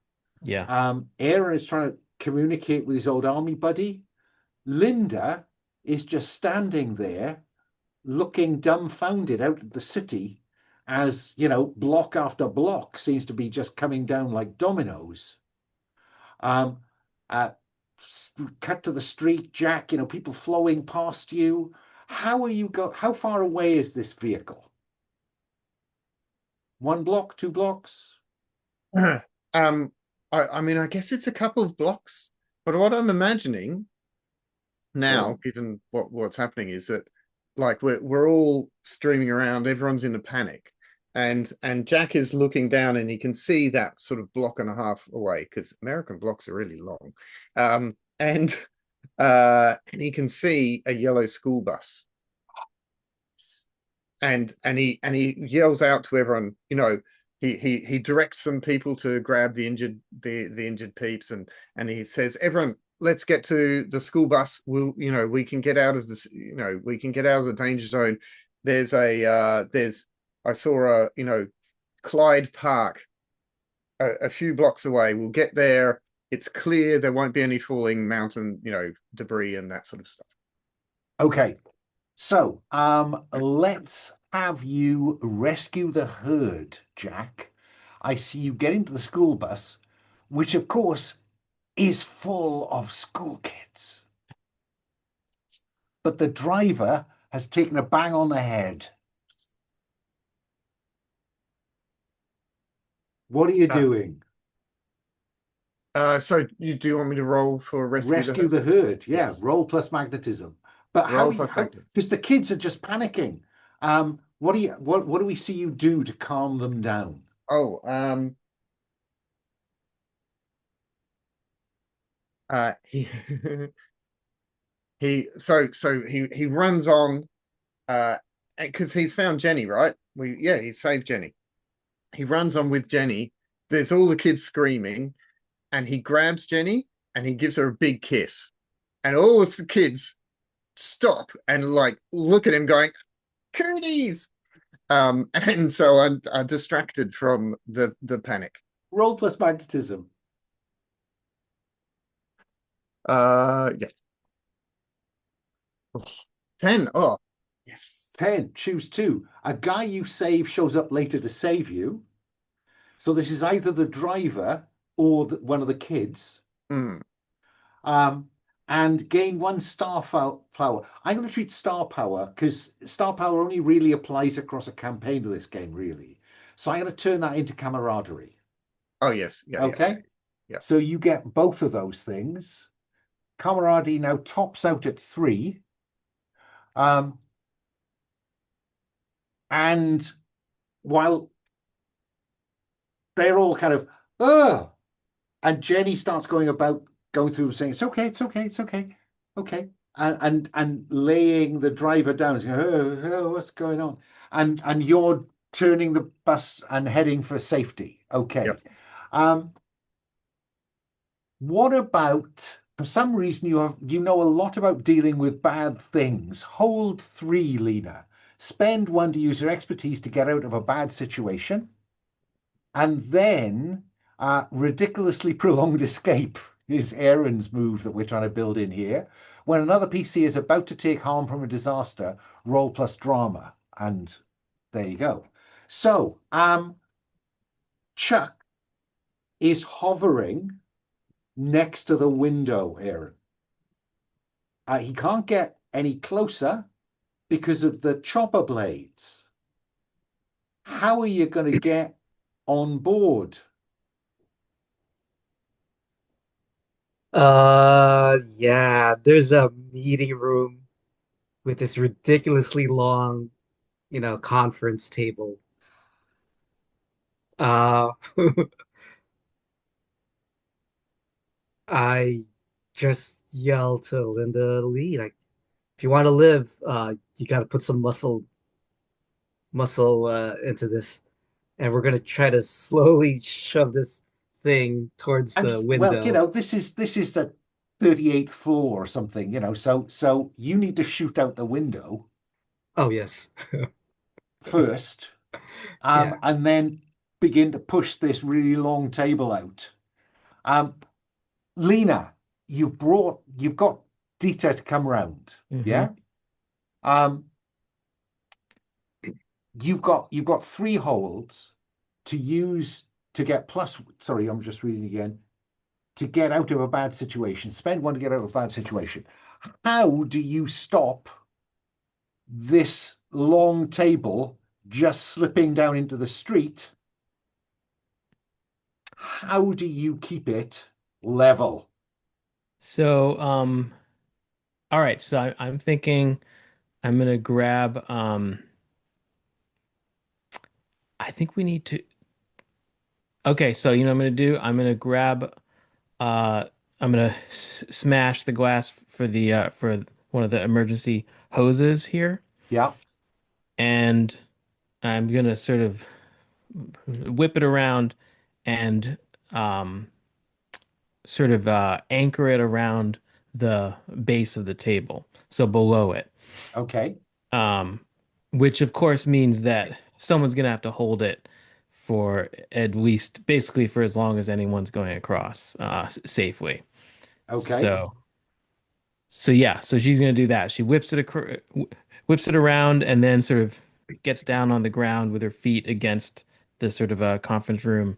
Yeah. Aaron is trying to communicate with his old army buddy. Linda is just standing there looking dumbfounded out at the city as, block after block seems to be just coming down like dominoes. Um, uh, Cut to the street, Jack, people flowing past you. How far away is this vehicle? 1 block, 2 blocks? um, I mean, I guess it's a couple of blocks, but what I'm imagining now, given what's happening, is that like we're all streaming around, everyone's in a panic, and Jack is looking down, and he can see that sort of block and a half away because American blocks are really long, and he can see a yellow school bus, and he yells out to everyone, he directs some people to grab the injured peeps, and he says, everyone, let's get to the school bus. We can get out of this, we can get out of the danger zone. I saw Clyde Park a few blocks away. We'll get there. It's clear there won't be any falling mountain, debris and that sort of stuff. Okay. So, let's have you rescue the herd, Jack. I see you get into the school bus, which of course is full of school kids. But the driver has taken a bang on the head. What are you doing? So do you want me to roll for rescue the herd? Yeah, yes. Roll plus magnetism. But roll because the kids are just panicking. What do we see you do to calm them down? Oh, he he runs on because he's found Jenny, right? He saved Jenny. He runs on with Jenny. There's all the kids screaming, and he grabs Jenny and he gives her a big kiss. And all the kids stop and like look at him going, Cooties! And so I'm distracted from the panic. Roll plus magnetism. Yes. 10. Oh, yes. 10. Choose 2. A guy you save shows up later to save you. So this is either the driver or one of the kids. Mm. And gain 1 star power. I'm going to treat star power because star power only really applies across a campaign of this game, really. So I'm going to turn that into camaraderie. Oh, yes. Yeah. Okay. Yeah. So you get both of those things. Camaraderie now tops out at 3. And while they're all kind of, oh, and Jenny starts going through saying, it's okay, it's okay, it's okay, okay. And laying the driver down, saying, oh, what's going on? And you're turning the bus and heading for safety. Okay. Yep. What about, for some reason, you know a lot about dealing with bad things. Hold 3, Lena. Spend 1 to use your expertise to get out of a bad situation. And then ridiculously prolonged escape is Aaron's move that we're trying to build in here. When another PC is about to take harm from a disaster, roll plus drama. And there you go. So Chuck is hovering next to the window, Aaron. He can't get any closer because of the chopper blades. How are you going to get on board? Yeah, there's a meeting room with this ridiculously long, conference table. Uh, I just yell to Linda Lee, like, if you want to live, you got to put some muscle into this, and we're gonna try to slowly shove this thing towards And the well, window. this is the 38th floor or something, so you need to shoot out the window Oh yes, first, yeah. and then begin to push this really long table out. Lena, you've got Dieter to come round. Yeah. You've got 3 holds to use to get plus. Sorry, I'm just reading again. To get out of a bad situation. Spend 1 to get out of a bad situation. How do you stop this long table just slipping down into the street? How do you keep it level? So, all right. So I'm thinking I'm gonna grab. I think we need to. Okay, so you know what I'm gonna do? I'm gonna grab. Uh, I'm gonna smash the glass for the for one of the emergency hoses here, Yeah. and I'm gonna sort of whip it around and um sort of anchor it around the base of the table, so below it. Okay. Um, which of course means that someone's gonna have to hold it for at least basically for as long as anyone's going across safely. Okay. So yeah, so she's gonna do that. She whips it around and then sort of gets down on the ground with her feet against the sort of a conference room,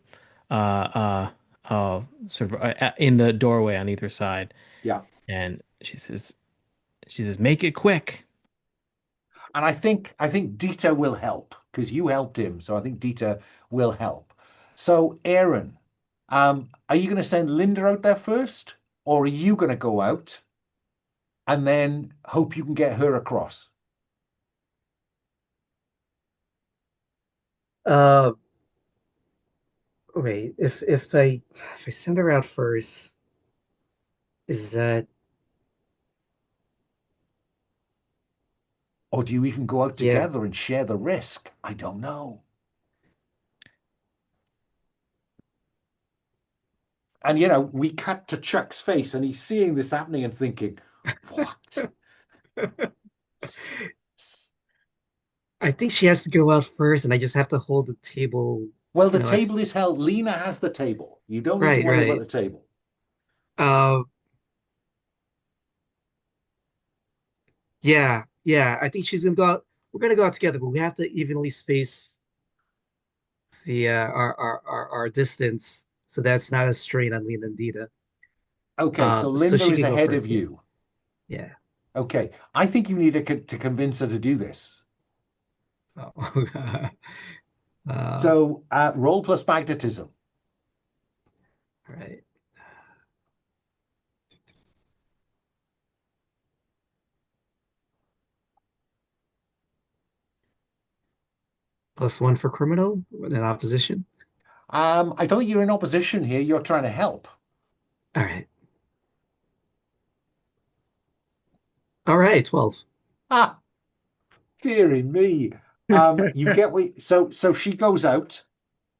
sort of in the doorway on either side. Yeah. And she says, make it quick. And I think Dieter will help because you helped him. So I think Dieter will help. So Aaron, are you going to send Linda out there first, or are you going to go out and then hope you can get her across? Uh, wait, if I send her out first, is that Or do you even go out yeah? together and share the risk? I don't know. And we cut to Chuck's face, and he's seeing this happening and thinking, "What?" I think she has to go out first, and I just have to hold the table. Well, the You know, table is held. Lena has the table. You don't need to right, worry about right. the table. Uh, yeah, yeah. I think she's gonna go out. We're gonna go out together, but we have to evenly space the our distance so that's not a strain on Lena and Dita. Okay, so So Linda she is can go ahead of first. Yeah, you. yeah. Okay, I think you need to convince her to do this. Oh. uh, So roll plus magnetism. all right. +1 for criminal in opposition. I don't think you're in opposition here. You're trying to help. All right. All right, 12. Ah, dearie me. You get so she goes out,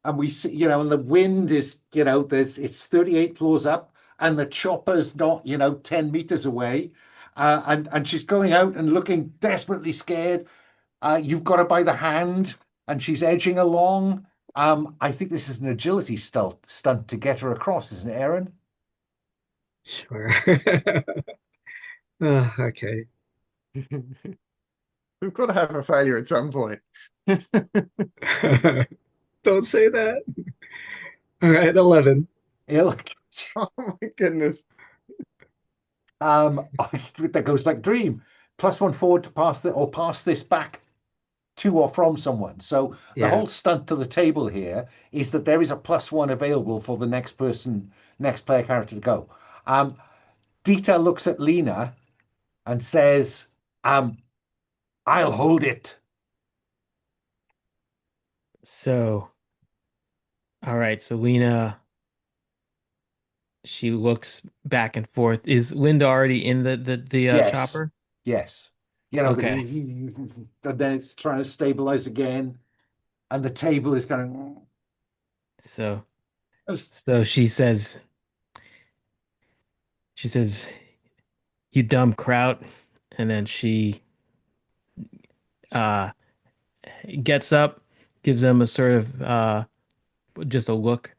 and we see, and the wind is, it's 38 floors up, and the chopper's not, 10 meters away. And she's going out and looking desperately scared. You've got her by the hand, and she's edging along. I think this is an agility stunt to get her across, isn't it, Aaron? Sure. Okay. We've got to have a failure at some point. Don't say that. All right, 11. Yeah, look, Oh my goodness. that goes like dream. +1 forward to pass this back to or from someone. So the Yeah. whole stunt to the table here is that there is a +1 available for the next player character to go. Dita looks at Lena and says, I'll hold it. So, all right. So Lena, she looks back and forth. Is Linda already in the Yes, chopper? yes. Okay. And then it's trying to stabilize again, and the table is going. So, so she says, "You dumb kraut," and then she uh gets up, gives them a sort of just a look,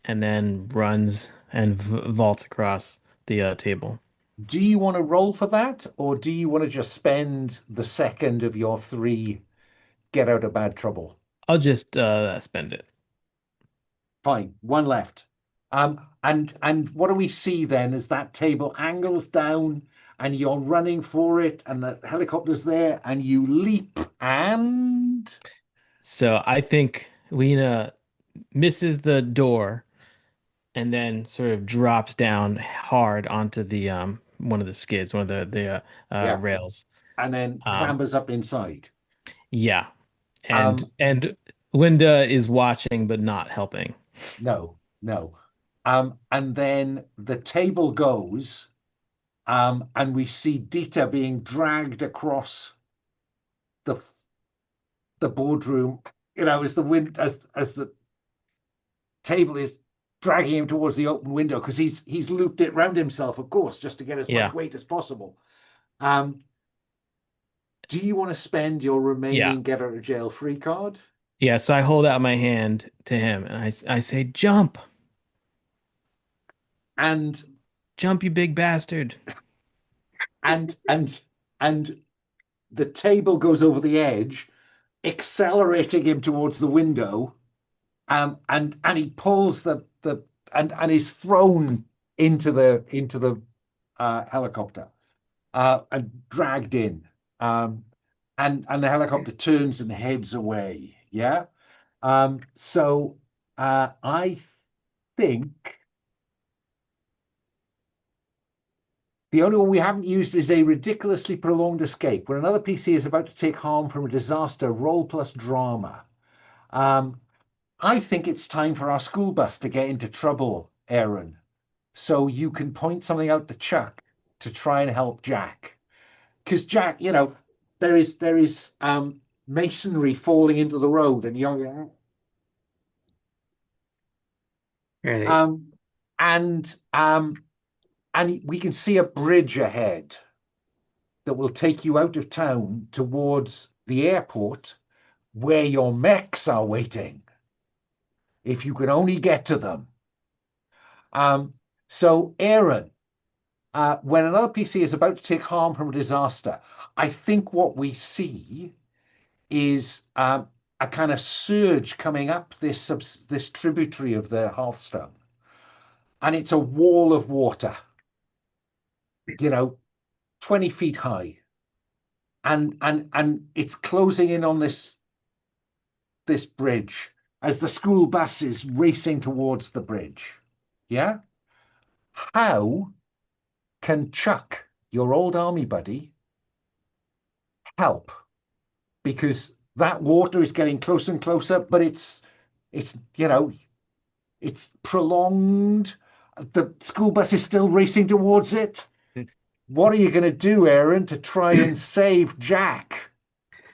and then runs and v vaults across the table. Do you want to roll for that, or do you want to just spend the second of your 3 get out of bad trouble? I'll just spend it. Fine, 1 left. And what do we see then as that table angles down, and you're running for it, and the helicopter's there, and you leap, and So I think Lena misses the door and then sort of drops down hard onto the one of the skids, one of the yeah, rails. and then Um, clambers up inside. yeah, and Um, and Linda is watching but not helping. no, no. And then the table goes, and we see Dita being dragged across the the boardroom, as the wind as the table is dragging him towards the open window, because he's looped it round himself, of course, just to get as much Yeah, weight as possible. Um, do you want to spend your yeah, remaining get out of jail free card? yeah. So I hold out my hand to him and I say, "Jump, And jump, you big bastard!" and and and the table goes over the edge, accelerating him towards the window. And he pulls the and is thrown into the helicopter, and dragged in. And the helicopter turns and heads away. Yeah. So I think the only one we haven't used is a ridiculously prolonged escape. When another PC is about to take harm from a disaster, roll plus drama. I think it's time for our school bus to get into trouble, Aaron. So you can point something out to Chuck to try and help Jack. Because Jack, there is masonry falling into the road, and you're Right. um and we can see a bridge ahead that will take you out of town towards the airport where your mechs are waiting. If you can only get to them. So Aaron, when another PC is about to take harm from a disaster, I think what we see is a kind of surge coming up this tributary of the Hearthstone, and it's a wall of water, 20 feet high, and it's closing in on this bridge as the school bus is racing towards the bridge. Yeah? How can Chuck, your old army buddy, help? Because that water is getting closer and closer, but it's prolonged. The school bus is still racing towards it. What are you going to do, Aaron, to try and save Jack?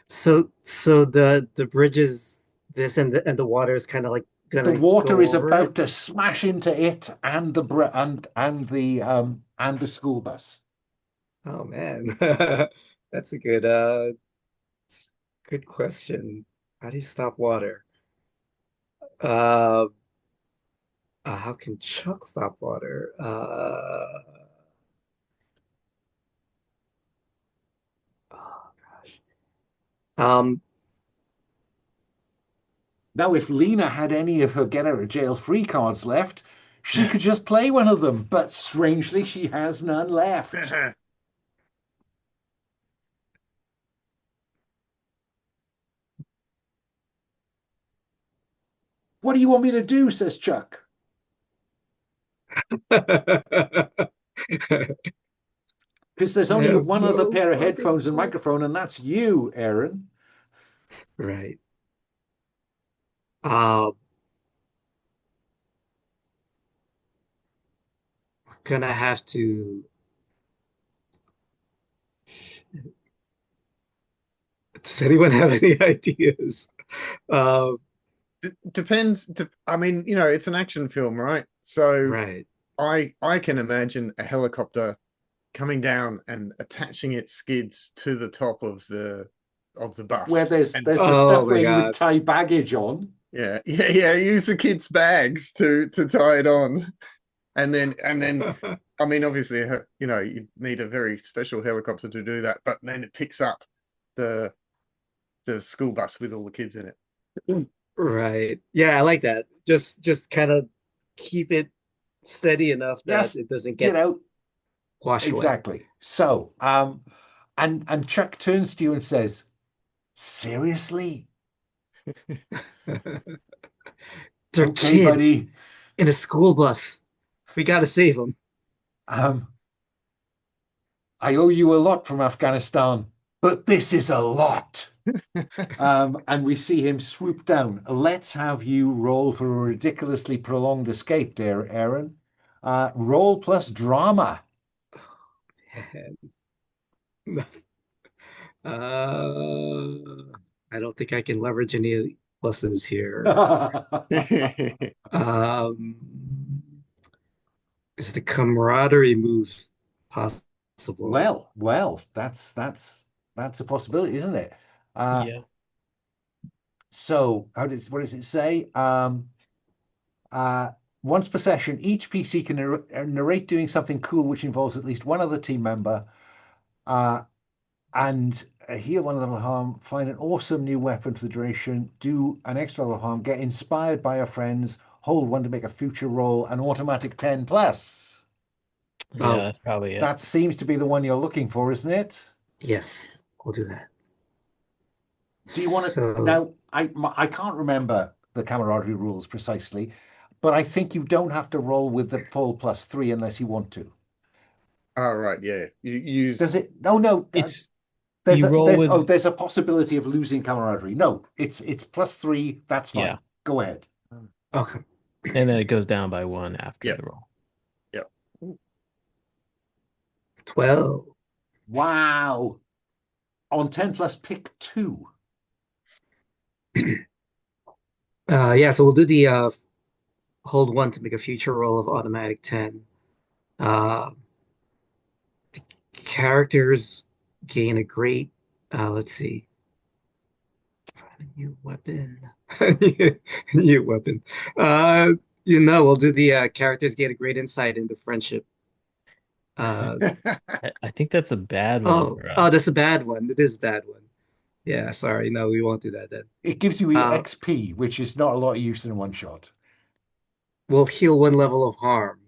So the bridge is this, and the water is kind of like The gonna water go is over about it. to smash into it and the school bus. Oh man, that's a good question. How do you stop water? Uh, how can Chuck stop water? Oh gosh. Um, Now, if Lena had any of her get out of jail free cards left, she could just play one of them, but strangely, she has none left. What do you want me to do? Says Chuck. Because there's I only have one other no pair of fucking headphones and clue. microphone, and that's you, Aaron. Right. Um, gonna have to. Does anyone have any ideas? Um, Depends. I mean, it's an action film, right? So right. I can imagine a helicopter coming down and attaching its skids to the top of the Where bus. there's And there's the Oh stuff my where you would God. tie baggage on. yeah, use the kids' bags to tie it on. And then I mean, obviously, you need a very special helicopter to do that, but then it picks up the school bus with all the kids in it. Right. Yeah, I like that. Just kind of keep it steady enough that Yes, it doesn't you get know, washed away. exactly. So, and Chuck turns to you and says, "Seriously? They're Okay, kids buddy. in a school bus. We gotta save them. Um, I owe you a lot from Afghanistan, but this is a lot." And we see him swoop down. Let's have you roll for a ridiculously prolonged escape there, Aaron. Roll plus drama. I don't think I can leverage any pluses here. Um, is the camaraderie move possible? Well, that's a possibility, isn't it? Uh, Yeah. so what does it say? Uh, Once per session, each PC can narrate doing something cool which involves at least one other team member, uh, and heal one level of harm, find an awesome new weapon for the duration, do an extra level of harm, get inspired by your friends, hold one to make a future roll, an automatic 10 plus. Yeah, Oh, that's probably it. That seems to be the one you're looking for, isn't it? yes, we'll do that. Do you want to So, now? I can't remember the camaraderie rules precisely, but I think you don't have to roll with the full +3 unless you want to. All right, yeah. You Does use it? No, no. It's There's You a roll with there's a possibility of losing camaraderie. No, it's +3. That's fine. yeah, Go ahead. Okay. and then it goes down by 1 after Yep. the roll. Yep. 12. Wow. On 10 plus, pick 2. Yeah, so we'll do the hold 1 to make a future roll of automatic 10. Uh, Characters gain a great, let's see, find a new weapon. New weapon. We'll do the characters gain a great insight into friendship. Uh, I think that's a bad one oh, for oh, that's us. a bad one. It is a bad one. Yeah, sorry. No, we won't do that then. It gives you Uh, XP, which is not a lot of use in one shot. we'll heal 1 level of harm,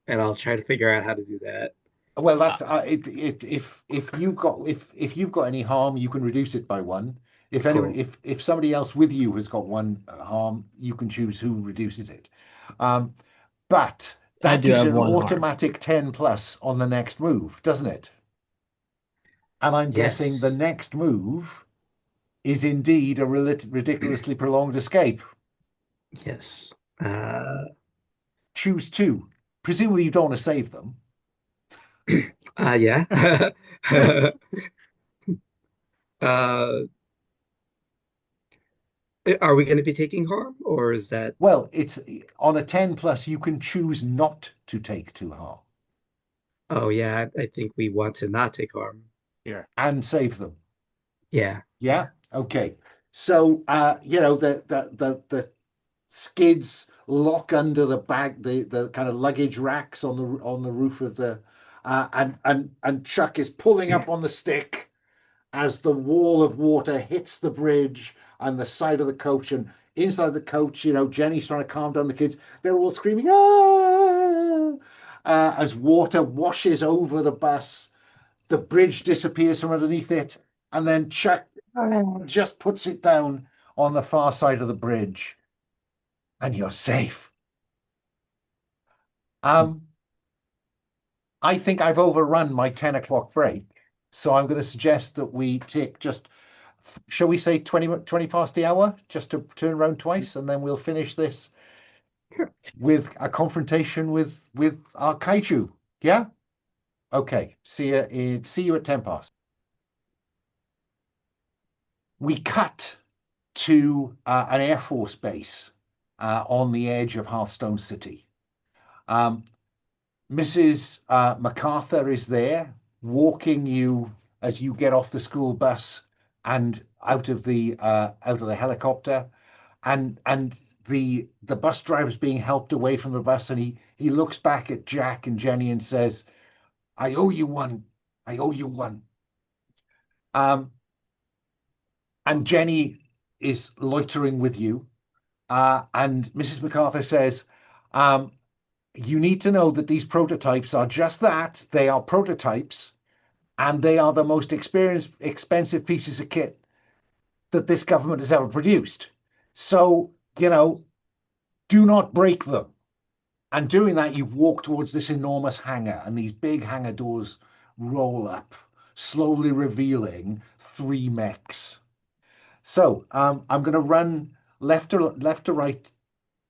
and I'll try to figure out how to do that. Well, Uh, that's if you've got any harm, you can reduce it by 1. If anyone Cool. if somebody else with you has got 1 harm, you can choose who reduces it. Um, but I that do gives you have an 1 harm. automatic 10 plus on the next move, doesn't it? And I'm guessing the Yes. next move is indeed a ridiculously prolonged escape. Yes. Choose 2. Presumably you don't want to save them. Yeah. Uh, are we going to be taking harm, or is that? Well, it's on a 10 plus, you can choose not to take 2 harm Oh, yeah. I think we want to not take harm. Yeah. and save them. Yeah. Yeah. Okay. So the skids lock under the bag, the kind of luggage racks on the roof of the and Chuck is pulling up on the stick as the wall of water hits the bridge and the side of the coach. And inside the coach, Jenny's trying to calm down the kids. They're all screaming, ah! As water washes over the bus. The bridge disappears from underneath it, and then Chuck just puts it down on the far side of the bridge, and you're safe. I think I've overrun my 10 o'clock break, so I'm going to suggest that we take just, shall we say 20 past the hour, just to turn around twice, and then we'll finish this with a confrontation with our kaiju. Yeah. Okay. See you at 10 past. We cut to an Air Force base on the edge of Hearthstone City. Mrs. MacArthur is there, walking you as you get off the school bus and out of the helicopter, and the bus driver is being helped away from the bus, and he looks back at Jack and Jenny and says, "I owe you one. I owe you one." And Jenny is loitering with you. And Mrs. MacArthur says, you need to know that these prototypes are just that. They are prototypes, and they are the most expensive pieces of kit that this government has ever produced. So, do not break them. And doing that, you've walked towards this enormous hangar, and these big hangar doors roll up, slowly revealing 3 mechs. So I'm going to run left to right,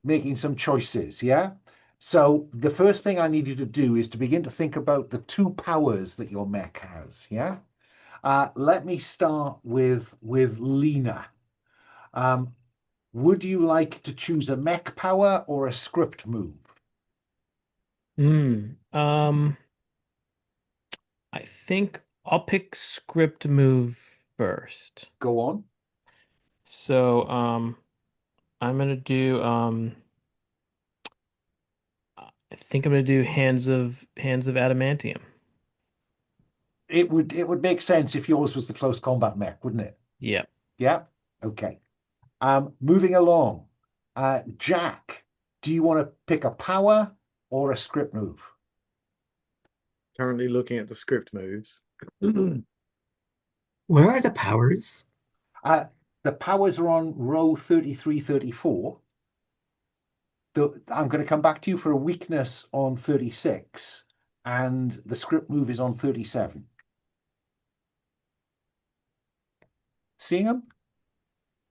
making some choices. Yeah. So the first thing I need you to do is to begin to think about the 2 powers that your mech has. Yeah. Let me start with Lena. Would you like to choose a mech power or a script move? I think I'll pick script move first. Go on. So, I'm gonna do I think I'm gonna do hands of adamantium. It would make sense if yours was the close combat mech, wouldn't it? Yep. Yeah. Okay. Moving along. Jack, do you want to pick a power or a script move? Currently looking at the script moves. Where are the powers? The powers are on row 33, 34. I'm going to come back to you for a weakness on 36, and the script move is on 37. seeing them?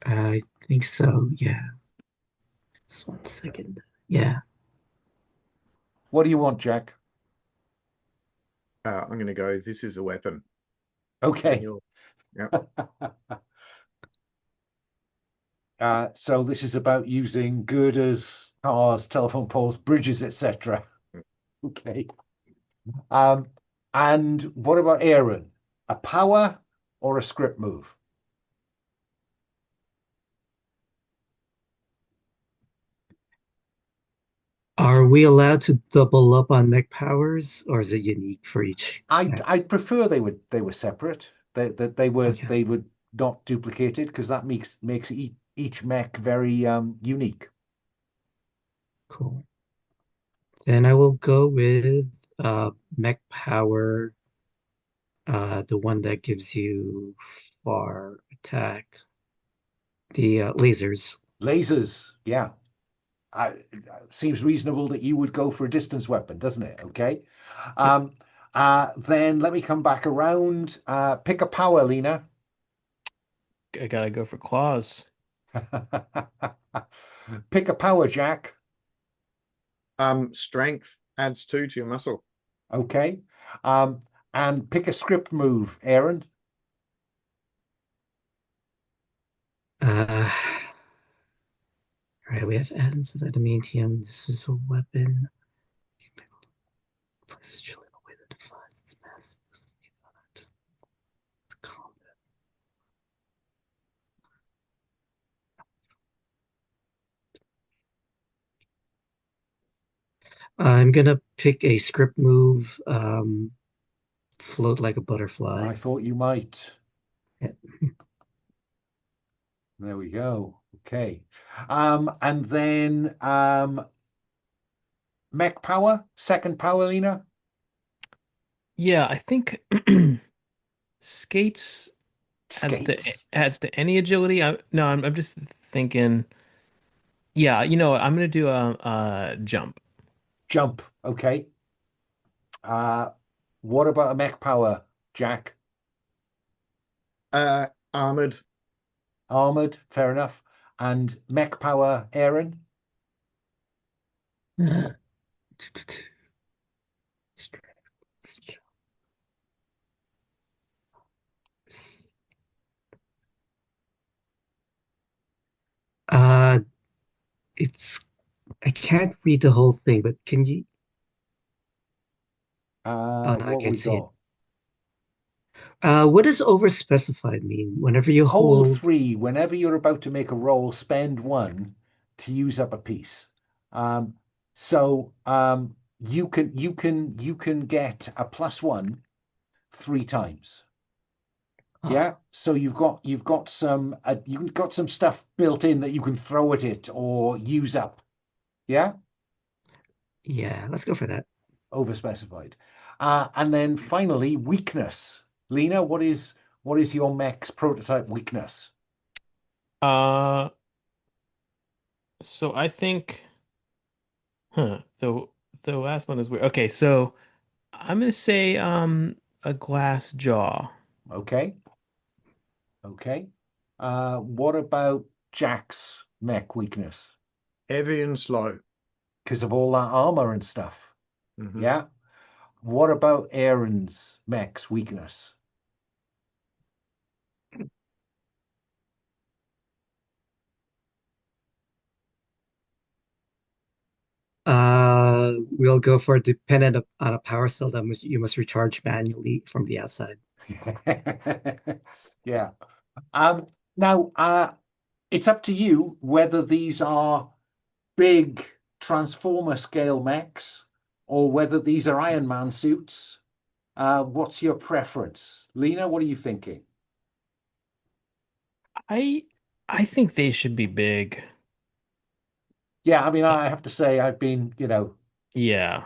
I think so. Yeah. Just 1 second. Yeah. What do you want, Jack? I'm going to go. This is a weapon. Okay. Yep. So this is about using girders, cars, telephone poles, bridges, etc. Okay. And what about Aaron? A power or a script move? Are we allowed to double up on mech powers, or is it unique for each mech? I'd prefer they were separate. They Okay, were not duplicated because that makes each mech very unique. cool. Then I will go with mech power, the one that gives you far attack, the lasers. Lasers, yeah. Seems reasonable that you would go for a distance weapon, doesn't it? Okay. Yep. Then let me come back around. Pick a power, Lena. I gotta go for claws. Pick a power, Jack. Strength adds 2 to your muscle. Okay. And pick a script move, Aaron. Uh, all right, we have ends of adamantium. This is a weapon. Places chill in a way that defines its massive combat. I'm gonna pick a script move, float like a butterfly. I thought you might. Yeah. There we go. Okay. And then mech power, second power, Lena. Yeah, I think skates Skates. adds to any agility. No, I'm just thinking. Yeah, you know what? I'm gonna do a jump. Jump. Okay. Uh, what about a mech power, Jack? Armored. Armored, fair enough. And mech power, Aaron? Uh, it's I can't read the whole thing, but can you? Oh no, I What can't we see it. got? What does overspecified mean? Whenever you Hold hold, 3. Whenever you're about to make a roll, spend 1 to use up a piece. Um, so you can get a +1 3 times. oh, Yeah. So you've got some stuff built in that you can throw at it or use up. Yeah. yeah, let's go for that. Overspecified. And then finally, weakness. Lena, what is your mech's prototype weakness? Uh, so I think, the last one is weird. Okay, so I'm gonna say a glass jaw. Okay. Okay. What about Jack's mech weakness? Heavy and slow. Because of all that armor and stuff. Mhm. Yeah. What about Aaron's mech's weakness? We'll go for dependent on a power cell that you must recharge manually from the outside. Yeah. Now, it's up to you whether these are big transformer scale mechs or whether these are Iron Man suits. What's your preference? Lena, what are you thinking? I I think they should be big. Yeah, I mean, I have to say, I've been, Yeah,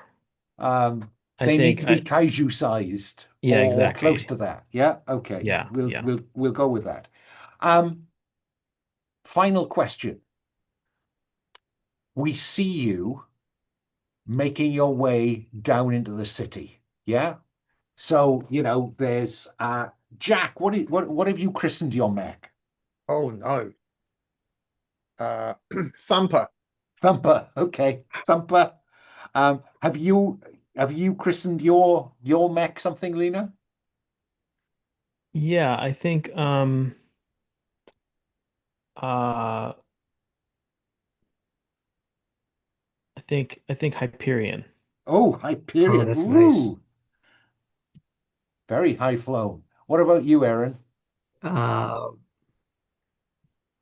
um, I they need think to be kaiju sized yeah, or close exactly. to that. Yeah, okay, Yeah, yeah. we'll go with that. Um, Final question. We see you making your way down into the city. Yeah. So, there's Jack, what have you christened your mech? Oh no. Uh, Thumper. Thumper. Okay, Thumper. Have you christened your mech something, Lena? Yeah, uh I think Hyperion. Oh, Oh, Hyperion. that's nice. Ooh, very high flown. What about you, Aaron? Uh,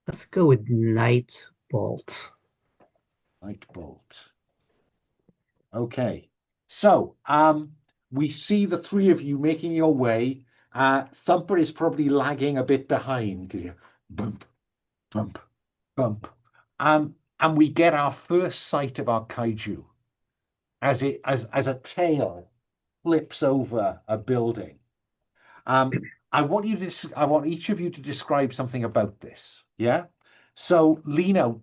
let's go with Night Bolt. Lightbolt. Okay. So, we see the three of you making your way. Thumper is probably lagging a bit behind because you bump, bump, bump. And we get our first sight of our kaiju as a tail flips over a building. I want each of you to describe something about this. Yeah. So, Lena,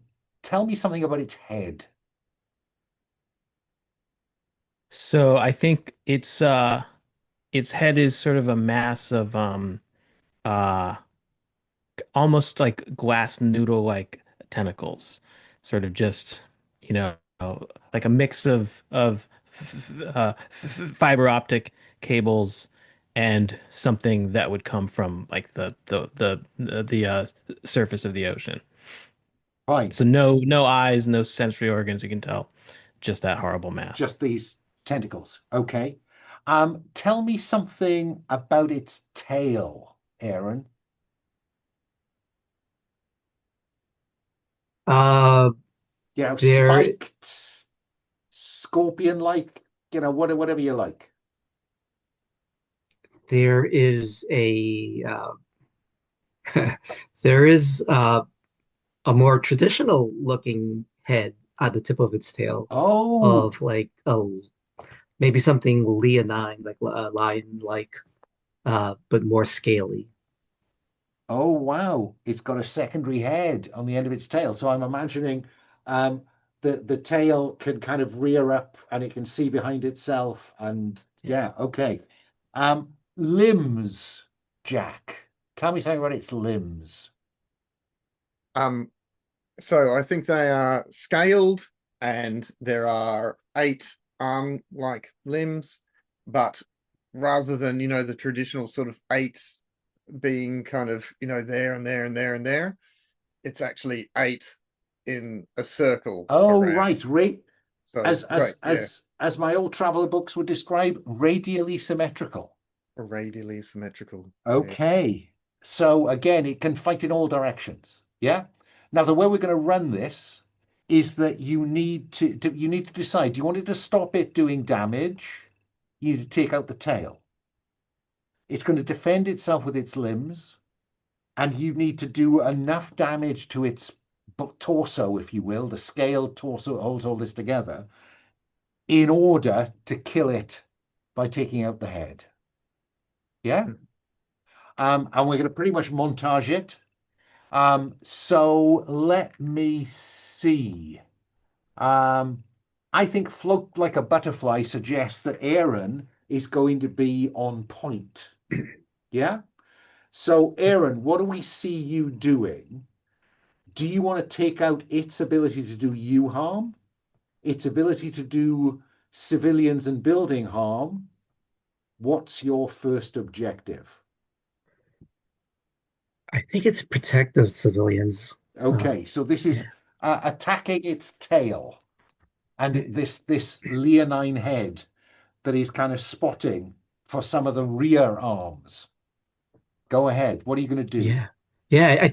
tell me something about its head. So I think its head is sort of a mass of uh almost like glass noodle like tentacles, sort of just, you know, like a mix of fiber optic cables and something that would come from like the surface of the ocean. Fine. So no eyes, no sensory organs, you can tell, just that horrible mass. Just these tentacles. Okay. Tell me something about its tail, Aaron. Uh, there Spiked, scorpion-like, whatever you like. there is there is a more traditional looking head at the tip of its tail Oh, of like a maybe something leonine, like lion like, but more scaly. oh, wow. It's got a secondary head on the end of its tail. So I'm imagining um, the tail can kind of rear up and it can see behind itself. And yeah, okay. Limbs, Jack. Tell me something about its limbs. Um, so I think they are scaled, and there are eight arm-like limbs, but rather than, the traditional sort of eights being kind of, there and there and there and there, it's actually eight in a circle Oh, around. right. Right. So, As right, as yeah, as as my old traveler books would describe, radially symmetrical. radially symmetrical. Yeah. Okay. So again, it can fight in all directions. Yeah. Now, the way we're going to run this is that you need to decide, do you want it to stop it doing damage? You need to take out the tail. It's going to defend itself with its limbs, and you need to do enough damage to its torso, if you will, the scaled torso holds all this together, in order to kill it by taking out the head. Yeah. Hmm. And we're going to pretty much montage it. So let me see. Um, I think float like a butterfly suggests that Aaron is going to be on point. Yeah. So, Aaron, what do we see you doing? Do you want to take out its ability to do you harm, its ability to do civilians and building harm? What's your first objective? I think it's protective civilians. Okay, so this is Yeah, attacking its tail and this leonine head that is kind of spotting for some of the rear arms. Go ahead. What are you going to do? yeah, yeah.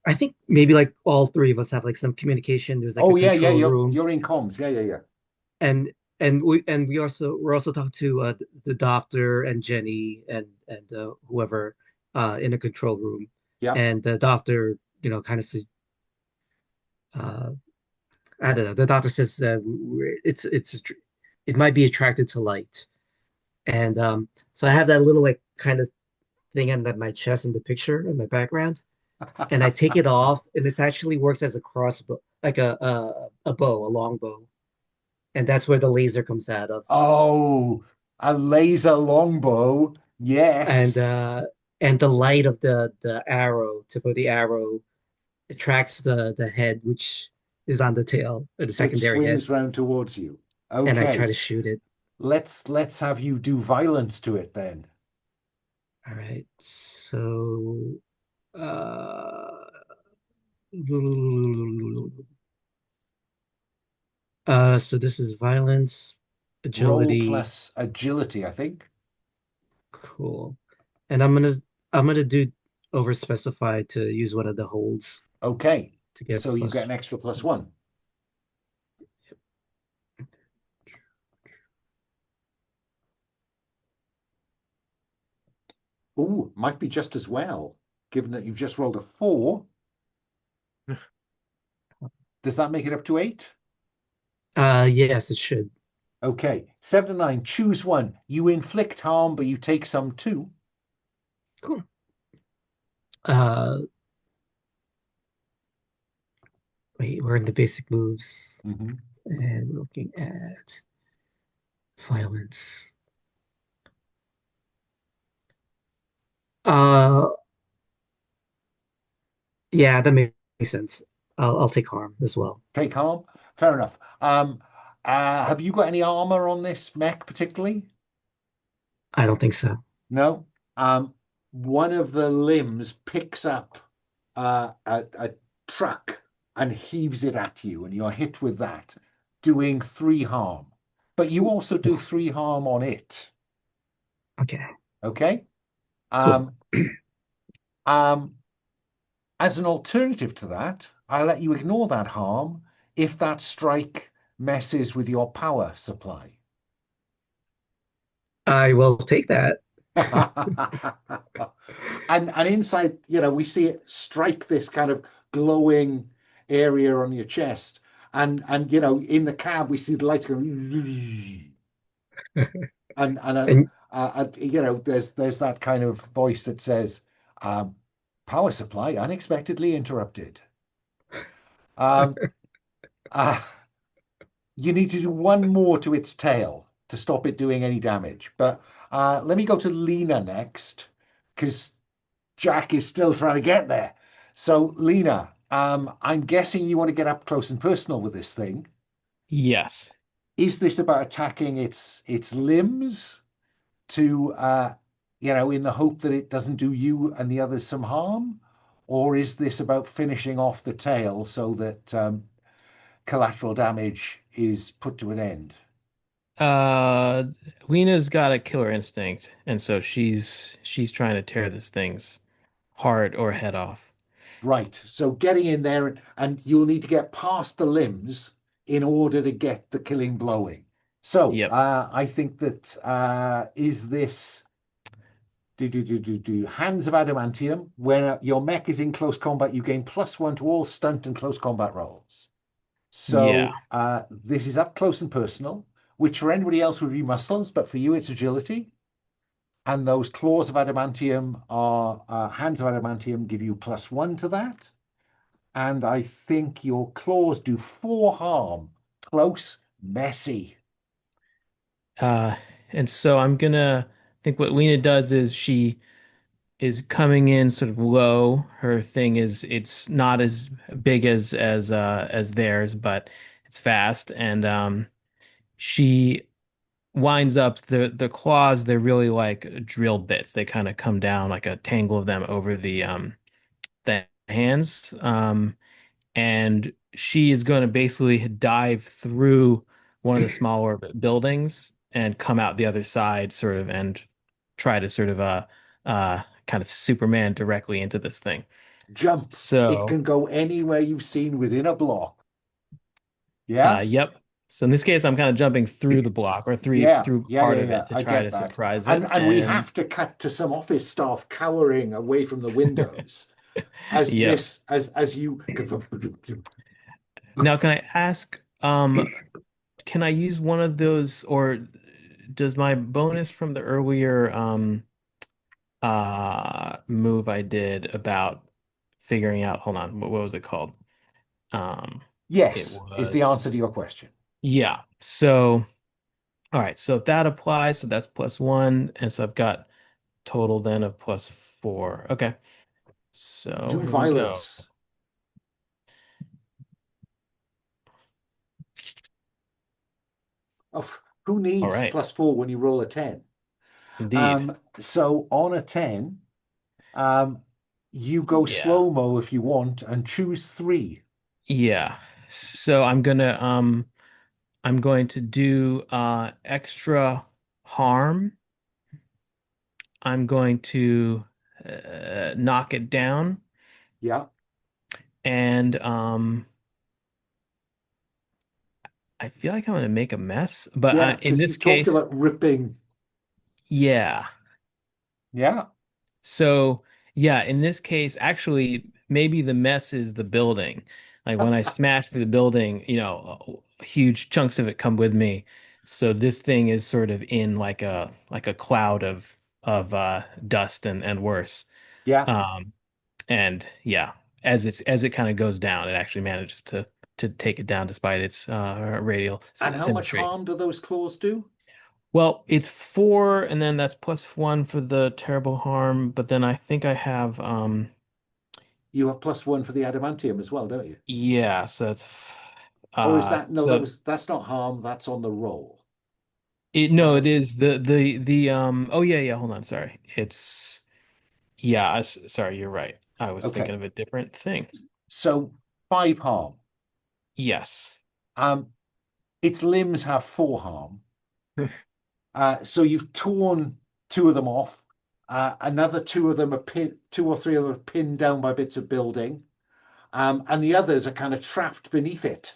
I think maybe like all three of us have like some communication. There's like a Oh yeah, yeah. control You're room, you're in comms. Yeah, yeah, yeah. and we're also talking to the doctor and Jenny and whoever in a control room, Yeah. and the doctor, kind of says, uh, I don't know. The doctor says that it might be attracted to light, and so I have that little like kind of thing on my chest in the picture in my background, and I take it off, and it actually works as a crossbow, like a bow, a long bow, and that's where the laser comes out of. Oh, a laser longbow. and Yes. uh and the light of the arrow, tip of the arrow, it tracks the head, which is on the tail, or the Which secondary head, swings round towards you. and I try Okay, to shoot it. let's have you do violence to it then. All right. So uh so this is violence, Roll agility, plus agility, I think. cool. And I'm gonna do over specify to use one of the holds Okay, to get so you get plus. an extra +1. Ooh, might be just as well, given that you've just rolled a 4. Does that make it up to 8? Yes, it should. Okay, 7 to 9, choose one. You inflict harm, but you take some too. Cool. Uh Wait, we're in the basic moves Mm-hmm. and we're looking at violence. Uh yeah, that makes sense. I'll take harm as well. Take harm. Fair enough. Have you got any armor on this mech particularly? I don't think so. No. One of the limbs picks up a truck and heaves it at you, and you're hit with that, doing 3 harm. But you also do 3 harm on it. Okay, Okay. cool. Um, um, as an alternative to that, I let you ignore that harm if that strike messes with your power supply. I will take that. And inside, we see it strike this kind of glowing area on your chest, and in the cab we see the lights going, and And there's that kind of voice that says, "Power supply unexpectedly interrupted." Um, uh, you need to do one more to its tail to stop it doing any damage. But let me go to Lena next, because Jack is still trying to get there. So, Lena, I'm guessing you want to get up close and personal with this thing. Yes. Is this about attacking its limbs to, in the hope that it doesn't do you and the others some harm? Or is this about finishing off the tail so that collateral damage is put to an end? Uh, Lena's got a killer instinct, and so she's trying to tear this thing's heart or head off. Right. So getting in there, and you'll need to get past the limbs in order to get the killing blowing. So Yep. I think that is this hands of adamantium. When your mech is in close combat, you gain +1 to all stunt and close combat rolls. Yeah. So this is up close and personal, which for anybody else would be muscles, but for you it's agility. And those claws of adamantium are hands of adamantium give you +1 to that. And I think your claws do 4 harm. Close, messy. Uh, and so I think what Lena does is she is coming in sort of low. Her thing is it's not as big as theirs, but it's fast, and she winds up the claws. They're really like drill bits. They kind of come down like a tangle of them over the hands. And she is going to basically dive through one of the smaller buildings and come out the other side, sort of, and try to sort of kind of Superman directly into this thing. Jump. It So, can go anywhere you've seen within a block. Yeah? yep. So in this case, I'm kind of jumping through the block or Yeah, through yeah, part yeah, of yeah. it to I try get to that. surprise And it. and we And have to cut to some office staff cowering away from the windows as yep. this as you Now, can I ask, can I use one of those, or does my bonus from the earlier move I did about figuring out, hold on, what was it called? Um it yes is the was answer to your question. yeah. So all right, so if that applies, so that's +1, and so I've got total then of +4. Okay. So Do here we go. violence. Oh, who All needs right. +4 when you roll a 10? Indeed. So on a 10, you go Yeah. slow-mo if you want and choose 3. Yeah. So I'm going to do extra harm. I'm going to knock it down Yeah. and I feel like I'm going to make a mess, but Yeah, in because you this talked case, about ripping. yeah. Yeah. So, yeah, in this case, actually, maybe the mess is the building. Like when I smash through the building, huge chunks of it come with me. So this thing is sort of in like a cloud of dust and worse. Yeah. Um, and yeah, as it kind of goes down, it actually manages to take it down despite its radial And how much symmetry. harm do those claws do? Well, it's 4, and then that's +1 for the terrible harm. But then I think I have You have +1 for the adamantium as well, don't you? yeah, so Or is that no, so that's not harm, that's on the roll. it no, Uh it is the oh yeah, hold on, sorry. It's yeah, sorry, you're right. I was thinking okay. of a different thing. So 5 harm. Yes. Um its limbs have 4 harm. So you've torn 2 of them off. Another 2 of them are 2 or 3 of them are pinned down by bits of building. And the others are kind of trapped beneath it.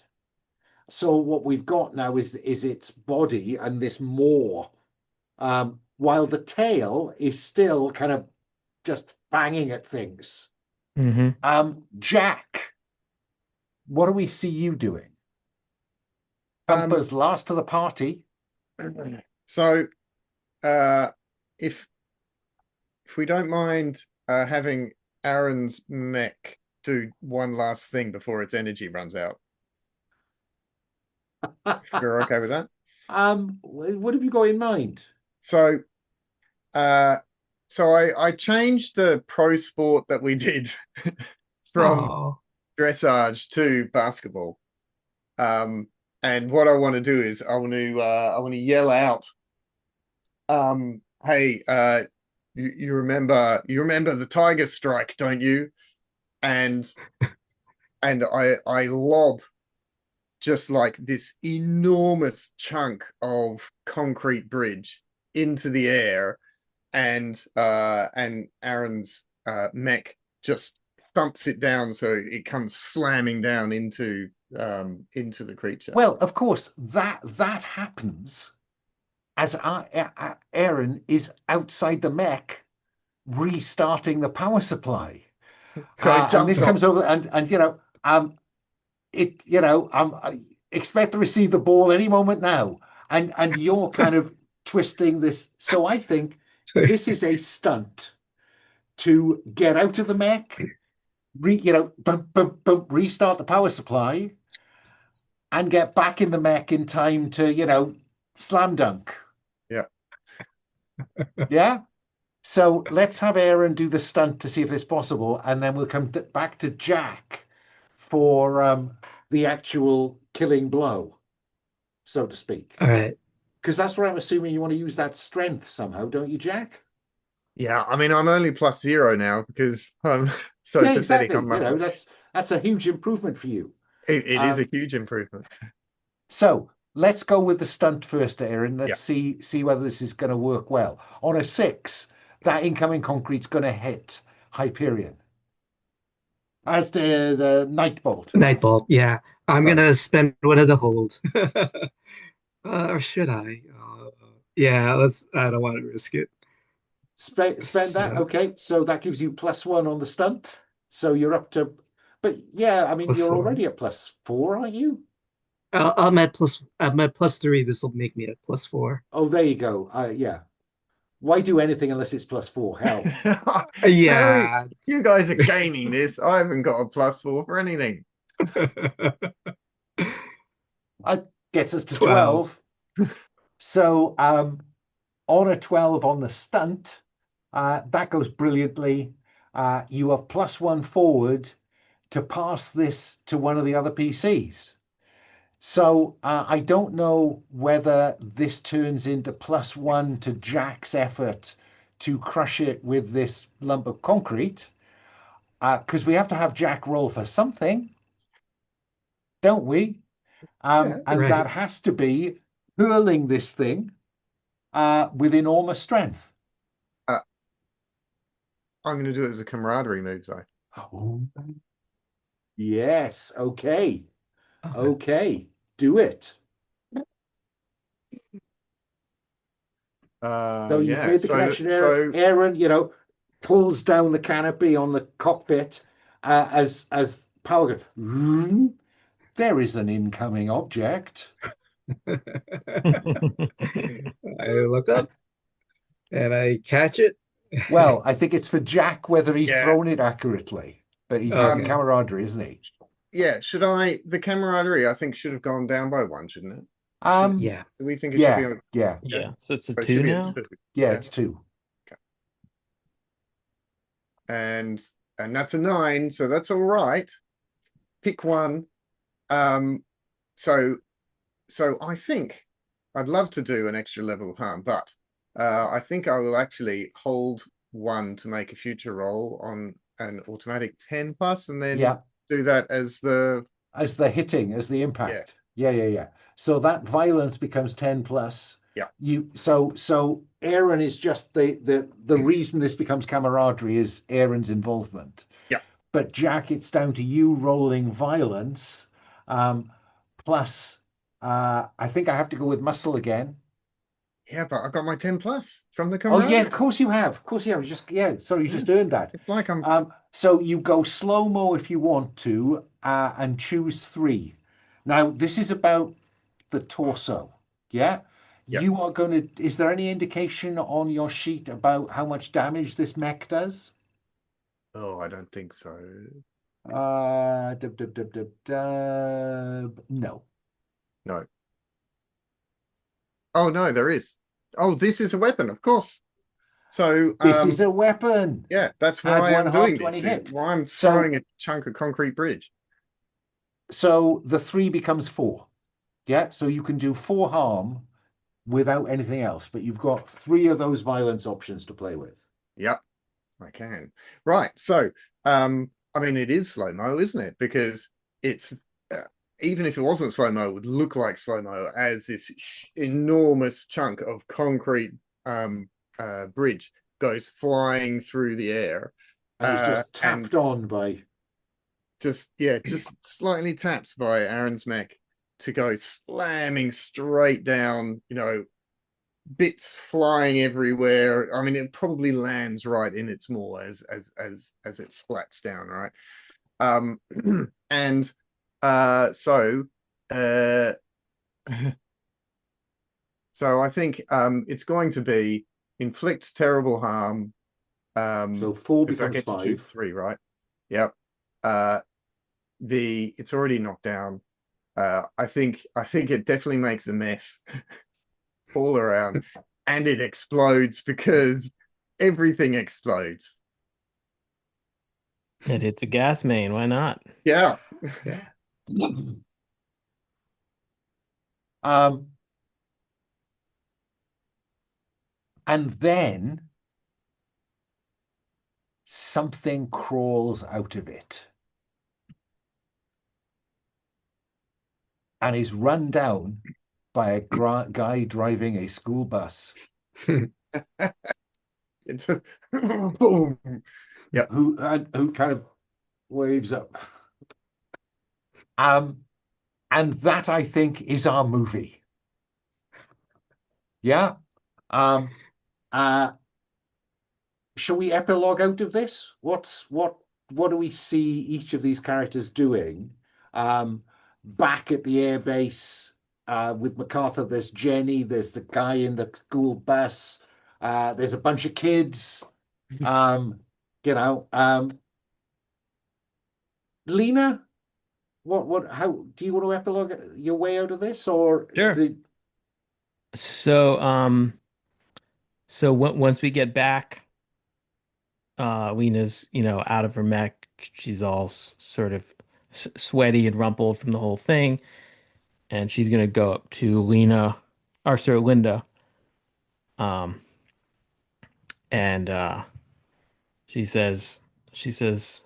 So what we've got now is its body and this maw, while the tail is still kind of just banging at things. Hmm. Jack, what do we see you doing? Um, Bumper's last to the party. so uh, if we don't mind having Aaron's mech do one last thing before its energy runs out, if you're okay with that. What have you got in mind? So uh, I changed the pro sport that we did from Oh, dressage to basketball. And what I want to do is I want to yell out, hey, you remember the tiger strike, don't you? And I lob just like this enormous chunk of concrete bridge into the air, and Aaron's mech just thumps it down so it comes slamming down into the creature. Well, of course, that happens as Aaron is outside the mech restarting the power supply. So it And jumps this comes off. over and I expect to receive the ball any moment now. And you're kind of twisting this. So I think this is a stunt to get out of the mech, restart the power supply, and get back in the mech in time to, slam dunk. Yeah. Yeah. So let's have Aaron do the stunt to see if it's possible, and then we'll come back to Jack for the actual killing blow, so to speak. all right. Because that's where I'm assuming you want to use that strength somehow, don't you, Jack? Yeah, I mean, I'm only +0 now because I'm so Yeah, pathetic exactly. on muscle. That's a huge improvement for you. It is a huge improvement. So let's go with the stunt first, Aaron. Yeah. Let's see whether this is going to work well. On a 6, that incoming concrete's going to hit Hyperion. As the Night Bolt. Nightbolt. Yeah, I'm Right. gonna spend one of the hold. Or should I? Yeah, let's. I don't want to risk it. Spend that. So Okay, so that gives you +1 on the stunt. So you're up to, but yeah, I mean, plus you're four. already at +4, aren't you? I'm at plus. I'm at +3. This will make me at +4. Oh, there you go. Yeah. Why do anything unless it's +4? Hell. Harry, Yeah. you guys are gaming this. I haven't got a +4 for anything. That gets us to 12. 12. So on a 12 on the stunt, that goes brilliantly. You have +1 forward to pass this to one of the other PCs. So I don't know whether this turns into +1 to Jack's effort to crush it with this lump of concrete, because we have to have Jack roll for something, don't we? Yeah, And that right. has to be hurling this thing with enormous strength. Uh, I'm going to do it as a camaraderie move, though. Oh, yes. Okay. Okay. Okay. Do it. So you've Yeah. made the So connection there. so Aaron, pulls down the canopy on the cockpit as power goes. There is an incoming object. I look up and I catch it. Well, I think it's for Jack whether he's yeah. thrown it accurately, but he's using Okay. camaraderie, isn't he? Yeah. Should I? The camaraderie, I think, should have gone down by one, shouldn't it? Yeah. Do we think it should be Yeah, on? yeah, Yeah, so it's a So it 2 should be a now. 2. yeah. Yeah. It's 2. And that's a 9, so that's all right. Pick one. Um. So I think I'd love to do an extra level of harm, but I think I will actually hold 1 to make a future roll on an automatic 10 plus, and then Yeah, do that as the as the hitting, as the impact. Yeah. So that violence becomes 10 plus. Yeah. So Aaron is just the reason this becomes camaraderie is Aaron's involvement. Yeah. But Jack, it's down to you rolling violence. Plus I think I have to go with muscle again. Yeah, but I got my 10 plus from the Oh yeah, camaraderie. of course you have. Of course you have. You just earned that. It's like I'm So you go slow-mo if you want to, and choose 3. Now, this is about the torso. Yeah. Yeah. You are going to, is there any indication on your sheet about how much damage this mech does? Oh, I don't think so. No. No. Oh no, there is. Oh, this is a weapon, of course. So This is a weapon. yeah, that's Add why one I'm half doing to any this. hit. Why I'm So- throwing a chunk of concrete bridge. So the 3 becomes 4. Yeah. So you can do 4 harm without anything else, but you've got 3 of those violence options to play with. Yep, I can. Right. So I mean it is slow-mo, isn't it? Because it's even if it wasn't slow-mo, it would look like slow-mo as this enormous chunk of concrete bridge goes flying through the air. And it's just And tapped on by just slightly tapped by Aaron's mech to go slamming straight down, bits flying everywhere. I mean, it probably lands right in its maw as it splats down, right? And so so I think it's going to be inflict terrible harm. so 4 Because I becomes get to choose 5. 3, right? Yep. It's already knocked down. I think it definitely makes a mess all around, and it explodes because everything explodes. It hits a gas main. Why not? Yeah. Yeah. And then something crawls out of it and is run down by a guy driving a school bus. It just boom. Yep. Who kind of waves up. And that I think is our movie. Yeah. Shall we epilogue out of this? What do we see each of these characters doing? Back at the airbase with MacArthur, there's Jenny, there's the guy in the school bus, there's a bunch of kids. Lena, how do you want to epilogue your way out of this, or Sure. So once we get back, Lena's, out of her mech. She's all sort of sweaty and rumpled from the whole thing. and she's gonna go up to Lena, or sorry, Linda, um, and she says, she says,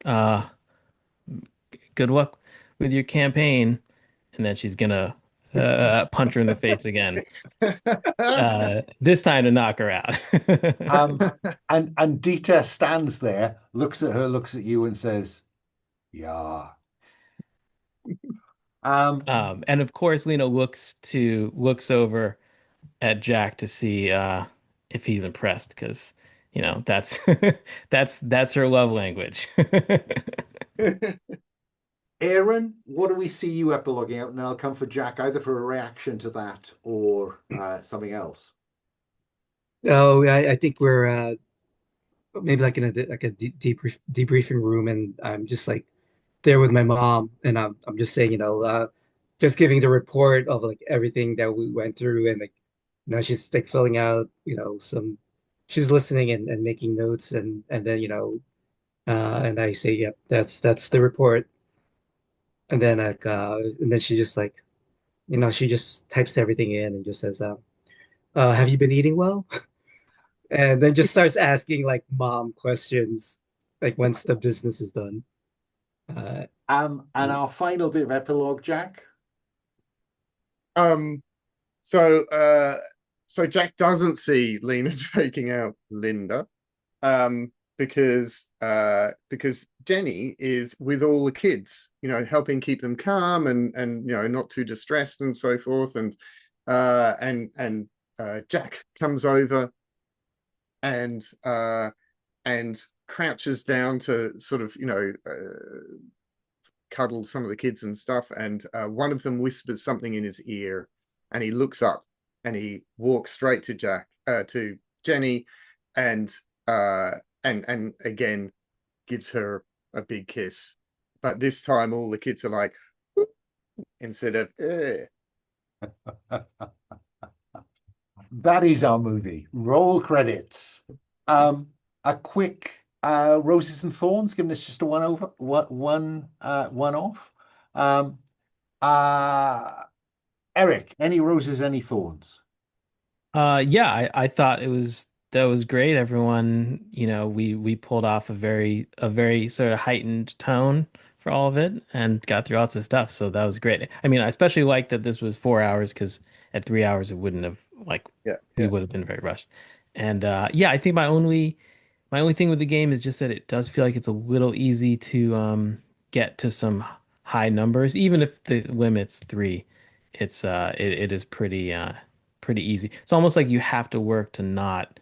"Good luck with your campaign," and then she's gonna punch her in the face again. This time to knock her out. Um, and Dieter stands there, looks at her, looks at you, and says, "Yeah." Um, And of course, Lena looks over at Jack to see if he's impressed, because that's that's her love language. Aaron, what do we see you epiloguing out? And I'll come for Jack either for a reaction to that or something else. Oh, I think we're maybe like in a debriefing room, and I'm just like there with my mom, and I'm just saying, just giving the report of like everything that we went through, and like she's like filling out, some she's listening and making notes, and then and I say, yep, that's the report, and then like and then she just like she just types everything in and just says, have you been eating well? And then just starts asking like mom questions, like once the business is done. Uh, And our final bit of epilogue, Jack. Um, so Jack doesn't see Lena taking out Linda, um, because Jenny is with all the kids, helping keep them calm and not too distressed and so forth. And Jack comes over and crouches down to sort of cuddle some of the kids and stuff, and one of them whispers something in his ear, and he looks up and he walks straight to to Jenny, and and again gives her a big kiss, but this time all the kids are like instead of That is our movie. Roll credits. A quick Roses and Thorns, giving us just a one off. Um, uh, Eric, any roses, any thorns? Yeah, I thought that was great. Everyone, we pulled off a very sort of heightened tone for all of it and got through lots of stuff. So that was great. I mean, I especially like that this was 4 hours, because at 3 hours it wouldn't have, like, yeah, we yeah, would have been very rushed. And yeah, I think my only thing with the game is just that it does feel like it's a little easy to get to some high numbers, even if the limit's three. It is pretty easy. It's almost like you have to work to not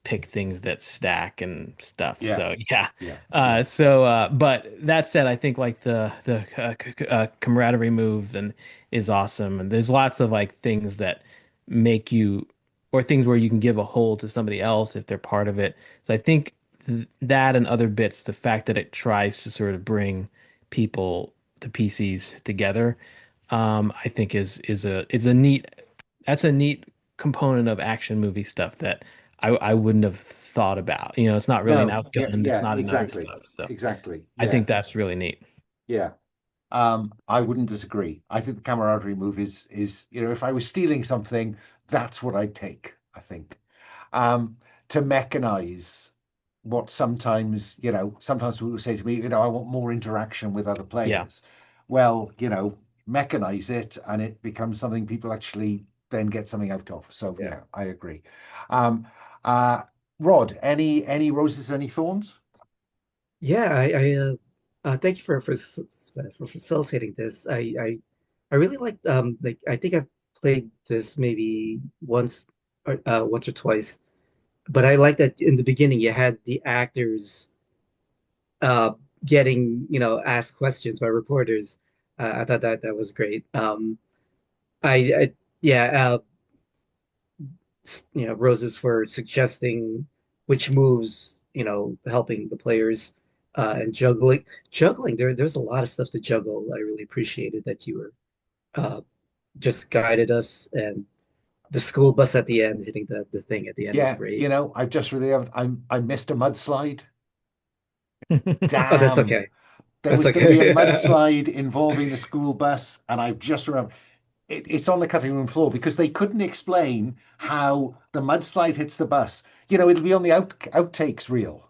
pick things that stack and stuff. Yeah, So yeah. yeah, yeah, But that said, I think like the camaraderie move and is awesome, and there's lots of like things that make you, or things where you can give a hold to somebody else if they're part of it. So I think that and other bits, the fact that it tries to sort of bring people, the PCs together, I think is a neat, that's a neat component of action movie stuff that I wouldn't have thought about. It's not really an no, yeah, outgun. It's yeah, not another exactly, stuff. So exactly, I yeah, think that's really neat. yeah. I wouldn't disagree. I think the camaraderie move is if I was stealing something, that's what I'd take, I think. To mechanize what sometimes people say to me, I want more interaction with other Yeah. players. Well, mechanize it and it becomes something people actually then get something out of. So yeah. yeah, I agree. Um, uh, Rod, any roses, any thorns? Yeah, thank you for facilitating this. I really like I think I've played this maybe once or twice, but I like that in the beginning you had the actors uh getting asked questions by reporters. I thought that was great. I yeah, roses for suggesting which moves, helping the players, and juggling. There's a lot of stuff to juggle. I really appreciated that you were uh, just guided us, and the school bus at the end, hitting the thing at the end was Yeah, great. I've just really I missed a mudslide. Oh, that's Damn. okay. There That's was going to be a okay. mudslide involving the school bus, and I've just remembered. it's on the cutting room floor because they couldn't explain how the mudslide hits the bus. It'll be on the outtakes reel,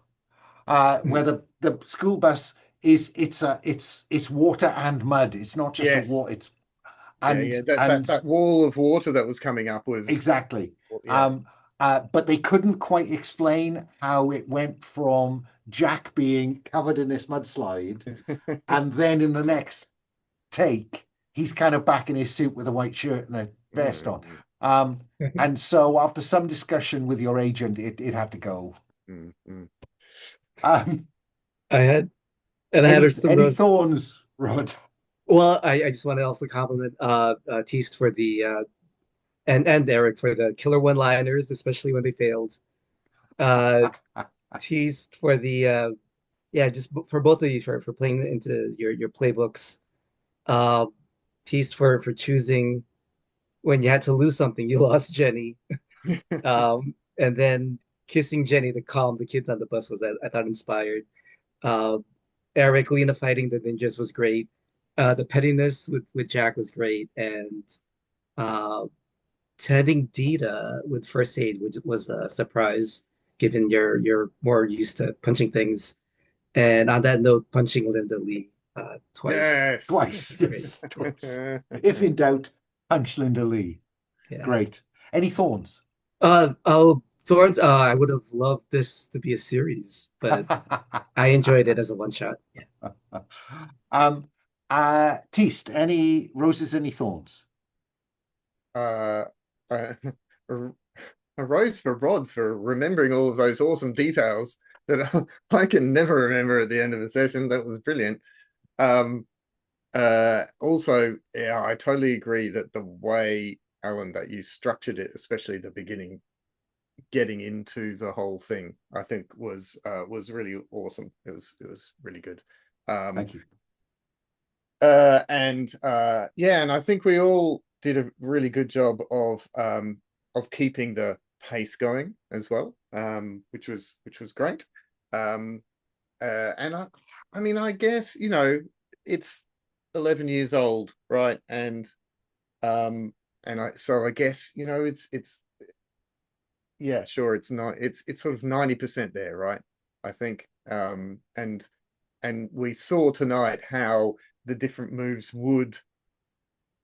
where the school bus is it's water and mud. It's not just a Yes. water. It's Yeah. That and that wall of water that was coming up was, exactly. yeah. But they couldn't quite explain how it went from Jack being covered in this mudslide, and then in the next take, he's kind of back in his suit with a white shirt and a vest on. Mm, And so after some discussion with your agent, it had to go. mm, mm. Um, I had and I had some of any those. thorns, Rod? Well, I just want to also compliment Teast for the and Eric for the killer one-liners, especially when they failed. Uh Teast for the yeah, just for both of you for playing into your playbooks. Uh Teast for choosing when you had to lose something, you lost Jenny. And then kissing Jenny to calm the kids on the bus was I thought inspired. Uh, Eric, Lena fighting the ninjas was great. The pettiness with Jack was great, and uh, tending Dita with first aid, which was a surprise given you're more used to punching things. And on that note, punching Linda Lee twice. Yes. Twice, Great. yes, twice. If in doubt, punch Linda Lee. Yeah. Great. Any thorns? Oh, Thorns. I would have loved this to be a series, but I enjoyed it as a one shot. Yeah. um, Teast, any roses, any thorns? uh, uh, a a rose for Rod for remembering all of those awesome details that I can never remember at the end of a session. That was brilliant. Also, yeah, I totally agree that the way, Alan, that you structured it, especially the beginning, getting into the whole thing, I think was really awesome. It was really good. Thank you. Yeah, and I think we all did a really good job of keeping the pace going as well, which was great. And I mean, I guess it's 11 years old, right? And I guess it's yeah, sure, it's not it's sort of 90% there, right? I think and we saw tonight how the different moves would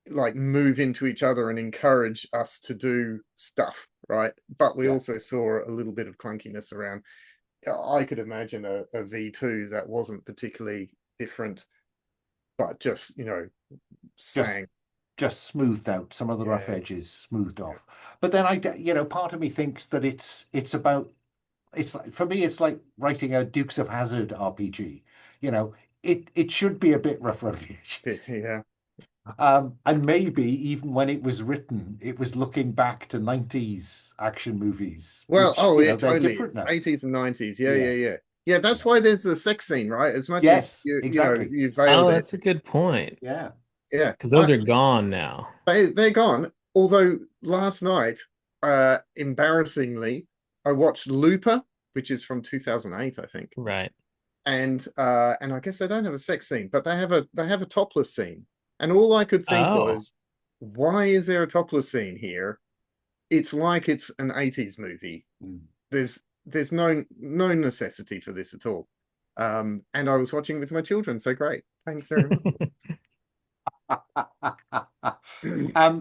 like move into each other and encourage us to do stuff, right? But we also saw a little bit of clunkiness around. I could imagine a V2 that wasn't particularly different, but just sang. Just smoothed out some of the rough edges, smoothed off. But then part of me thinks that it's about, it's like, for me, it's like writing a Dukes of Hazzard RPG. It should be a bit rough around the edges. Yeah. And maybe even when it was written, it was looking back to 90s action movies. Well, which, it they're totally different is. now. 80s and 90s. Yeah, that's why there's the sex scene, right? As much as exactly. you veiled Oh, it. that's a good point. Yeah. Because those are gone now. They're gone. Although last night, embarrassingly, I watched Looper, which is from 2008, I think. Right. And I guess they don't have a sex scene, but they have a topless scene. And all I could think was, why is there a topless scene here? It's like it's an 80s movie. There's no necessity for this at all. And I was watching with my children, so great. Thanks very much.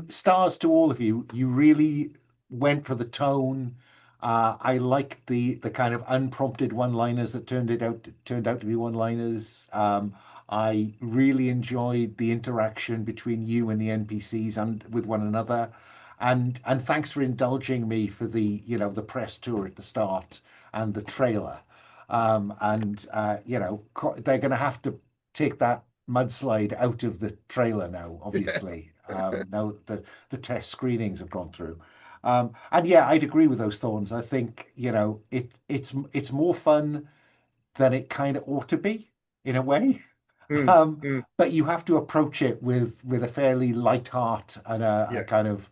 Stars to all of you. You really went for the tone. I liked the kind of unprompted one-liners that turned out to be one-liners. I really enjoyed the interaction between you and the NPCs and with one another. And thanks for indulging me for the the press tour at the start and the trailer. They're going to have to take that mudslide out of the trailer now, obviously. Now the test screenings have gone through. And yeah, I'd agree with those thorns. I think it's more fun than it kind of ought to be in a way. But you have to approach it with a fairly light heart and a kind of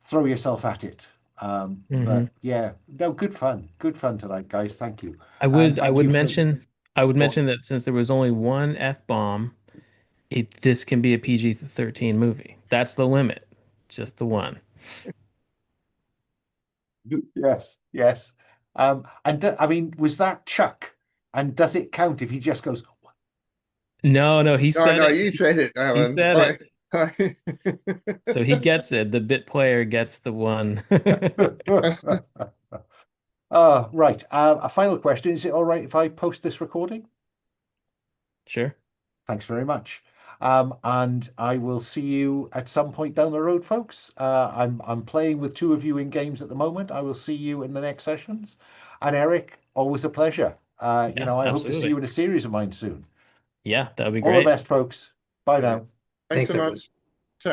throw yourself at it. But yeah, no, good fun tonight, guys. Thank you. I would mention that since there was only one F-bomb, this can be a PG-13 movie. That's the limit. Just the one. Yes, yes. I mean, was that Chuck? And does it count if he just goes, No, he No, said no, it. you said it, He Alan. said it. I... So he gets it. The bit player gets the one. right. A final question. Is it all right if I post this recording? Sure. Thanks very much. And I will see you at some point down the road, folks. I'm playing with two of you in games at the moment. I will see you in the next sessions. And Eric, always a pleasure. I hope to see you Absolutely. in a series of mine soon. Yeah, that would be All the great. best, folks. Bye Brilliant. now. Thanks Thanks, so everyone. much.